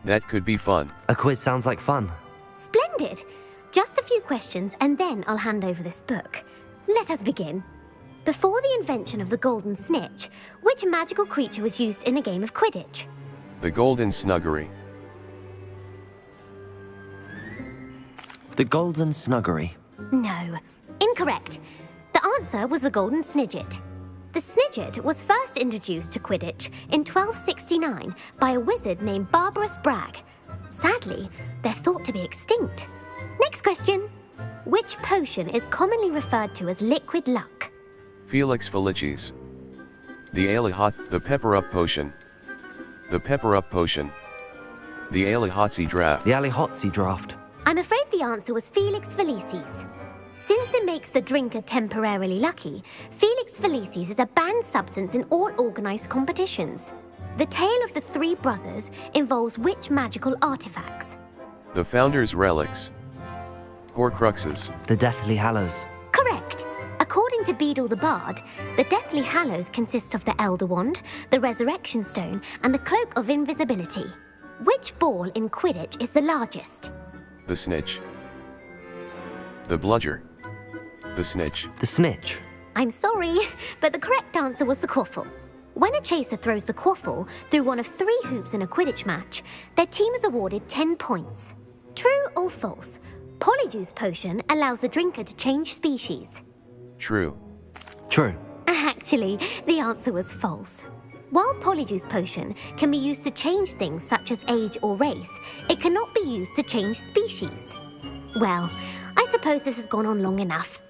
That could be fun. A quiz sounds like fun. Splendid! Just a few questions and then I'll hand over this book. Let us begin. Before the invention of the golden snitch, which magical creature was used in a game of Quidditch? The golden snuggery. The golden snuggery. No, incorrect. The answer was the golden snidget. The snidget was first introduced to Quidditch in 1269 by a wizard named Barbarous Bragg. Sadly, they're thought to be extinct. Next question. Which potion is commonly referred to as liquid luck? Felix Felicis. The Pepper-Up Potion. The Pepper-Up Potion. The Alihotsy Draft. The Alihotsy Draft. I'm afraid the answer was Felix Felicis. Since it makes the drinker temporarily lucky, Felix Felicis is a banned substance in all organised competitions. The tale of the three brothers involves which magical artifacts? The Founder's Relics. Horcruxes. The Deathly Hallows. Correct. According to Beadle the Bard, the Deathly Hallows consists of the Elder Wand, the Resurrection Stone, and the Cloak of Invisibility. Which ball in Quidditch is the largest? The Snitch. The Bludger. The Snitch. The Snitch. I'm sorry, but the correct answer was the Quaffle. When a chaser throws the Quaffle through one of 3 hoops in a Quidditch match, their team is awarded 10 points. True or false? Polyjuice Potion allows the drinker to change species. True. True. Actually, the answer was false. While Polyjuice Potion can be used to change things such as age or race, it cannot be used to change species. Well, I suppose this has gone on long enough.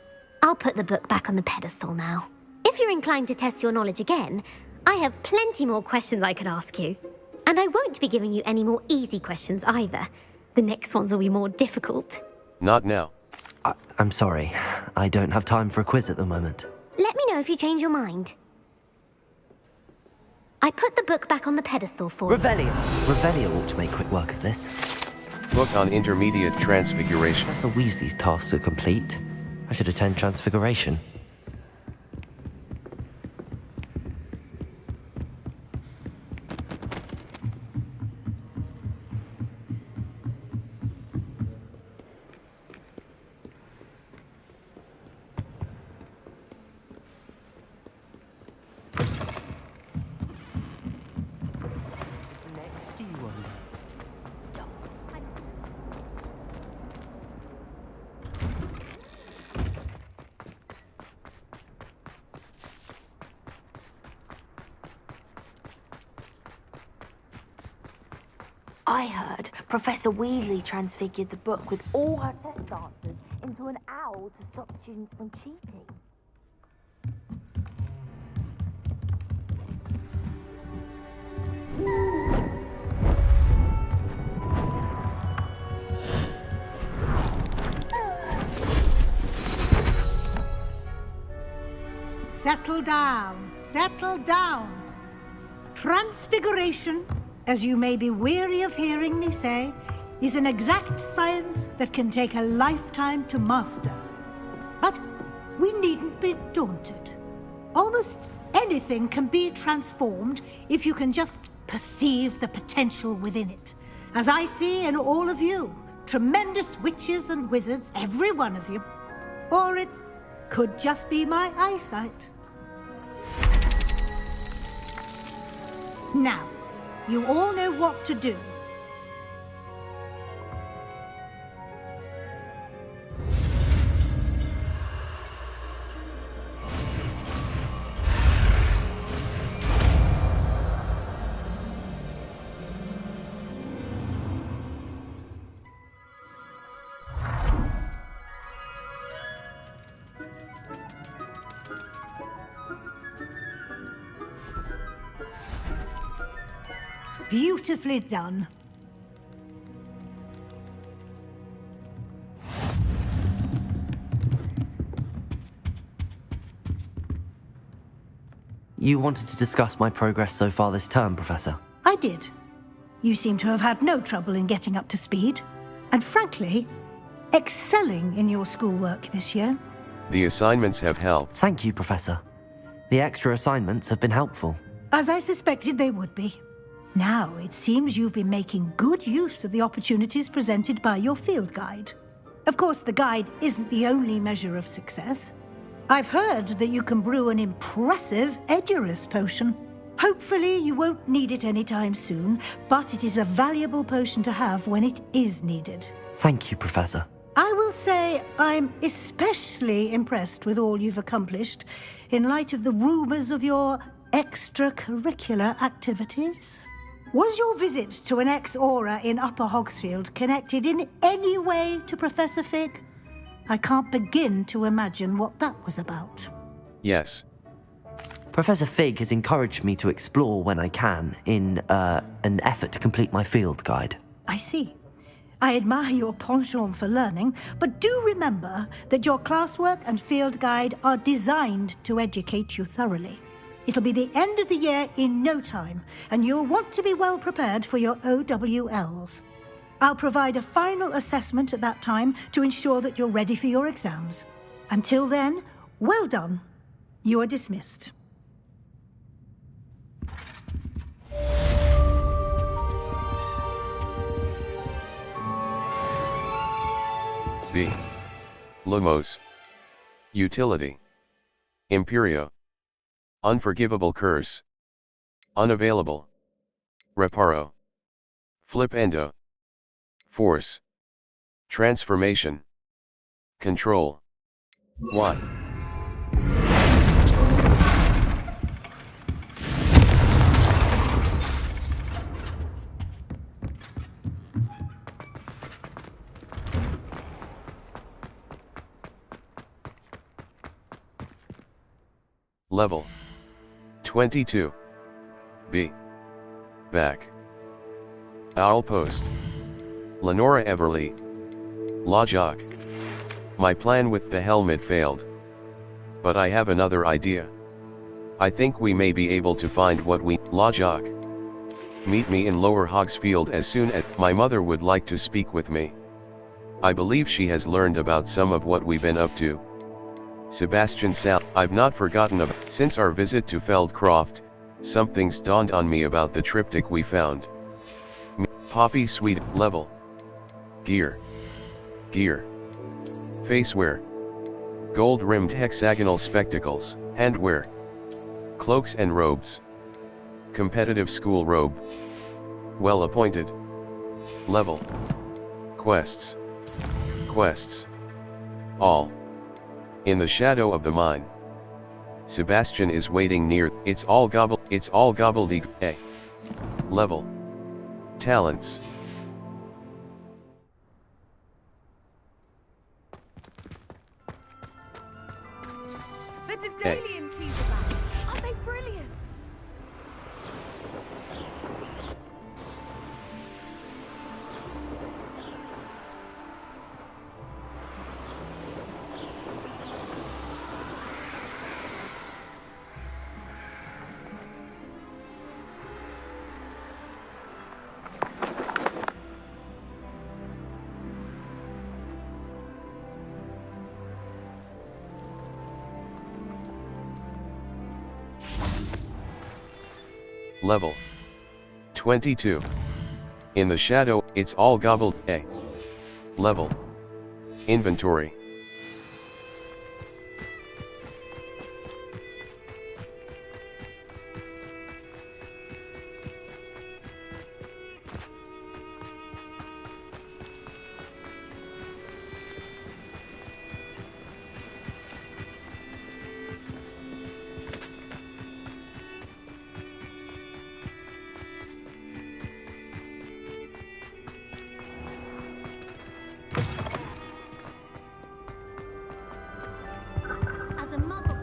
I'll put the book back on the pedestal now. If you're inclined to test your knowledge again, I have plenty more questions I could ask you. And I won't be giving you any more easy questions either. The next ones will be more difficult. Not now. I'm sorry. I don't have time for a quiz at the moment. Let me know if you change your mind. I put the book back on the pedestal for you. Revelio ought to make quick work of this. Book on Intermediate Transfiguration. Professor Weasley's tasks are complete. I should attend Transfiguration. I heard Professor Weasley transfigured the book with all her test answers into an owl to stop students from cheating. Settle down, settle down. Transfiguration, as you may be weary of hearing me say, is an exact science that can take a lifetime to master. But we needn't be daunted. Almost anything can be transformed if you can just perceive the potential within it. As I see in all of you, tremendous witches and wizards, every one of you. Or it could just be my eyesight. Now, you all know what to do. Beautifully done. You wanted to discuss my progress so far this term, Professor? I did. You seem to have had no trouble in getting up to speed. And frankly, excelling in your schoolwork this year. The assignments have helped. Thank you, Professor. The extra assignments have been helpful. As I suspected they would be. Now, it seems you've been making good use of the opportunities presented by your field guide. Of course, the guide isn't the only measure of success. I've heard that you can brew an impressive Edurus potion. Hopefully, you won't need it anytime soon, but it is a valuable potion to have when it is needed. Thank you, Professor. I will say I'm especially impressed with all you've accomplished in light of the rumors of your extracurricular activities. Was your visit to an ex-aura in Upper Hogsfield connected in any way to Professor Fig? I can't begin to imagine what that was about. Yes. Professor Fig has encouraged me to explore when I can in an effort to complete my field guide. I see. I admire your penchant for learning, but do remember that your classwork and field guide are designed to educate you thoroughly. It'll be the end of the year in no time, and you'll want to be well prepared for your OWLs. I'll provide a final assessment at that time to ensure that you're ready for your exams. Until then, well done. You are dismissed. B. Lumos. Utility. Imperio. Unforgivable curse. Unavailable. Reparo. Flipendo. Force. Transformation. Control. 1. Level 22. B. Back. Owl Post. Lenora Everly. Lajok. My plan with the helmet failed. But I have another idea. I think we may be able to find what we... Lajok. Meet me in Lower Hogsfield as soon as... My mother would like to speak with me. I believe she has learned about some of what we've been up to. Sebastian Sal, I've not forgotten of. Since our visit to Feldcroft, something's dawned on me about the triptych we found. Poppy Sweet, level. Gear. Gear. Facewear. Gold-rimmed hexagonal spectacles, handwear. Cloaks and robes. Competitive school robe. Well appointed. Level. Quests. Quests. All. In the shadow of the mine. Sebastian is waiting near. It's all gobbledygook. A. Level. Talents. The Daedalian teaser back. Aren't they brilliant? Level 22. In the shadow, it's all gobbled. A. Level. Inventory. As a mother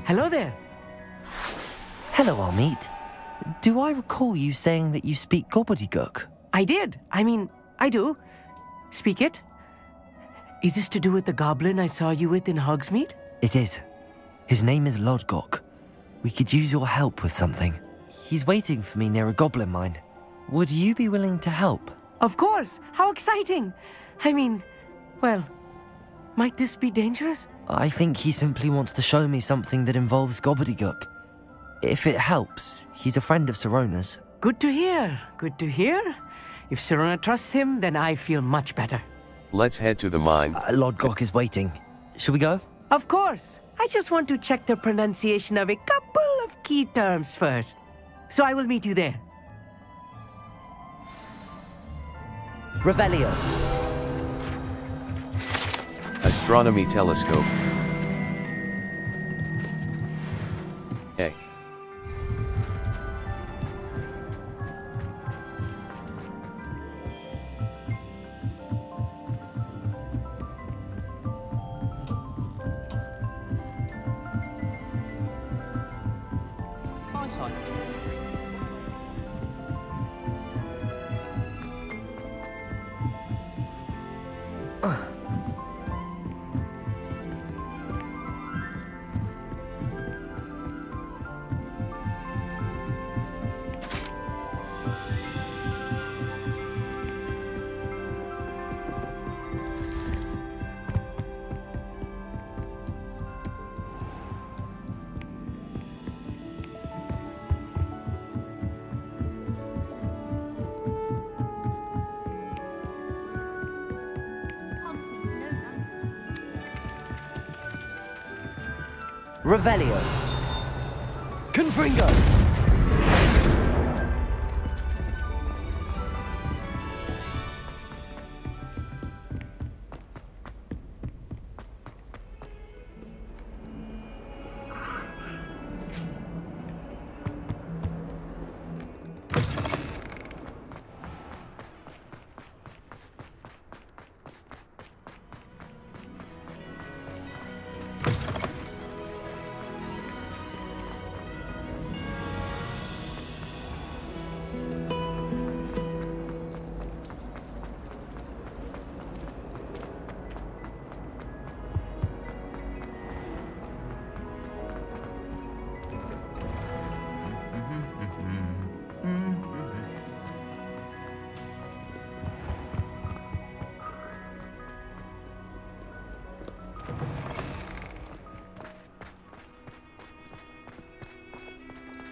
Hello there. Hello, Amit. Do I recall you saying that you speak gobbledygook? I did. I do. Speak it. Is this to do with the goblin I saw you with in Hogsmeade? It is. His name is Lodgok. We could use your help with something. He's waiting for me near a goblin mine. Would you be willing to help? Of course. How exciting. Well, might this be dangerous? I think he simply wants to show me something that involves gobbledygook. If it helps, he's a friend of Sirona's. Good to hear. Good to hear. If Sirona trusts him, then I feel much better. Let's head to the mine. Lodgok is waiting. Shall we go? Of course. I just want to check the pronunciation of a couple of key terms first. So I will meet you there. Revelio. Astronomy telescope. A. Revelio. Confringo.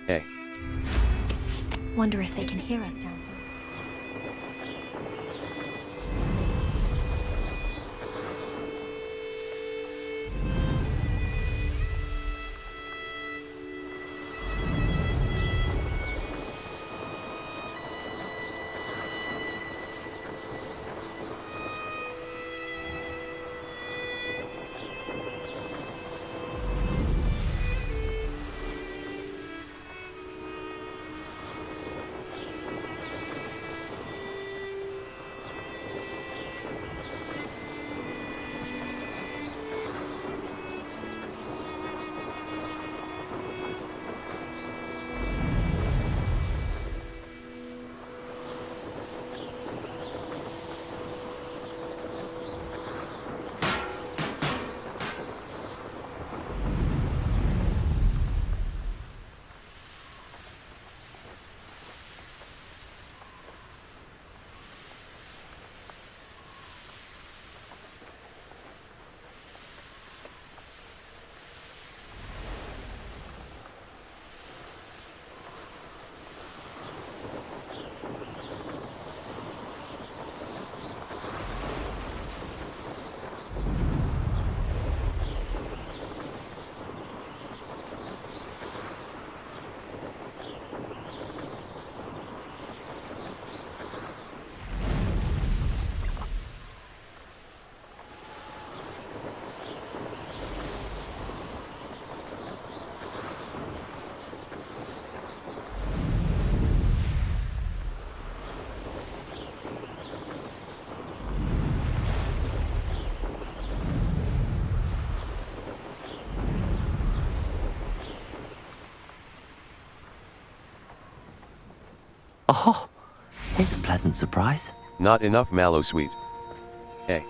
A. Wonder if they can hear us down here. Oh, here's a pleasant surprise. Not enough mallow sweet. Eh.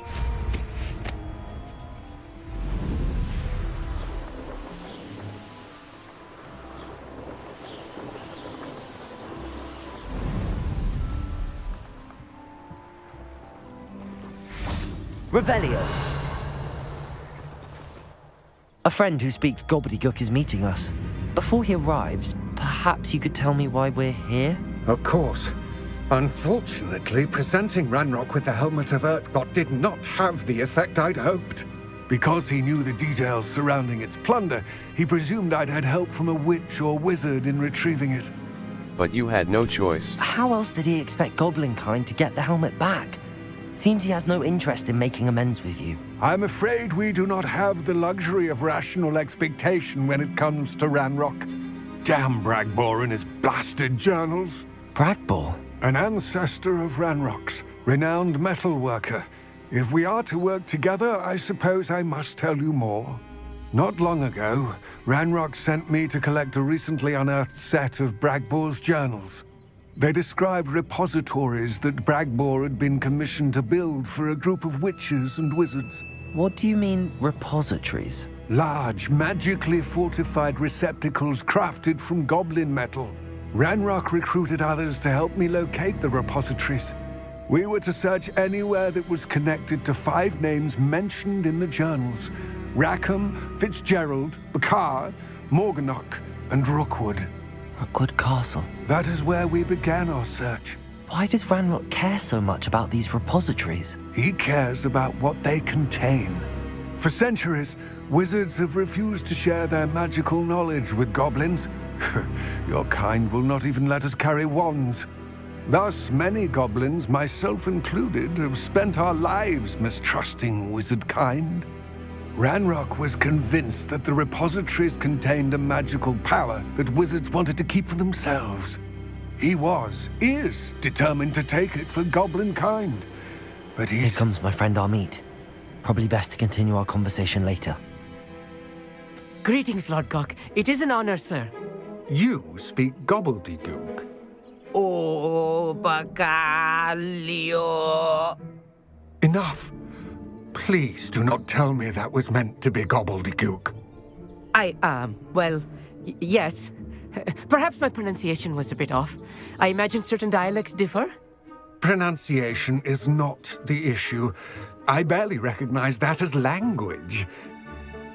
Revelio! A friend who speaks gobbledygook is meeting us. Before he arrives, perhaps you could tell me why we're here? Of course. Unfortunately, presenting Ranrock with the Helmet of Urtkot did not have the effect I'd hoped. Because he knew the details surrounding its plunder, he presumed I'd had help from a witch or wizard in retrieving it. But you had no choice. How else did he expect Goblinkind to get the helmet back? Seems he has no interest in making amends with you. I'm afraid we do not have the luxury of rational expectation when it comes to Ranrock. Damn Bragbor and his blasted journals. Bragbor? An ancestor of Ranrock's, renowned metal worker. If we are to work together, I suppose I must tell you more. Not long ago, Ranrock sent me to collect a recently unearthed set of Bragbor's journals. They described repositories that Bragbor had been commissioned to build for a group of witches and wizards. What do you mean, repositories? Large, magically fortified receptacles crafted from goblin metal. Ranrock recruited others to help me locate the repositories. We were to search anywhere that was connected to 5 names mentioned in the journals: Rackham, Fitzgerald, Bacard, Morganach, and Rookwood. Rookwood Castle? That is where we began our search. Why does Ranrock care so much about these repositories? He cares about what they contain. For centuries, wizards have refused to share their magical knowledge with goblins. Your kind will not even let us carry wands. Thus, many goblins, myself included, have spent our lives mistrusting wizard kind. Ranrock was convinced that the repositories contained a magical power that wizards wanted to keep for themselves. He is determined to take it for goblin kind. But Here comes my friend Amit. Probably best to continue our conversation later. Greetings, Lord Cock. It is an honor, sir. You speak gobbledygook. Oh, Bacalio. Enough. Please do not tell me that was meant to be gobbledygook. Yes. Perhaps my pronunciation was a bit off. I imagine certain dialects differ. Pronunciation is not the issue. I barely recognize that as language.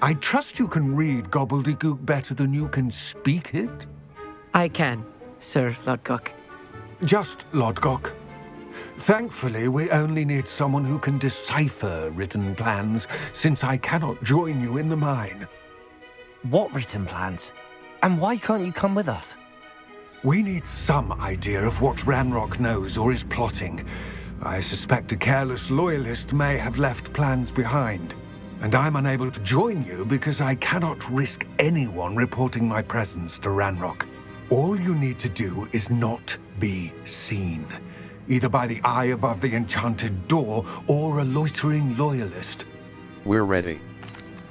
I trust you can read gobbledygook better than you can speak it? I can, Sir Lodgok. Just Lodgok. Thankfully, we only need someone who can decipher written plans, since I cannot join you in the mine. What written plans? And why can't you come with us? We need some idea of what Ranrock knows or is plotting. I suspect a careless loyalist may have left plans behind. And I'm unable to join you because I cannot risk anyone reporting my presence to Ranrock. All you need to do is not be seen, either by the eye above the enchanted door or a loitering loyalist. We're ready.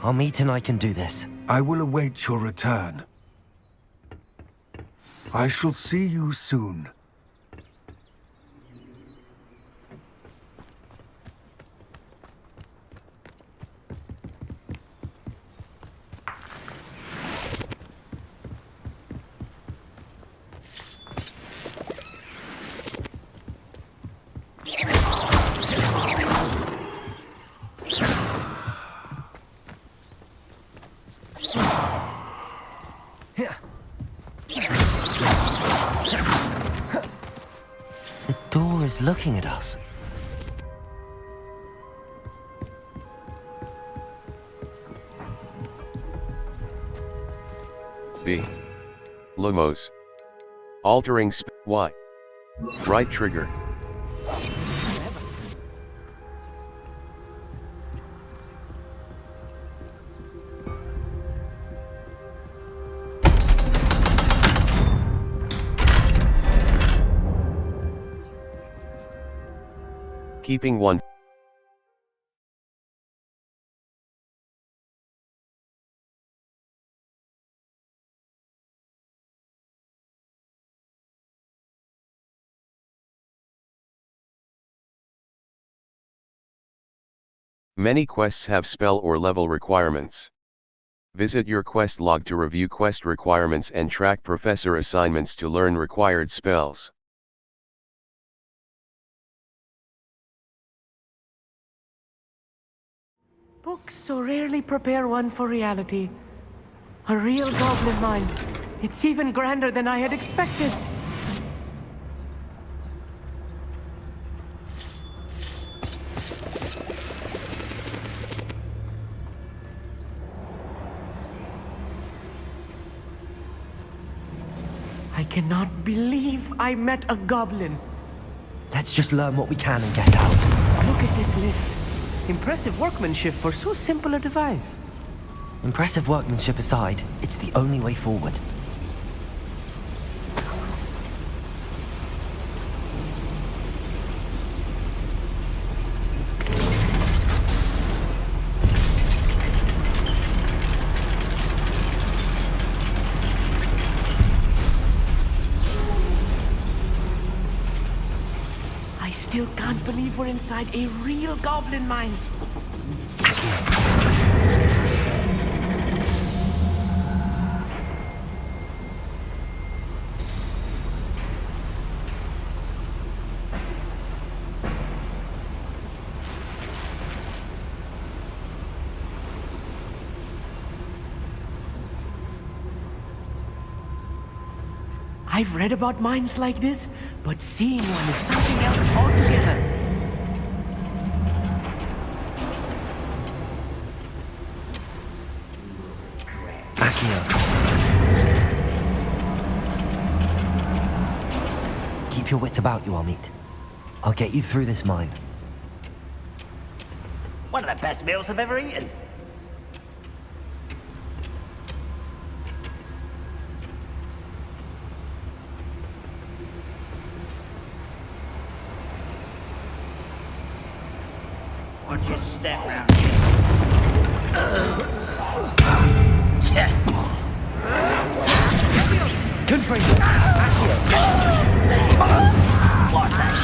Amit and I can do this. I will await your return. I shall see you soon. The door is looking at us. B. Lumos. Altering Y. Right trigger. Keeping one. Many quests have spell or level requirements. Visit your quest log to review quest requirements and track professor assignments to learn required spells. Books so rarely prepare one for reality. A real goblin mine. It's even grander than I had expected. I cannot believe I met a goblin. Let's just learn what we can and get out. Look at this lift. Impressive workmanship for so simple a device. Impressive workmanship aside, it's the only way forward. I still can't believe we're inside a real goblin mine. I've read about mines like this, but seeing one is something else altogether. Akio. Keep your wits about you, Amit. I'll get you through this mine. One of the best meals I've ever eaten. Watch your step round here. Good for you. What's that?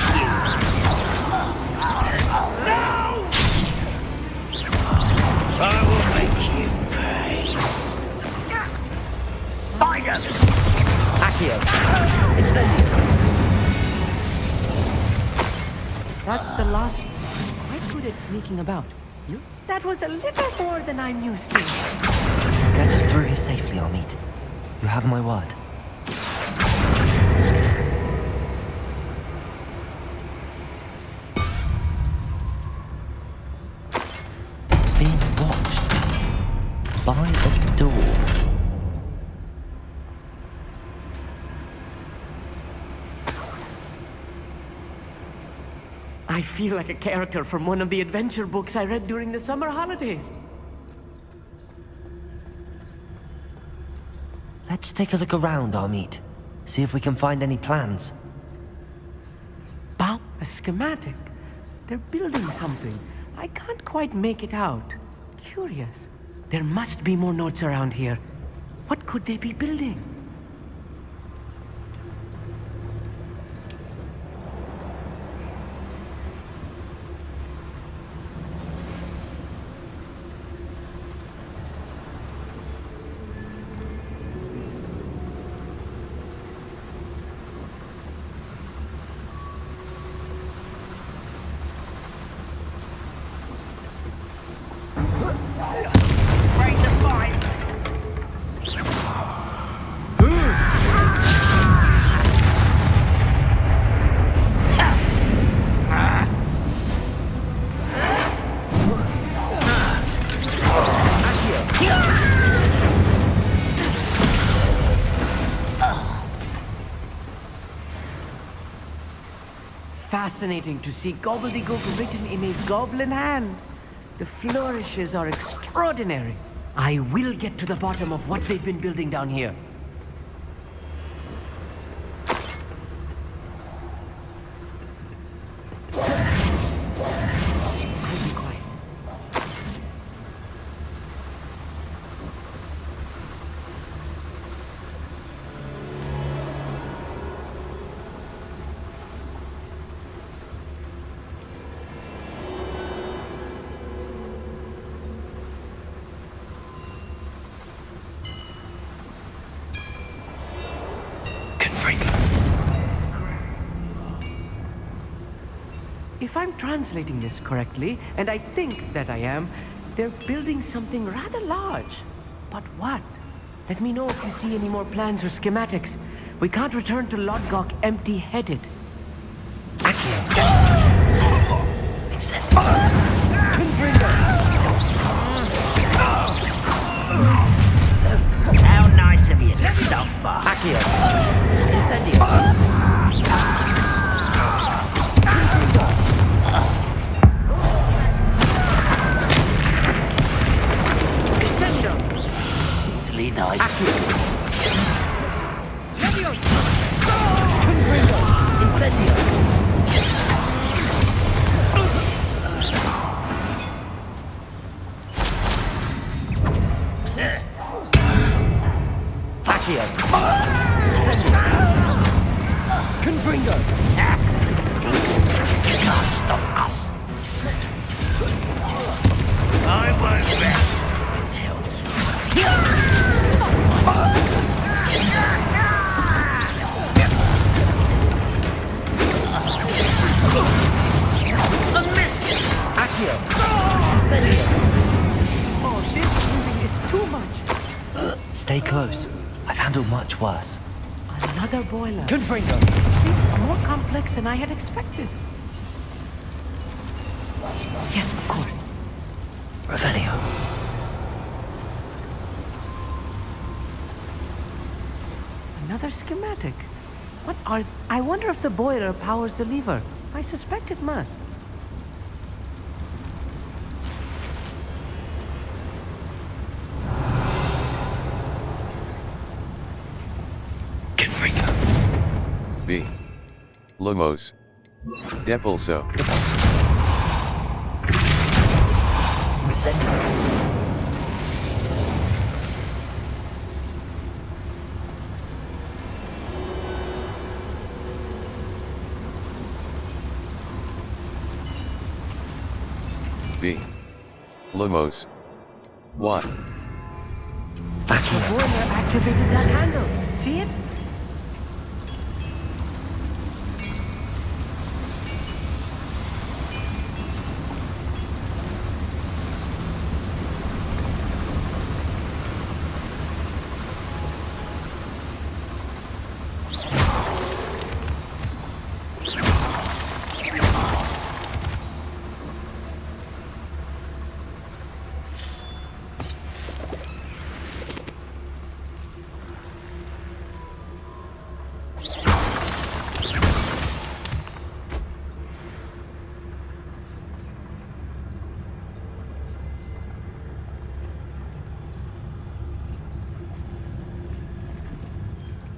No! I will make you pay. Find him! Akio. Incendio. That's the last. Quite good at sneaking about. You? That was a little more than I'm used to. Get us through here safely, Amit. You have my word. Being watched by a door. I feel like a character from one of the adventure books I read during the summer holidays. Let's take a look around, Amit. See if we can find any plans. Wow, a schematic. They're building something. I can't quite make it out. Curious. There must be more notes around here. What could they be building? Fascinating to see gobbledygook written in a goblin hand. The flourishes are extraordinary. I will get to the bottom of what they've been building down here. I'll be quiet. if I'm translating this correctly, and I think that I am, they're building something rather large. But what? Let me know if you see any more plans or schematics. We can't return to Lodgok empty-headed. It's How nice of you to stop by. Accio. Incendio. Denied. Accio. Incendio. Confringo. You can't stop us. I won't rest until A miss! Accio. Incendio. Oh, this moving is too much. Stay close. I've handled much worse. Another boiler. Confringo. This place is more complex than I had expected. Yes, of course. Revelio. Another schematic. What are... I wonder if the boiler powers the lever. I suspect it must. B. Lumos. Depulso. Incendio. B. Lumos. What? The boiler activated that handle. See it?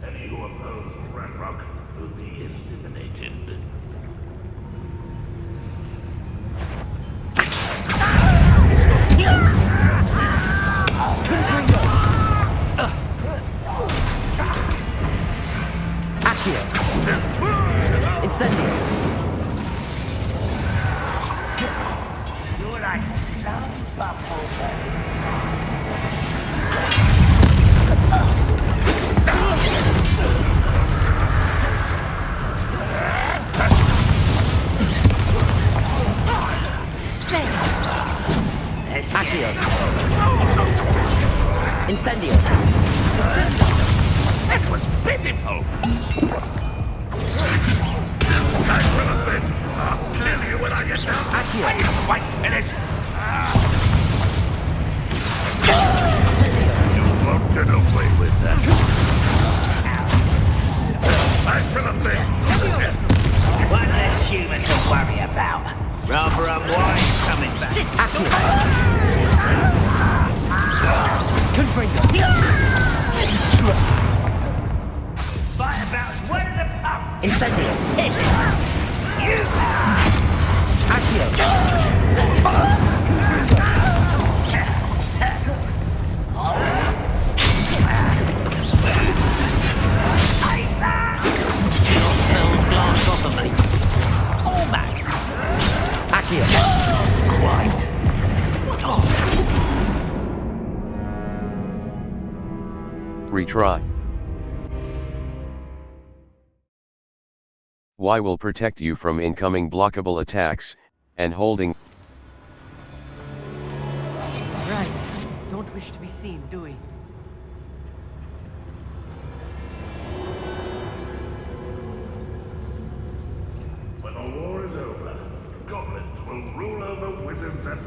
Any who oppose Ranrock will be eliminated. Accio. Incendio. you're like some buffalo. Accio. Incendio. That was pitiful! Time for the finish! I'll kill you when I get down! Accio. Are you quite finished? You won't get away with that! Time for the finish! One less human to worry about. Rather unwise coming back. Confringo. Fight about as well as a pump. Incendio. Hit it. You. Accio. You'll spell glass off of me. Almost. Accio. Quite. Retry. Y will protect you from incoming blockable attacks, and holding Right. Don't wish to be seen, do we? When the war is over, goblins will rule over wizards and...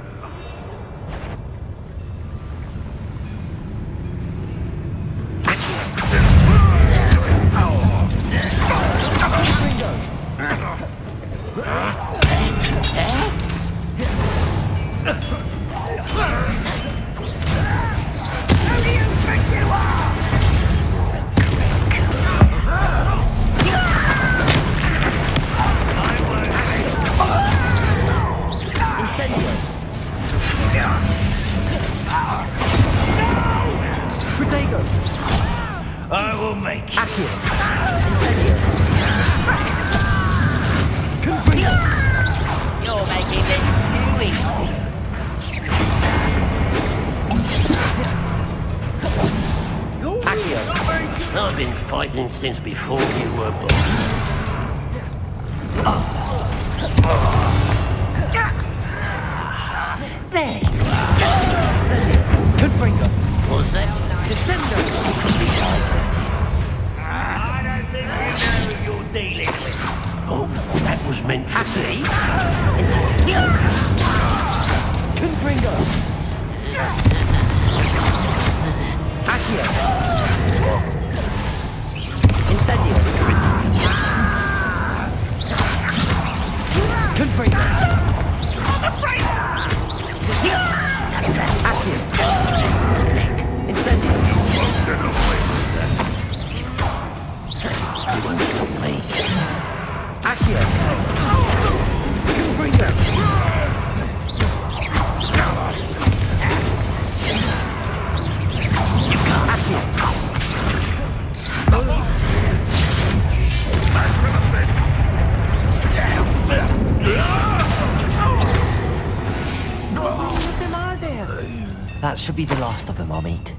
I will make you. You're making this too easy. I've been fighting since before you were born. There you are. Confringo. Was that? Descendo. I don't think you know who you're dealing with. Oh, that was meant for me. Confringo! Accio! Incendio! Confringo! Accio! Incendio! You won't stop me. Accio! Confringo! That should be the last of them I'll meet.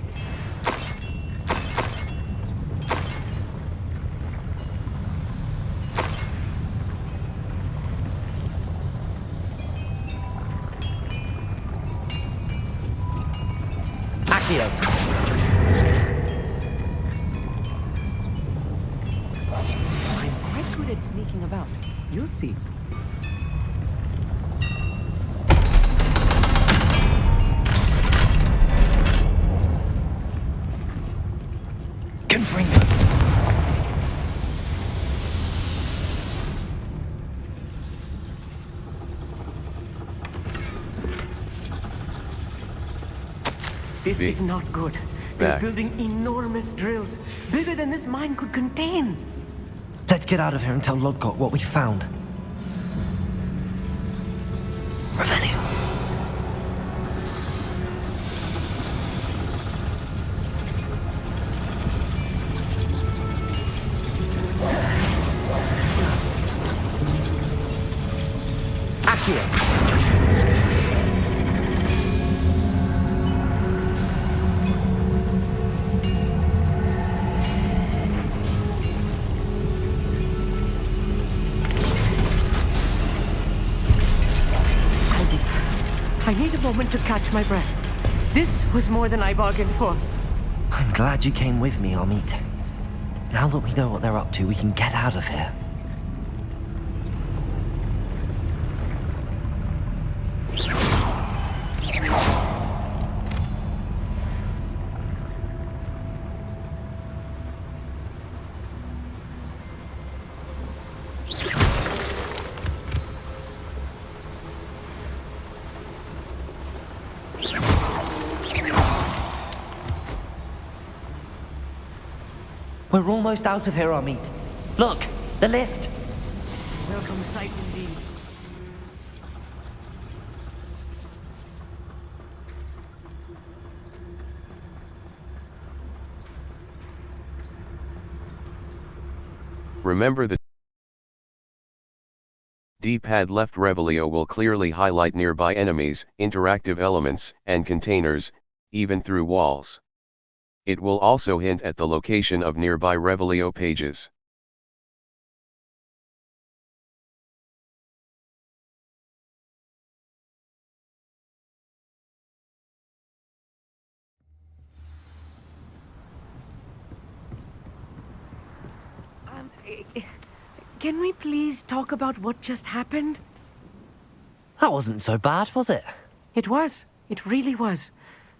Accio! I'm quite good at sneaking about. You'll see. Confringo! This V. is not good. They're Back. building enormous drills, bigger than this mine could contain. Let's get out of here and tell Lodgott what we found. Revelio. Accio! I need a moment to catch my breath. This was more than I bargained for. I'm glad you came with me, Amit. Now that we know what they're up to, we can get out of here. We're almost out of here, Amit. Look, the lift. Welcome sight indeed. Remember the D-pad left Revelio will clearly highlight nearby enemies, interactive elements, and containers, even through walls. It will also hint at the location of nearby Revelio pages. Can we please talk about what just happened? That wasn't so bad, was it? It was. It really was.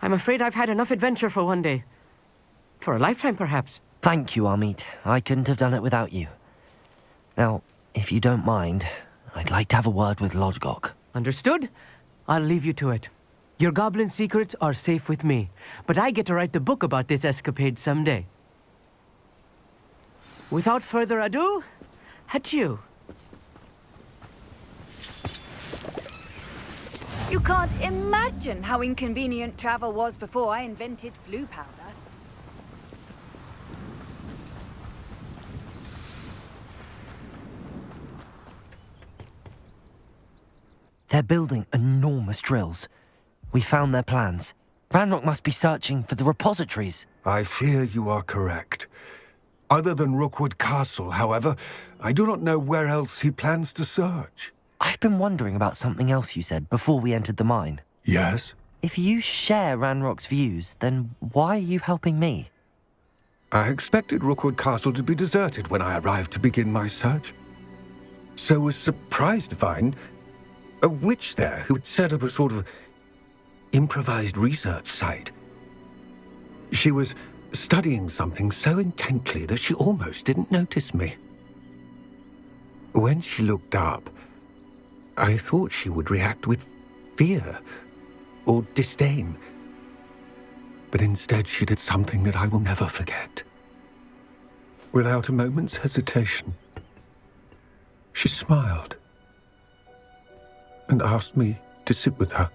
I'm afraid I've had enough adventure for one day. For a lifetime, perhaps. Thank you, Amit. I couldn't have done it without you. Now, if you don't mind, I'd like to have a word with Lodgok. Understood? I'll leave you to it. Your goblin secrets are safe with me, but I get to write the book about this escapade someday. Without further ado, adieu. You can't imagine how inconvenient travel was before I invented flu powder. They're building enormous drills. We found their plans. Ranrock must be searching for the repositories. I fear you are correct. Other than Rookwood Castle, however, I do not know where else he plans to search. I've been wondering about something else you said before we entered the mine. Yes? If you share Ranrock's views, then why are you helping me? I expected Rookwood Castle to be deserted when I arrived to begin my search. So was surprised to find a witch there who had set up a sort of improvised research site. She was studying something so intently that she almost didn't notice me. When she looked up, I thought she would react with fear or disdain. But instead she did something that I will never forget. Without a moment's hesitation, she smiled and asked me to sit with her.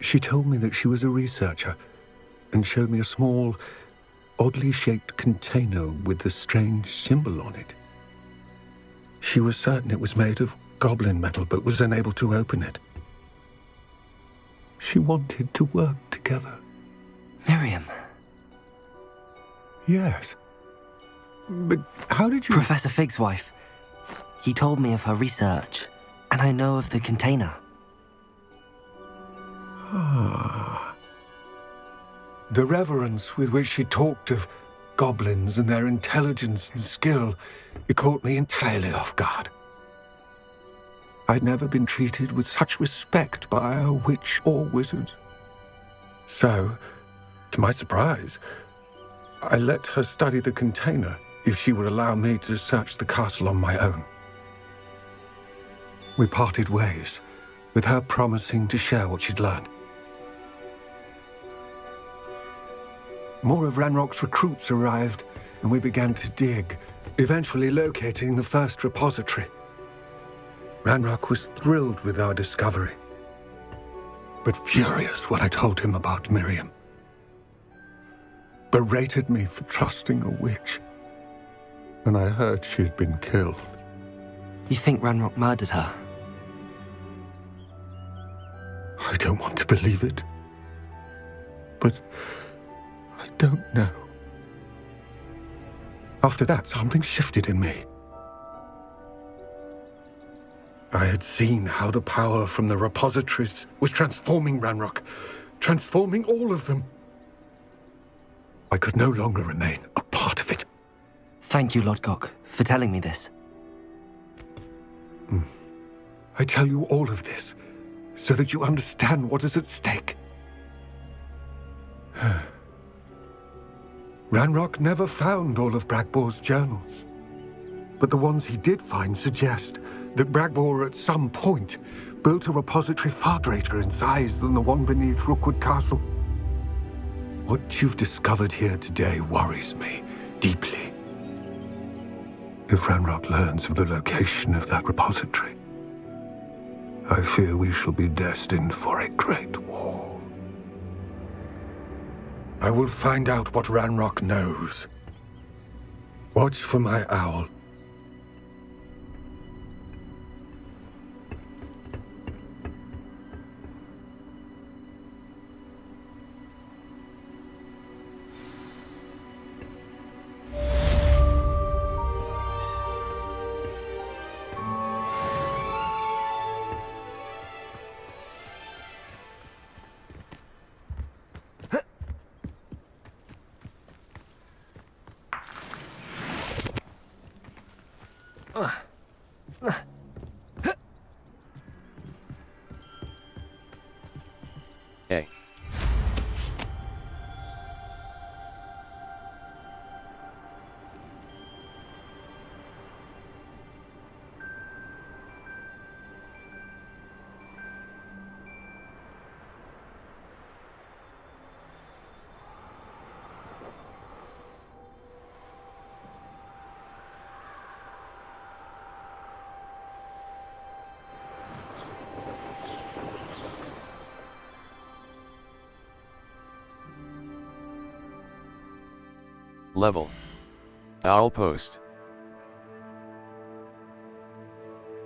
She told me that she was a researcher and showed me a small, oddly shaped container with a strange symbol on it. She was certain it was made of goblin metal, but was unable to open it. She wanted to work together. Miriam. Yes. But how did you... Professor Fig's wife. He told me of her research, and I know of the container. Ah. The reverence with which she talked of goblins and their intelligence and skill, it caught me entirely off guard. I'd never been treated with such respect by a witch or wizard. So, to my surprise, I let her study the container if she would allow me to search the castle on my own. We parted ways, with her promising to share what she'd learned. More of Ranrock's recruits arrived, and we began to dig, eventually locating the first repository. Ranrock was thrilled with our discovery, but furious when I told him about Miriam. Berated me for trusting a witch, and I heard she had been killed. You think Ranrock murdered her? I don't want to believe it, but I don't know. After that, something shifted in me. I had seen how the power from the repositories was transforming Ranrock, transforming all of them. I could no longer remain a part of it. Thank you, Lodgok, for telling me this. I tell you all of this so that you understand what is at stake. Ranrock never found all of Bragbor's journals, but the ones he did find suggest that Bragbor at some point built a repository far greater in size than the one beneath Rookwood Castle. What you've discovered here today worries me deeply. If Ranrock learns of the location of that repository, I fear we shall be destined for a great war. I will find out what Ranrock knows. Watch for my owl. Level. Owl post.